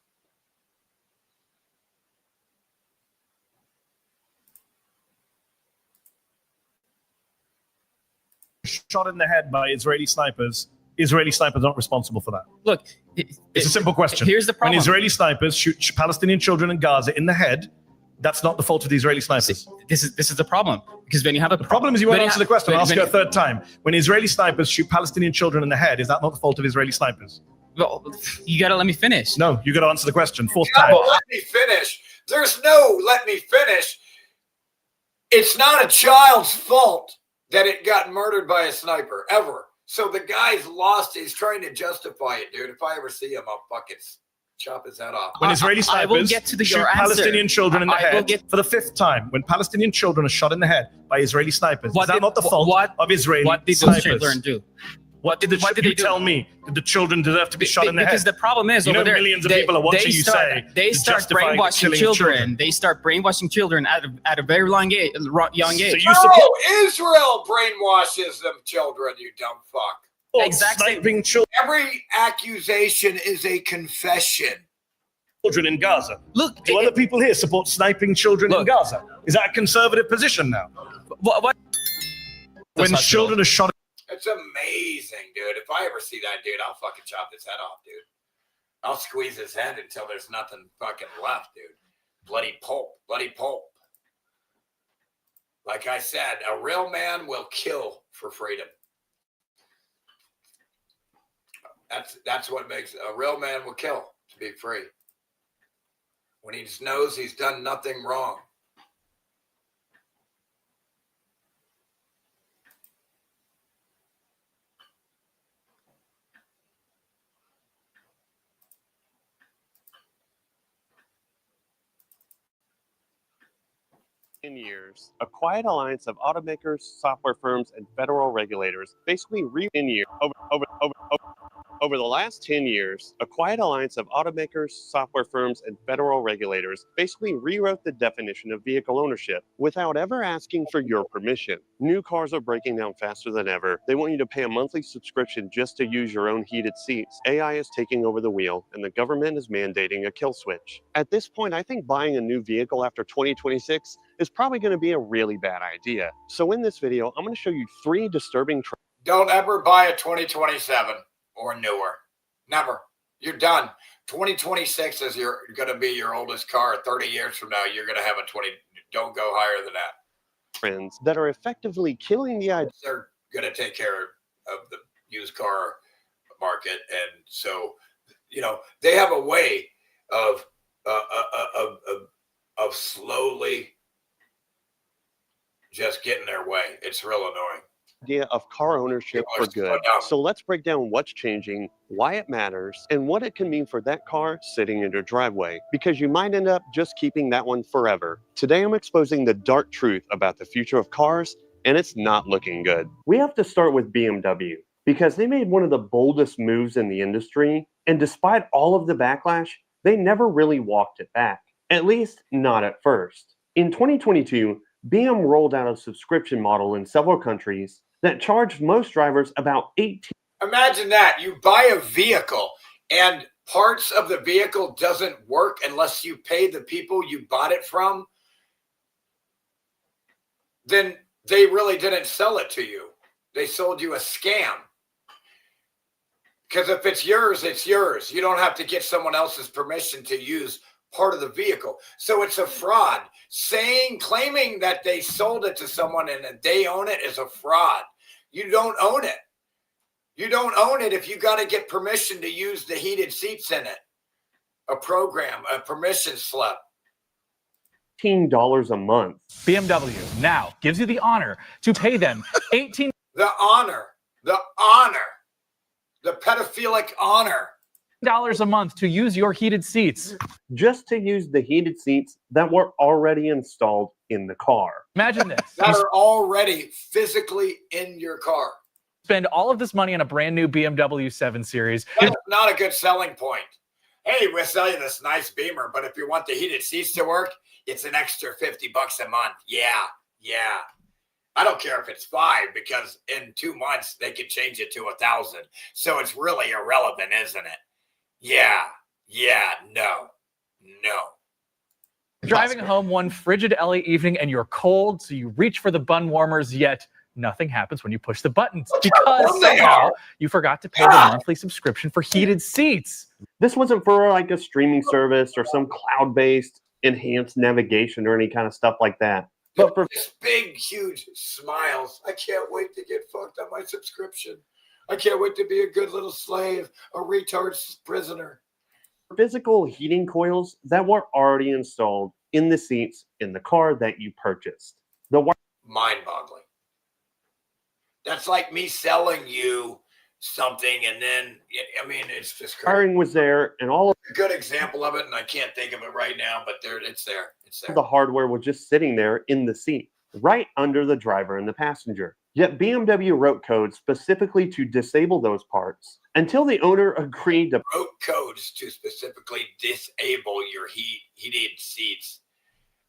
Shot in the head by Israeli snipers. Israeli snipers aren't responsible for that. Look, it's a simple question. Here's the problem. When Israeli snipers shoot Palestinian children in Gaza in the head, that's not the fault of the Israeli snipers. This is the problem, because when you have the problem is you won't answer the question. I'll ask you a third time. When Israeli snipers shoot Palestinian children in the head, is that not the fault of Israeli snipers? Well, you got to let me finish. No, you got to answer the question. Fourth time. Let me finish. There's no let me finish. It's not a child's fault that it got murdered by a sniper, ever. So the guy's lost. He's trying to justify it, dude. If I ever see him, I'll fucking chop his head off. When Israeli snipers shoot Palestinian children in the head for the 5th time, when Palestinian children are shot in the head by Israeli snipers, is that not the fault of Israeli snipers? What did those children do? What did they tell me? Did the children deserve to be shot in the head? Because the problem is, over there, millions of people are watching you say they start brainwashing children. They start brainwashing children at a very young age. So you support Israel brainwashes them children, you dumb fuck. Exactly. Every accusation is a confession. Children in Gaza. Look, do other people here support sniping children in Gaza? Is that a conservative position now? What? When children are shot. It's amazing, dude. If I ever see that dude, I'll fucking chop his head off, dude. I'll squeeze his head until there's nothing fucking left, dude. Bloody pulp. Like I said, a real man will kill for freedom. That's what makes a real man will kill to be free. When he knows he's done nothing wrong. In years, a quiet alliance of automakers, software firms, and federal regulators basically over the last 10 years, a quiet alliance of automakers, software firms, and federal regulators basically rewrote the definition of vehicle ownership without ever asking for your permission. New cars are breaking down faster than ever. They want you to pay a monthly subscription just to use your own heated seats. AI is taking over the wheel, and the government is mandating a kill switch. At this point, I think buying a new vehicle after 2026 is probably going to be a really bad idea. So in this video, I'm going to show you 3 disturbing trends. Don't ever buy a 2027 or newer. Never. You're done. 2026 is going to be your oldest car. 30 years from now, you're going to have a 20. Don't go higher than that. Trends that are effectively killing the idea. They're going to take care of the used car market, and so they have a way of slowly just getting their way. It's real annoying. Idea of car ownership for good. So let's break down what's changing, why it matters, and what it can mean for that car sitting in your driveway, because you might end up just keeping that one forever. Today I'm exposing the dark truth about the future of cars, and it's not looking good. We have to start with BMW, because they made one of the boldest moves in the industry, and despite all of the backlash, they never really walked it back. At least not at first. In 2022, BM rolled out a subscription model in several countries that charged most drivers about $18. Imagine that. You buy a vehicle and parts of the vehicle doesn't work unless you pay the people you bought it from. Then they really didn't sell it to you. They sold you a scam. Because if it's yours, it's yours. You don't have to get someone else's permission to use part of the vehicle. So it's a fraud. Claiming that they sold it to someone and that they own it is a fraud. You don't own it. You don't own it if you got to get permission to use the heated seats in it. A program, a permission slip. $18 a month. BMW now gives you the honor to pay them $18. The honor, the pedophilic honor. $18 a month to use your heated seats. Just to use the heated seats that were already installed in the car. Imagine this. That are already physically in your car. Spend all of this money on a brand new BMW 7 Series. That's not a good selling point. Hey, we'll sell you this nice Beamer, but if you want the heated seats to work, it's an extra $50 a month. Yeah. I don't care if it's 5, because in 2 months they could change it to 1,000. So it's really irrelevant, isn't it? No. Driving home one frigid LA evening and you're cold, so you reach for the bun warmers, yet nothing happens when you push the buttons because somehow you forgot to pay the monthly subscription for heated seats. This wasn't for like a streaming service or some cloud-based enhanced navigation or any kind of stuff like that. But for this big, huge smiles, I can't wait to get fucked on my subscription. I can't wait to be a good little slave, a retard prisoner. Physical heating coils that were already installed in the seats in the car that you purchased. Mind-boggling. That's like me selling you something and then, it's just crazy. Wiring was there and all of a good example of it, and I can't think of it right now, but it's there. the hardware was just sitting there in the seat, right under the driver and the passenger. Yet BMW wrote code specifically to disable those parts until the owner agreed to wrote codes to specifically disable your heated seats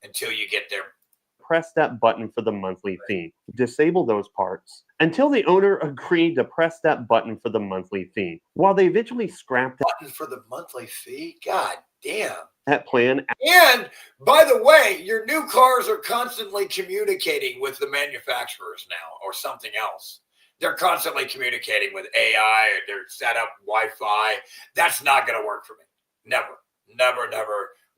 until you get there. Press that button for the monthly fee. Disable those parts until the owner agreed to press that button for the monthly fee. While they eventually scrapped that button for the monthly fee? God damn. That plan. And by the way, your new cars are constantly communicating with the manufacturers now or something else. They're constantly communicating with AI, or they're set up Wi-Fi. That's not going to work for me. Never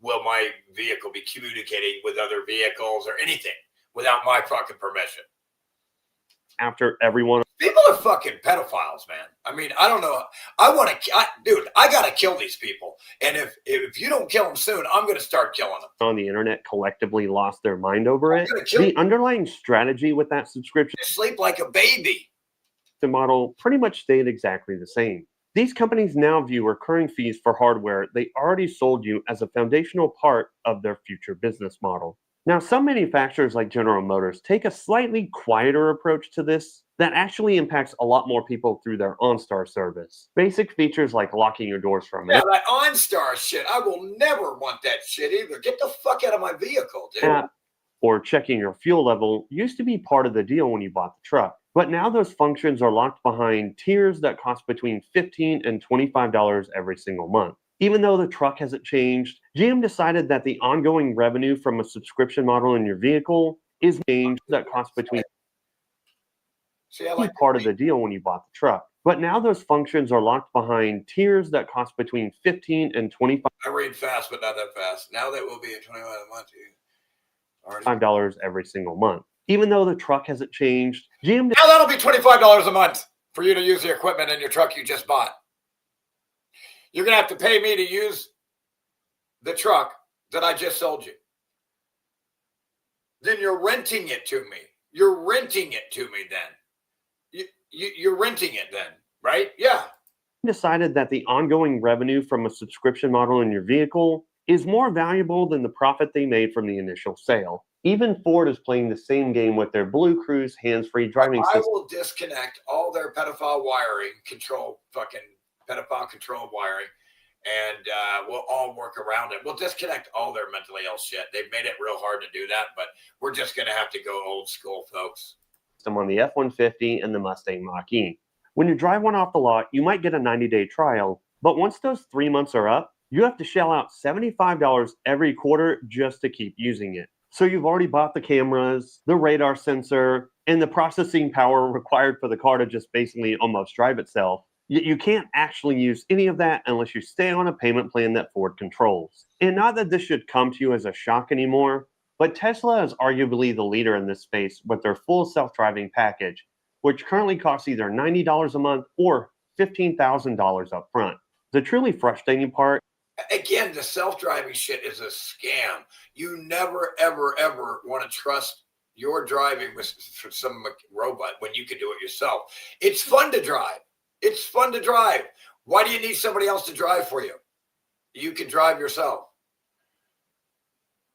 will my vehicle be communicating with other vehicles or anything without my fucking permission. After everyone. People are fucking pedophiles, man. I don't know. I got to kill these people. And if you don't kill them soon, I'm going to start killing them. On the internet collectively lost their mind over it. The underlying strategy with that subscription. Sleep like a baby. The model pretty much stayed exactly the same. These companies now view recurring fees for hardware they already sold you as a foundational part of their future business model. Now, some manufacturers like General Motors take a slightly quieter approach to this that actually impacts a lot more people through their OnStar service. Basic features like locking your doors from Yeah, that OnStar shit. I will never want that shit either. Get the fuck out of my vehicle, dude. app or checking your fuel level used to be part of the deal when you bought the truck. But now those functions are locked behind tiers that cost between $15 and $25 every single month. Even though the truck hasn't changed, GM decided that the ongoing revenue from a subscription model in your vehicle is changed that costs between part of the deal when you bought the truck. But now those functions are locked behind tiers that cost between $15 and $25. I read fast, but not that fast. Now that will be at $25 a month. $5 every single month. Even though the truck hasn't changed, GM. Now that'll be $25 a month for you to use the equipment in your truck you just bought. You're going to have to pay me to use the truck that I just sold you. Then you're renting it to me. You're renting it to me then. You're renting it then, right? Yeah. Decided that the ongoing revenue from a subscription model in your vehicle is more valuable than the profit they made from the initial sale. Even Ford is playing the same game with their Blue Cruise hands-free driving system. I will disconnect all their pedophile wiring, pedophile control wiring, and we'll all work around it. We'll disconnect all their mentally ill shit. They've made it real hard to do that, but we're just going to have to go old school, folks. On the F-150 and the Mustang Mach-E. When you drive one off the lot, you might get a 90-day trial, but once those 3 months are up, you have to shell out $75 every quarter just to keep using it. So you've already bought the cameras, the radar sensor, and the processing power required for the car to just basically almost drive itself. Yet you can't actually use any of that unless you stay on a payment plan that Ford controls. And not that this should come to you as a shock anymore, but Tesla is arguably the leader in this space with their full self-driving package, which currently costs either $90 a month or $15,000 up front. The truly frustrating part, again, the self-driving shit is a scam. You never, ever, ever want to trust your driving with some robot when you can do it yourself. It's fun to drive. It's fun to drive. Why do you need somebody else to drive for you? You can drive yourself.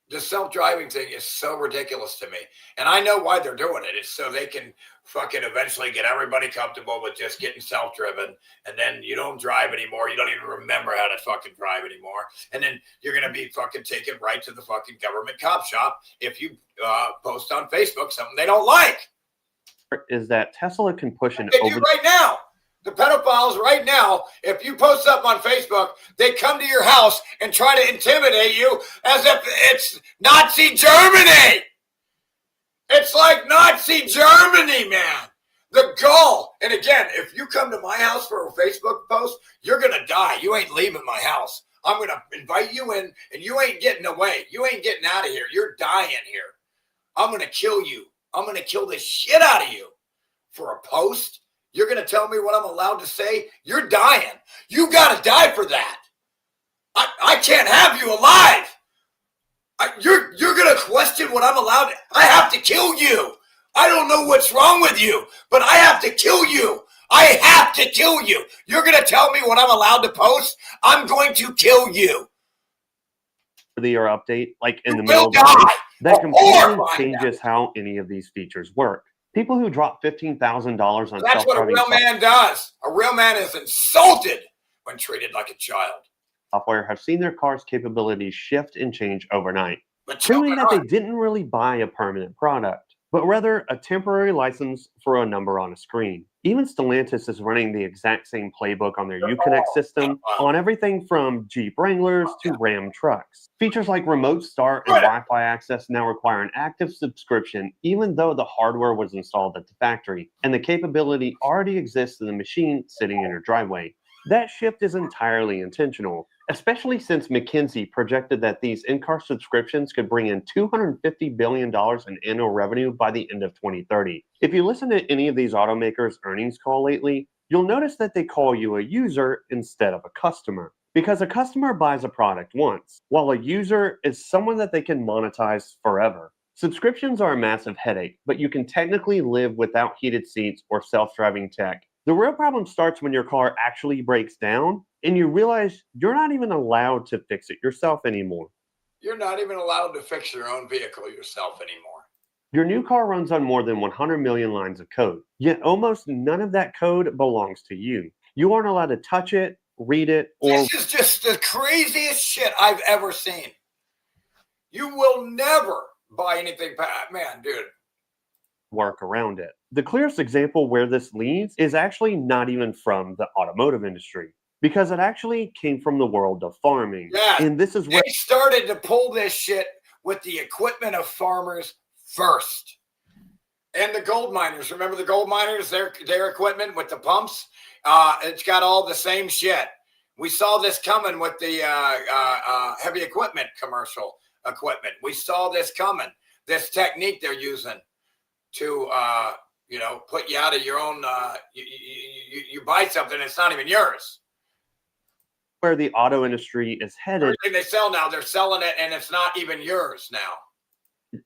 The self-driving thing is so ridiculous to me. And I know why they're doing it. It's so they can fucking eventually get everybody comfortable with just getting self-driven. And then you don't drive anymore. You don't even remember how to fucking drive anymore. And then you're going to be fucking taken right to the fucking government cop shop if you post on Facebook something they don't like. Is that Tesla can push an They do right now. The pedophiles right now, if you post something on Facebook, they come to your house and try to intimidate you as if it's Nazi Germany. It's like Nazi Germany, man. The gall. And again, if you come to my house for a Facebook post, you're going to die. You ain't leaving my house. I'm going to invite you in, and you ain't getting away. You ain't getting out of here. You're dying here. I'm going to kill you. I'm going to kill the shit out of you for a post. You're going to tell me what I'm allowed to say? You're dying. You got to die for that. I can't have you alive. You're going to question what I'm allowed to. I have to kill you. I don't know what's wrong with you, but I have to kill you. I have to kill you. You're going to tell me what I'm allowed to post? I'm going to kill you. Your update, like in the middle of the night, that completely changes how any of these features work. People who drop $15,000 on that's what a real man does. A real man is insulted when treated like a child. Software have seen their car's capabilities shift and change overnight, proving that they didn't really buy a permanent product, but rather a temporary license for a number on a screen. Even Stellantis is running the exact same playbook on their Uconnect system on everything from Jeep Wranglers to Ram trucks. Features like remote start and Wi-Fi access now require an active subscription, even though the hardware was installed at the factory, and the capability already exists in the machine sitting in your driveway. That shift is entirely intentional, especially since McKinsey projected that these in-car subscriptions could bring in $250 billion in annual revenue by the end of 2030. If you listen to any of these automakers' earnings call lately, you'll notice that they call you a user instead of a customer. Because a customer buys a product once, while a user is someone that they can monetize forever. Subscriptions are a massive headache, but you can technically live without heated seats or self-driving tech. The real problem starts when your car actually breaks down and you realize you're not even allowed to fix it yourself anymore. You're not even allowed to fix your own vehicle yourself anymore. Your new car runs on more than 100 million lines of code, yet almost none of that code belongs to you. You aren't allowed to touch it, read it, or... This is just the craziest shit I've ever seen. You will never buy anything, man, dude. Work around it. The clearest example where this leads is actually not even from the automotive industry, because it actually came from the world of farming. Yeah, and this is where they started to pull this shit with the equipment of farmers first. And the gold miners, remember the gold miners, their equipment with the pumps? It's got all the same shit. We saw this coming with the heavy equipment commercial equipment. We saw this coming, this technique they're using to, put you out of your own, you buy something, it's not even yours. Where the auto industry is headed. Everything they sell now, they're selling it and it's not even yours now.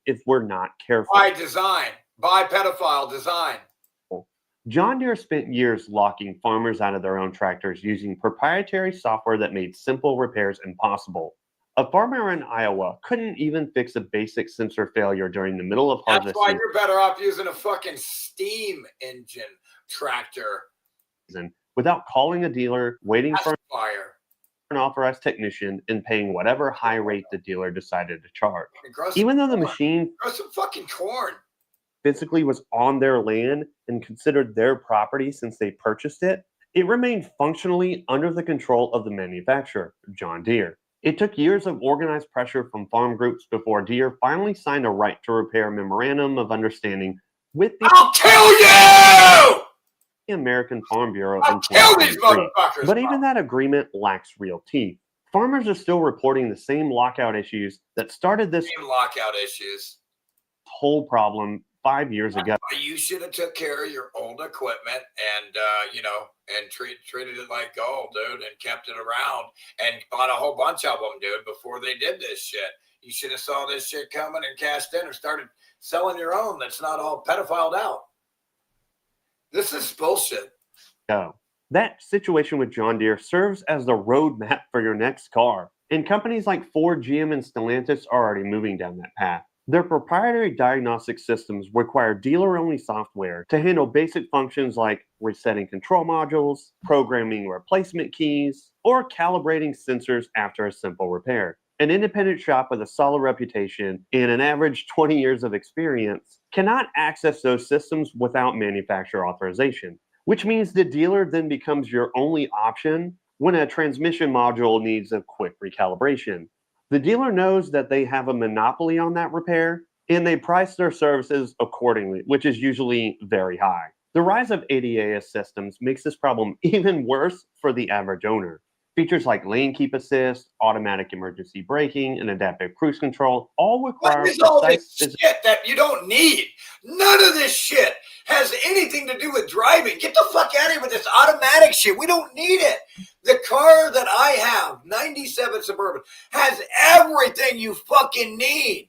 If we're not careful. By design, by pedophile design. John Deere spent years locking farmers out of their own tractors using proprietary software that made simple repairs impossible. A farmer in Iowa couldn't even fix a basic sensor failure during the middle of harvest. That's why you're better off using a fucking steam engine tractor. Without calling a dealer, waiting for fire. An authorized technician, and paying whatever high rate the dealer decided to charge. Even though the machine grow some fucking corn physically was on their land and considered their property since they purchased it, it remained functionally under the control of the manufacturer, John Deere. It took years of organized pressure from farm groups before Deere finally signed a right to repair memorandum of understanding with the I'll kill you! American Farm Bureau I'll in kill these 2023. motherfuckers. But even that agreement lacks real teeth. Farmers are still reporting the same lockout issues that started this lockout issues. whole problem 5 years ago. You should have took care of your old equipment and treated it like gold, dude, and kept it around and bought a whole bunch of them, dude, before they did this shit. You should have saw this shit coming and cashed in or started selling your own that's not all pedophiled out. This is bullshit. No. That situation with John Deere serves as the roadmap for your next car. And companies like Ford, GM, and Stellantis are already moving down that path. Their proprietary diagnostic systems require dealer-only software to handle basic functions like resetting control modules, programming replacement keys, or calibrating sensors after a simple repair. An independent shop with a solid reputation and an average 20 years of experience cannot access those systems without manufacturer authorization, which means the dealer then becomes your only option when a transmission module needs a quick recalibration. The dealer knows that they have a monopoly on that repair, and they price their services accordingly, which is usually very high. The rise of ADAS systems makes this problem even worse for the average owner. Features like lane keep assist, automatic emergency braking, and adaptive cruise control all require What is all this shit that you don't need? None of this shit has anything to do with driving. Get the fuck out of here with this automatic shit. We don't need it. The car that I have, 97 Suburban, has everything you fucking need.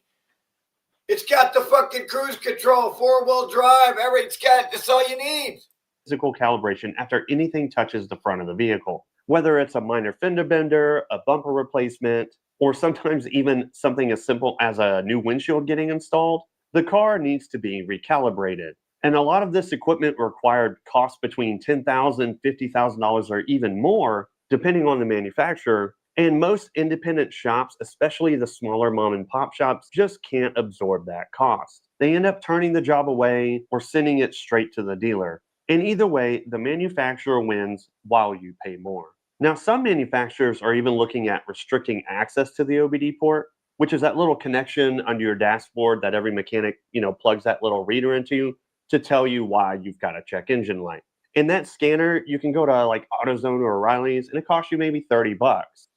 It's got the fucking cruise control, 4-wheel drive, that's all you need. Physical calibration after anything touches the front of the vehicle. Whether it's a minor fender bender, a bumper replacement, or sometimes even something as simple as a new windshield getting installed, the car needs to be recalibrated. And a lot of this equipment required costs between $10,000, $50,000, or even more, depending on the manufacturer. And most independent shops, especially the smaller mom and pop shops, just can't absorb that cost. They end up turning the job away or sending it straight to the dealer. And either way, the manufacturer wins while you pay more. Now, some manufacturers are even looking at restricting access to the OBD port, which is that little connection under your dashboard that every mechanic, plugs that little reader into to tell you why you've got a check engine light. In that scanner, you can go to like AutoZone or O'Reilly's and it costs you maybe $30.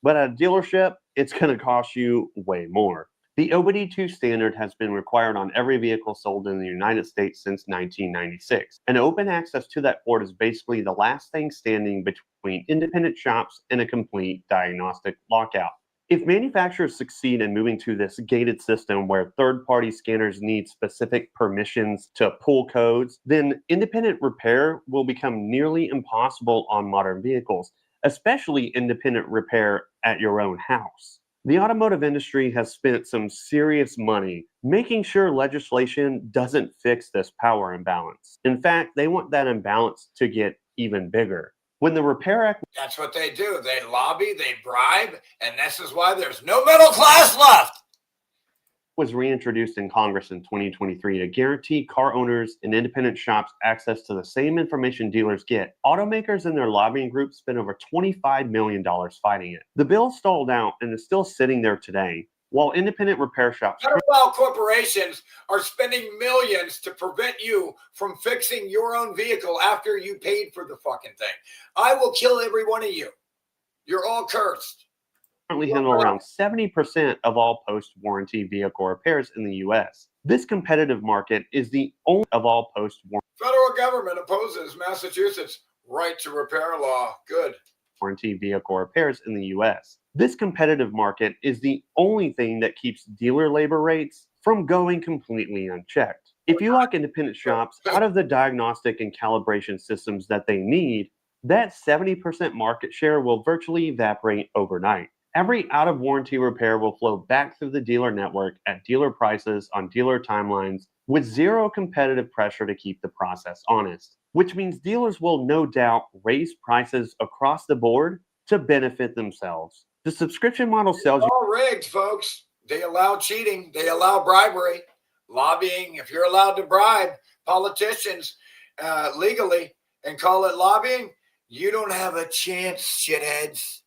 But at a dealership, it's going to cost you way more. The OBD2 standard has been required on every vehicle sold in the United States since 1996. And open access to that port is basically the last thing standing between independent shops and a complete diagnostic lockout. If manufacturers succeed in moving to this gated system where third-party scanners need specific permissions to pull codes, then independent repair will become nearly impossible on modern vehicles, especially independent repair at your own house. The automotive industry has spent some serious money making sure legislation doesn't fix this power imbalance. In fact, they want that imbalance to get even bigger. When the Repair Act That's what they do. They lobby, they bribe, and this is why there's no middle class left. was reintroduced in Congress in 2023 to guarantee car owners and independent shops access to the same information dealers get, automakers and their lobbying groups spent over $25 million fighting it. The bill stalled out and is still sitting there today, while independent repair shops... Pedophile corporations are spending millions to prevent you from fixing your own vehicle after you paid for the fucking thing. I will kill every one of you. You're all cursed. Currently handle around 70% of all post-warranty vehicle repairs in the U.S. This competitive market is the only of all post-warranty. Federal government opposes Massachusetts' right to repair law. Good. Warranty vehicle repairs in the U.S. This competitive market is the only thing that keeps dealer labor rates from going completely unchecked. If you lock independent shops out of the diagnostic and calibration systems that they need, that 70% market share will virtually evaporate overnight. Every out-of-warranty repair will flow back through the dealer network at dealer prices on dealer timelines with zero competitive pressure to keep the process honest, which means dealers will no doubt raise prices across the board to benefit themselves. The subscription model sells you... All rigged, folks. They allow cheating. They allow bribery, lobbying. If you're allowed to bribe politicians legally and call it lobbying, you don't have a chance, shitheads.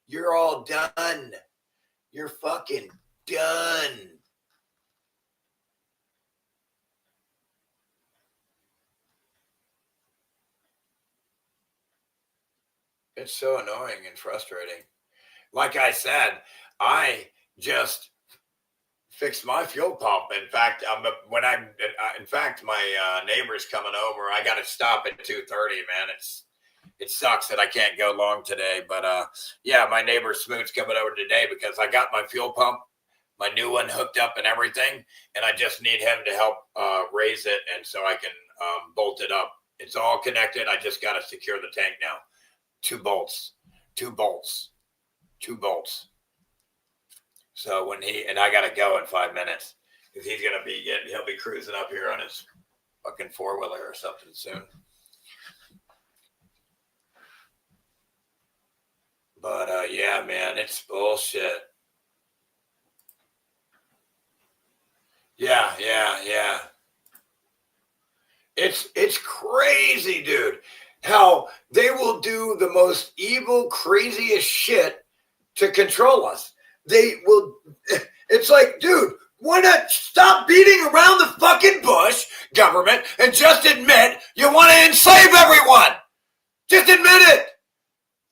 You're all done. You're fucking done. It's so annoying and frustrating. Like I said, I just fixed my fuel pump. In fact, my neighbor's coming over. I got to stop at 2:30, man. It sucks that I can't go long today, but yeah, my neighbor Smoot's coming over today because I got my fuel pump, my new one hooked up and everything, and I just need him to help raise it, and so I can bolt it up. It's all connected. I just got to secure the tank now. 2 bolts. So when I got to go in 5 minutes because he'll be cruising up here on his fucking 4-wheeler or something soon. But yeah, man, it's bullshit. Yeah. It's crazy, dude. How they will do the most evil, craziest shit to control us. They will. It's like, dude, why not stop beating around the fucking bush, government, and just admit you want to enslave everyone? Just admit it.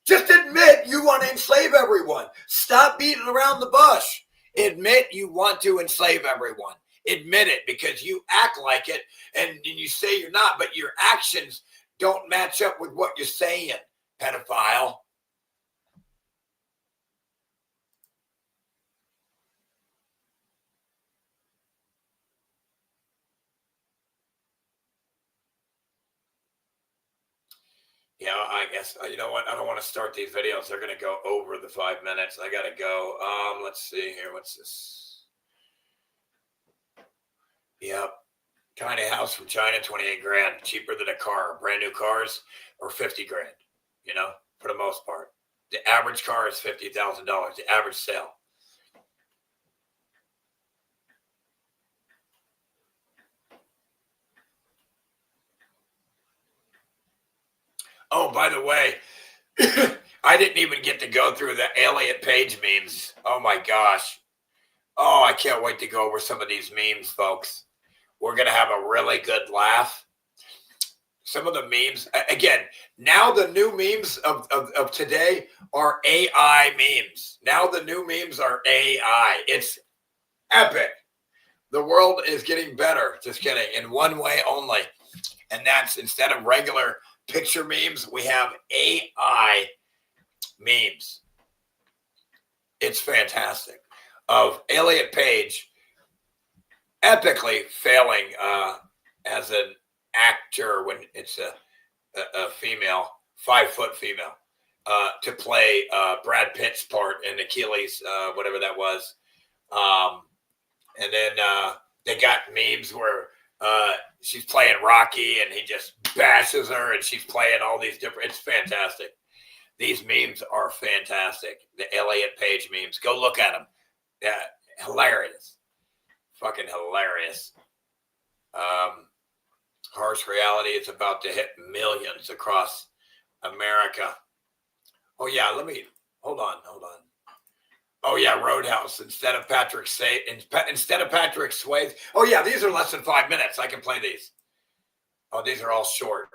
Just admit you want to enslave everyone. Stop beating around the bush. Admit you want to enslave everyone. Admit it, because you act like it and you say you're not, but your actions don't match up with what you're saying, pedophile. Yeah, I guess, you know what? I don't want to start these videos. They're going to go over the 5 minutes. I got to go. Let's see here. What's this? Yep. Tiny house from China, 28 grand. Cheaper than a car. Brand new cars are 50 grand, you know, for the most part. The average car is $50,000. The average sale. Oh, by the way, I didn't even get to go through the Elliot Page memes. Oh, my gosh. Oh, I can't wait to go over some of these memes, folks. We're going to have a really good laugh. Some of the memes, again, now the new memes of today are AI memes. Now the new memes are AI. It's epic. The world is getting better. Just kidding. In one way only. And that's, instead of regular picture memes, we have AI memes. It's fantastic. Of Elliot Page epically failing as an actor when it's a female, 5-foot female. to play Brad Pitt's part in Achilles, whatever that was. And then they got memes where she's playing Rocky and he just bashes her and she's playing all these different, it's fantastic. These memes are fantastic. The Elliot Page memes. Go look at them. Yeah, hilarious. Fucking hilarious. Harsh Reality is about to hit millions across America. Oh yeah, hold on. Oh yeah, Roadhouse instead of Patrick Swayze. Oh yeah, these are less than 5 minutes. I can play these. Oh, these are all short.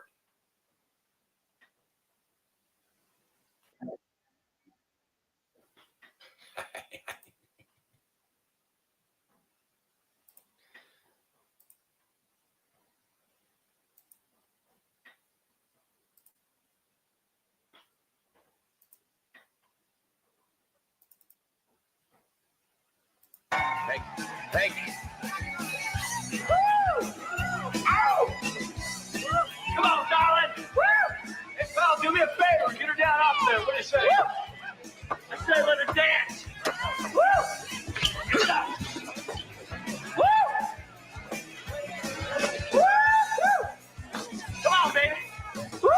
Thank you. Woo! Ow! Come on, darling. Woo! Hey, pal, do me a favor. Get her down off there. What do you say? Woo! I say let her dance. Woo! Get it up. Woo! Woo! Come on, baby. Woo!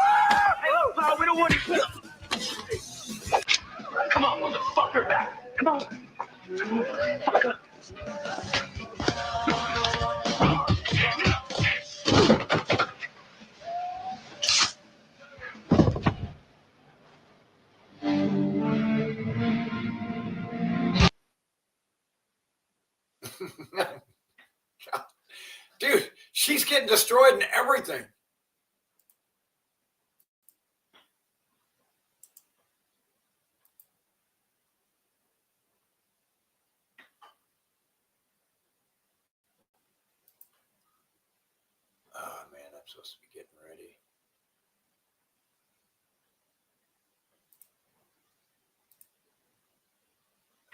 Hey, look, pal, we don't want you. Come on, motherfucker, back. Come on. Fuck up. Dude, she's getting destroyed in everything. Oh man, I'm supposed to be getting ready.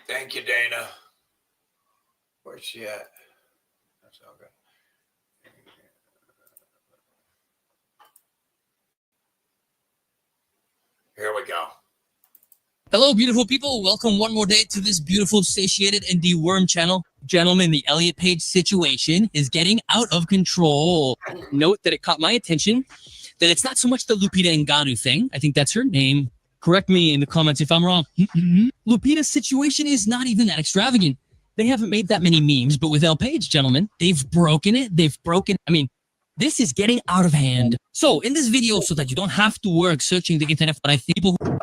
Thank you, Dana. Where's she at? That's all good. Here we go. Hello, beautiful people. Welcome one more day to this beautiful, satiated, and dewormed channel. Gentlemen, the Elliot Page situation is getting out of control. Note that it caught my attention that it's not so much the Lupita Ngannou thing. I think that's her name. Correct me in the comments if I'm wrong. Lupita's situation is not even that extravagant. They haven't made that many memes, but with El Page, gentlemen, they've broken it. I mean, this is getting out of hand. So in this video, so that you don't have to work searching the internet, but I think people who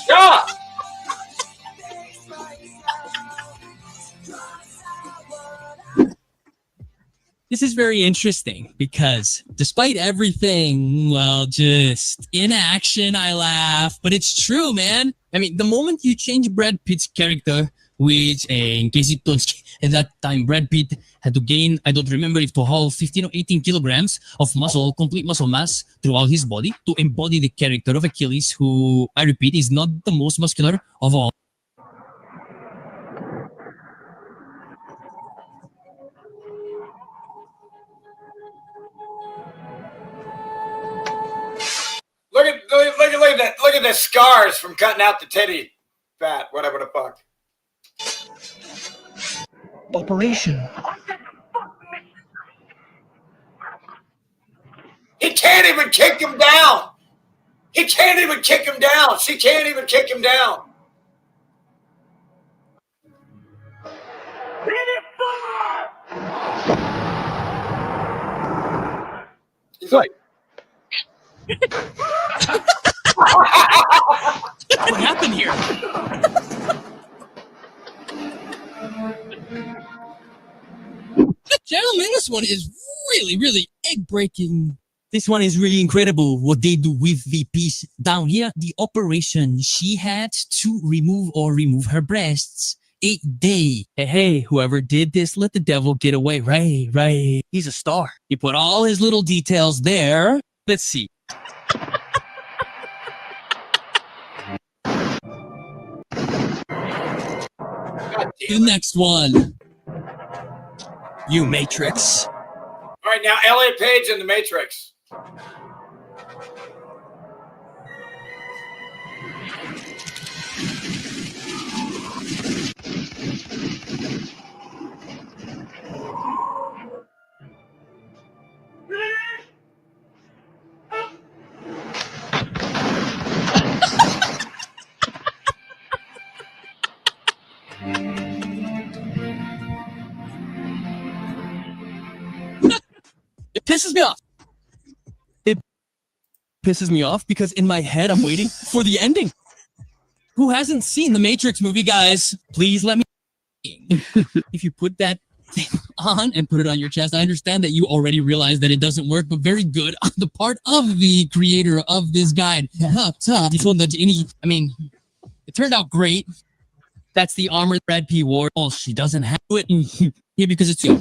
Stop! This is very interesting because despite everything, well, just in action, I laugh, but it's true, man. I mean, the moment you change Brad Pitt's character, which in case it don't, at that time, Brad Pitt had to gain, I don't remember if to haul 15 or 18 kilograms of muscle, complete muscle mass throughout his body to embody the character of Achilles, who, I repeat, is not the most muscular of all. Look at the scars from cutting out the titty fat, whatever the fuck. Operation. He can't even kick him down. He can't even kick him down. She can't even kick him down. He's like, what happened here? Gentlemen, this one is really egg-breaking. This one is really incredible what they do with the piece down here. The operation she had to remove her breasts. 8 day. Hey, whoever did this, let the devil get away. Right. He's a star. He put all his little details there. Let's see. The next one. You Matrix. All right, now Elliot Page in the Matrix. It pisses me off. It pisses me off because in my head I'm waiting for the ending. Who hasn't seen the Matrix movie, guys? Please let me. If you put that thing on and put it on your chest, I understand that you already realize that it doesn't work, but very good on the part of the creator of this guide. I mean, it turned out great. That's the armor Brad P. wore. Oh, she doesn't have it. Yeah, because it's you.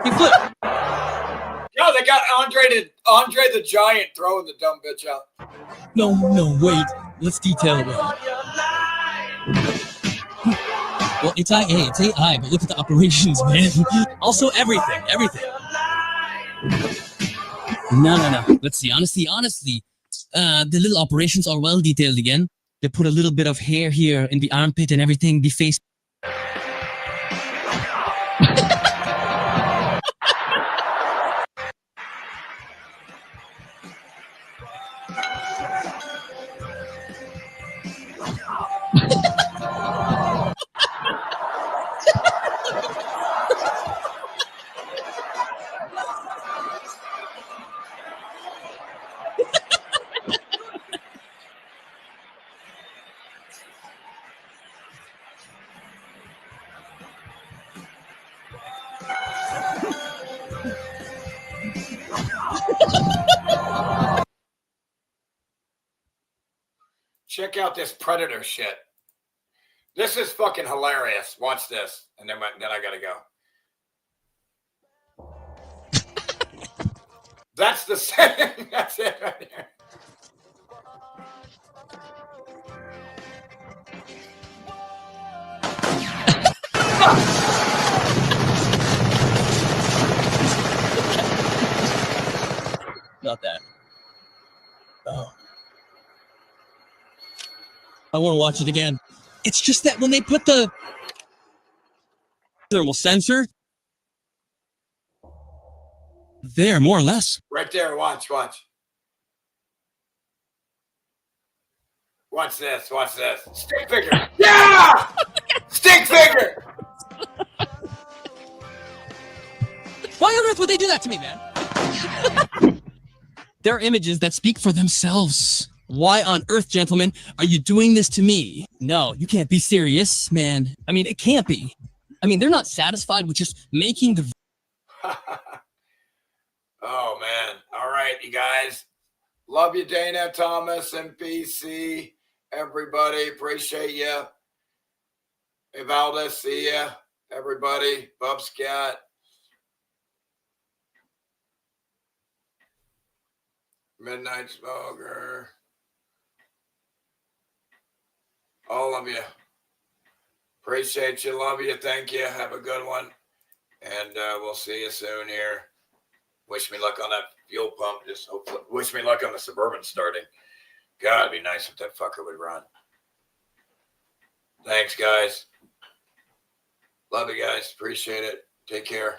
He flipped. No, they got Andre the Giant throwing the dumb bitch out. No, wait. Let's detail it. Well, it's AI, but look at the operations, man. Also, everything. No. Let's see. Honestly, the little operations are well detailed again. They put a little bit of hair here in the armpit and everything. The face. Check out this Predator shit. This is fucking hilarious. Watch this, and then I gotta go. That's the same. That's it right here. Not that. Oh. I want to watch it again. It's just that when they put the thermal sensor there, more or less. Right there. Watch. Watch this. Stick figure. Yeah! Stick figure! Why on earth would they do that to me, man? There are images that speak for themselves. Why on earth, gentlemen, are you doing this to me? No, you can't be serious, man. I mean, it can't be. I mean, they're not satisfied with just making the... Oh, man. All right, you guys. Love you, Dana, Thomas, MPC, everybody. Appreciate you. Evalda, see ya. Everybody. Bubscat. Midnight Smoker. All of you. Appreciate you. Love you. Thank you. Have a good one. And we'll see you soon here. Wish me luck on that fuel pump. Just hopefully, wish me luck on the Suburban starting. God, it'd be nice if that fucker would run. Thanks, guys. Love you guys. Appreciate it. Take care.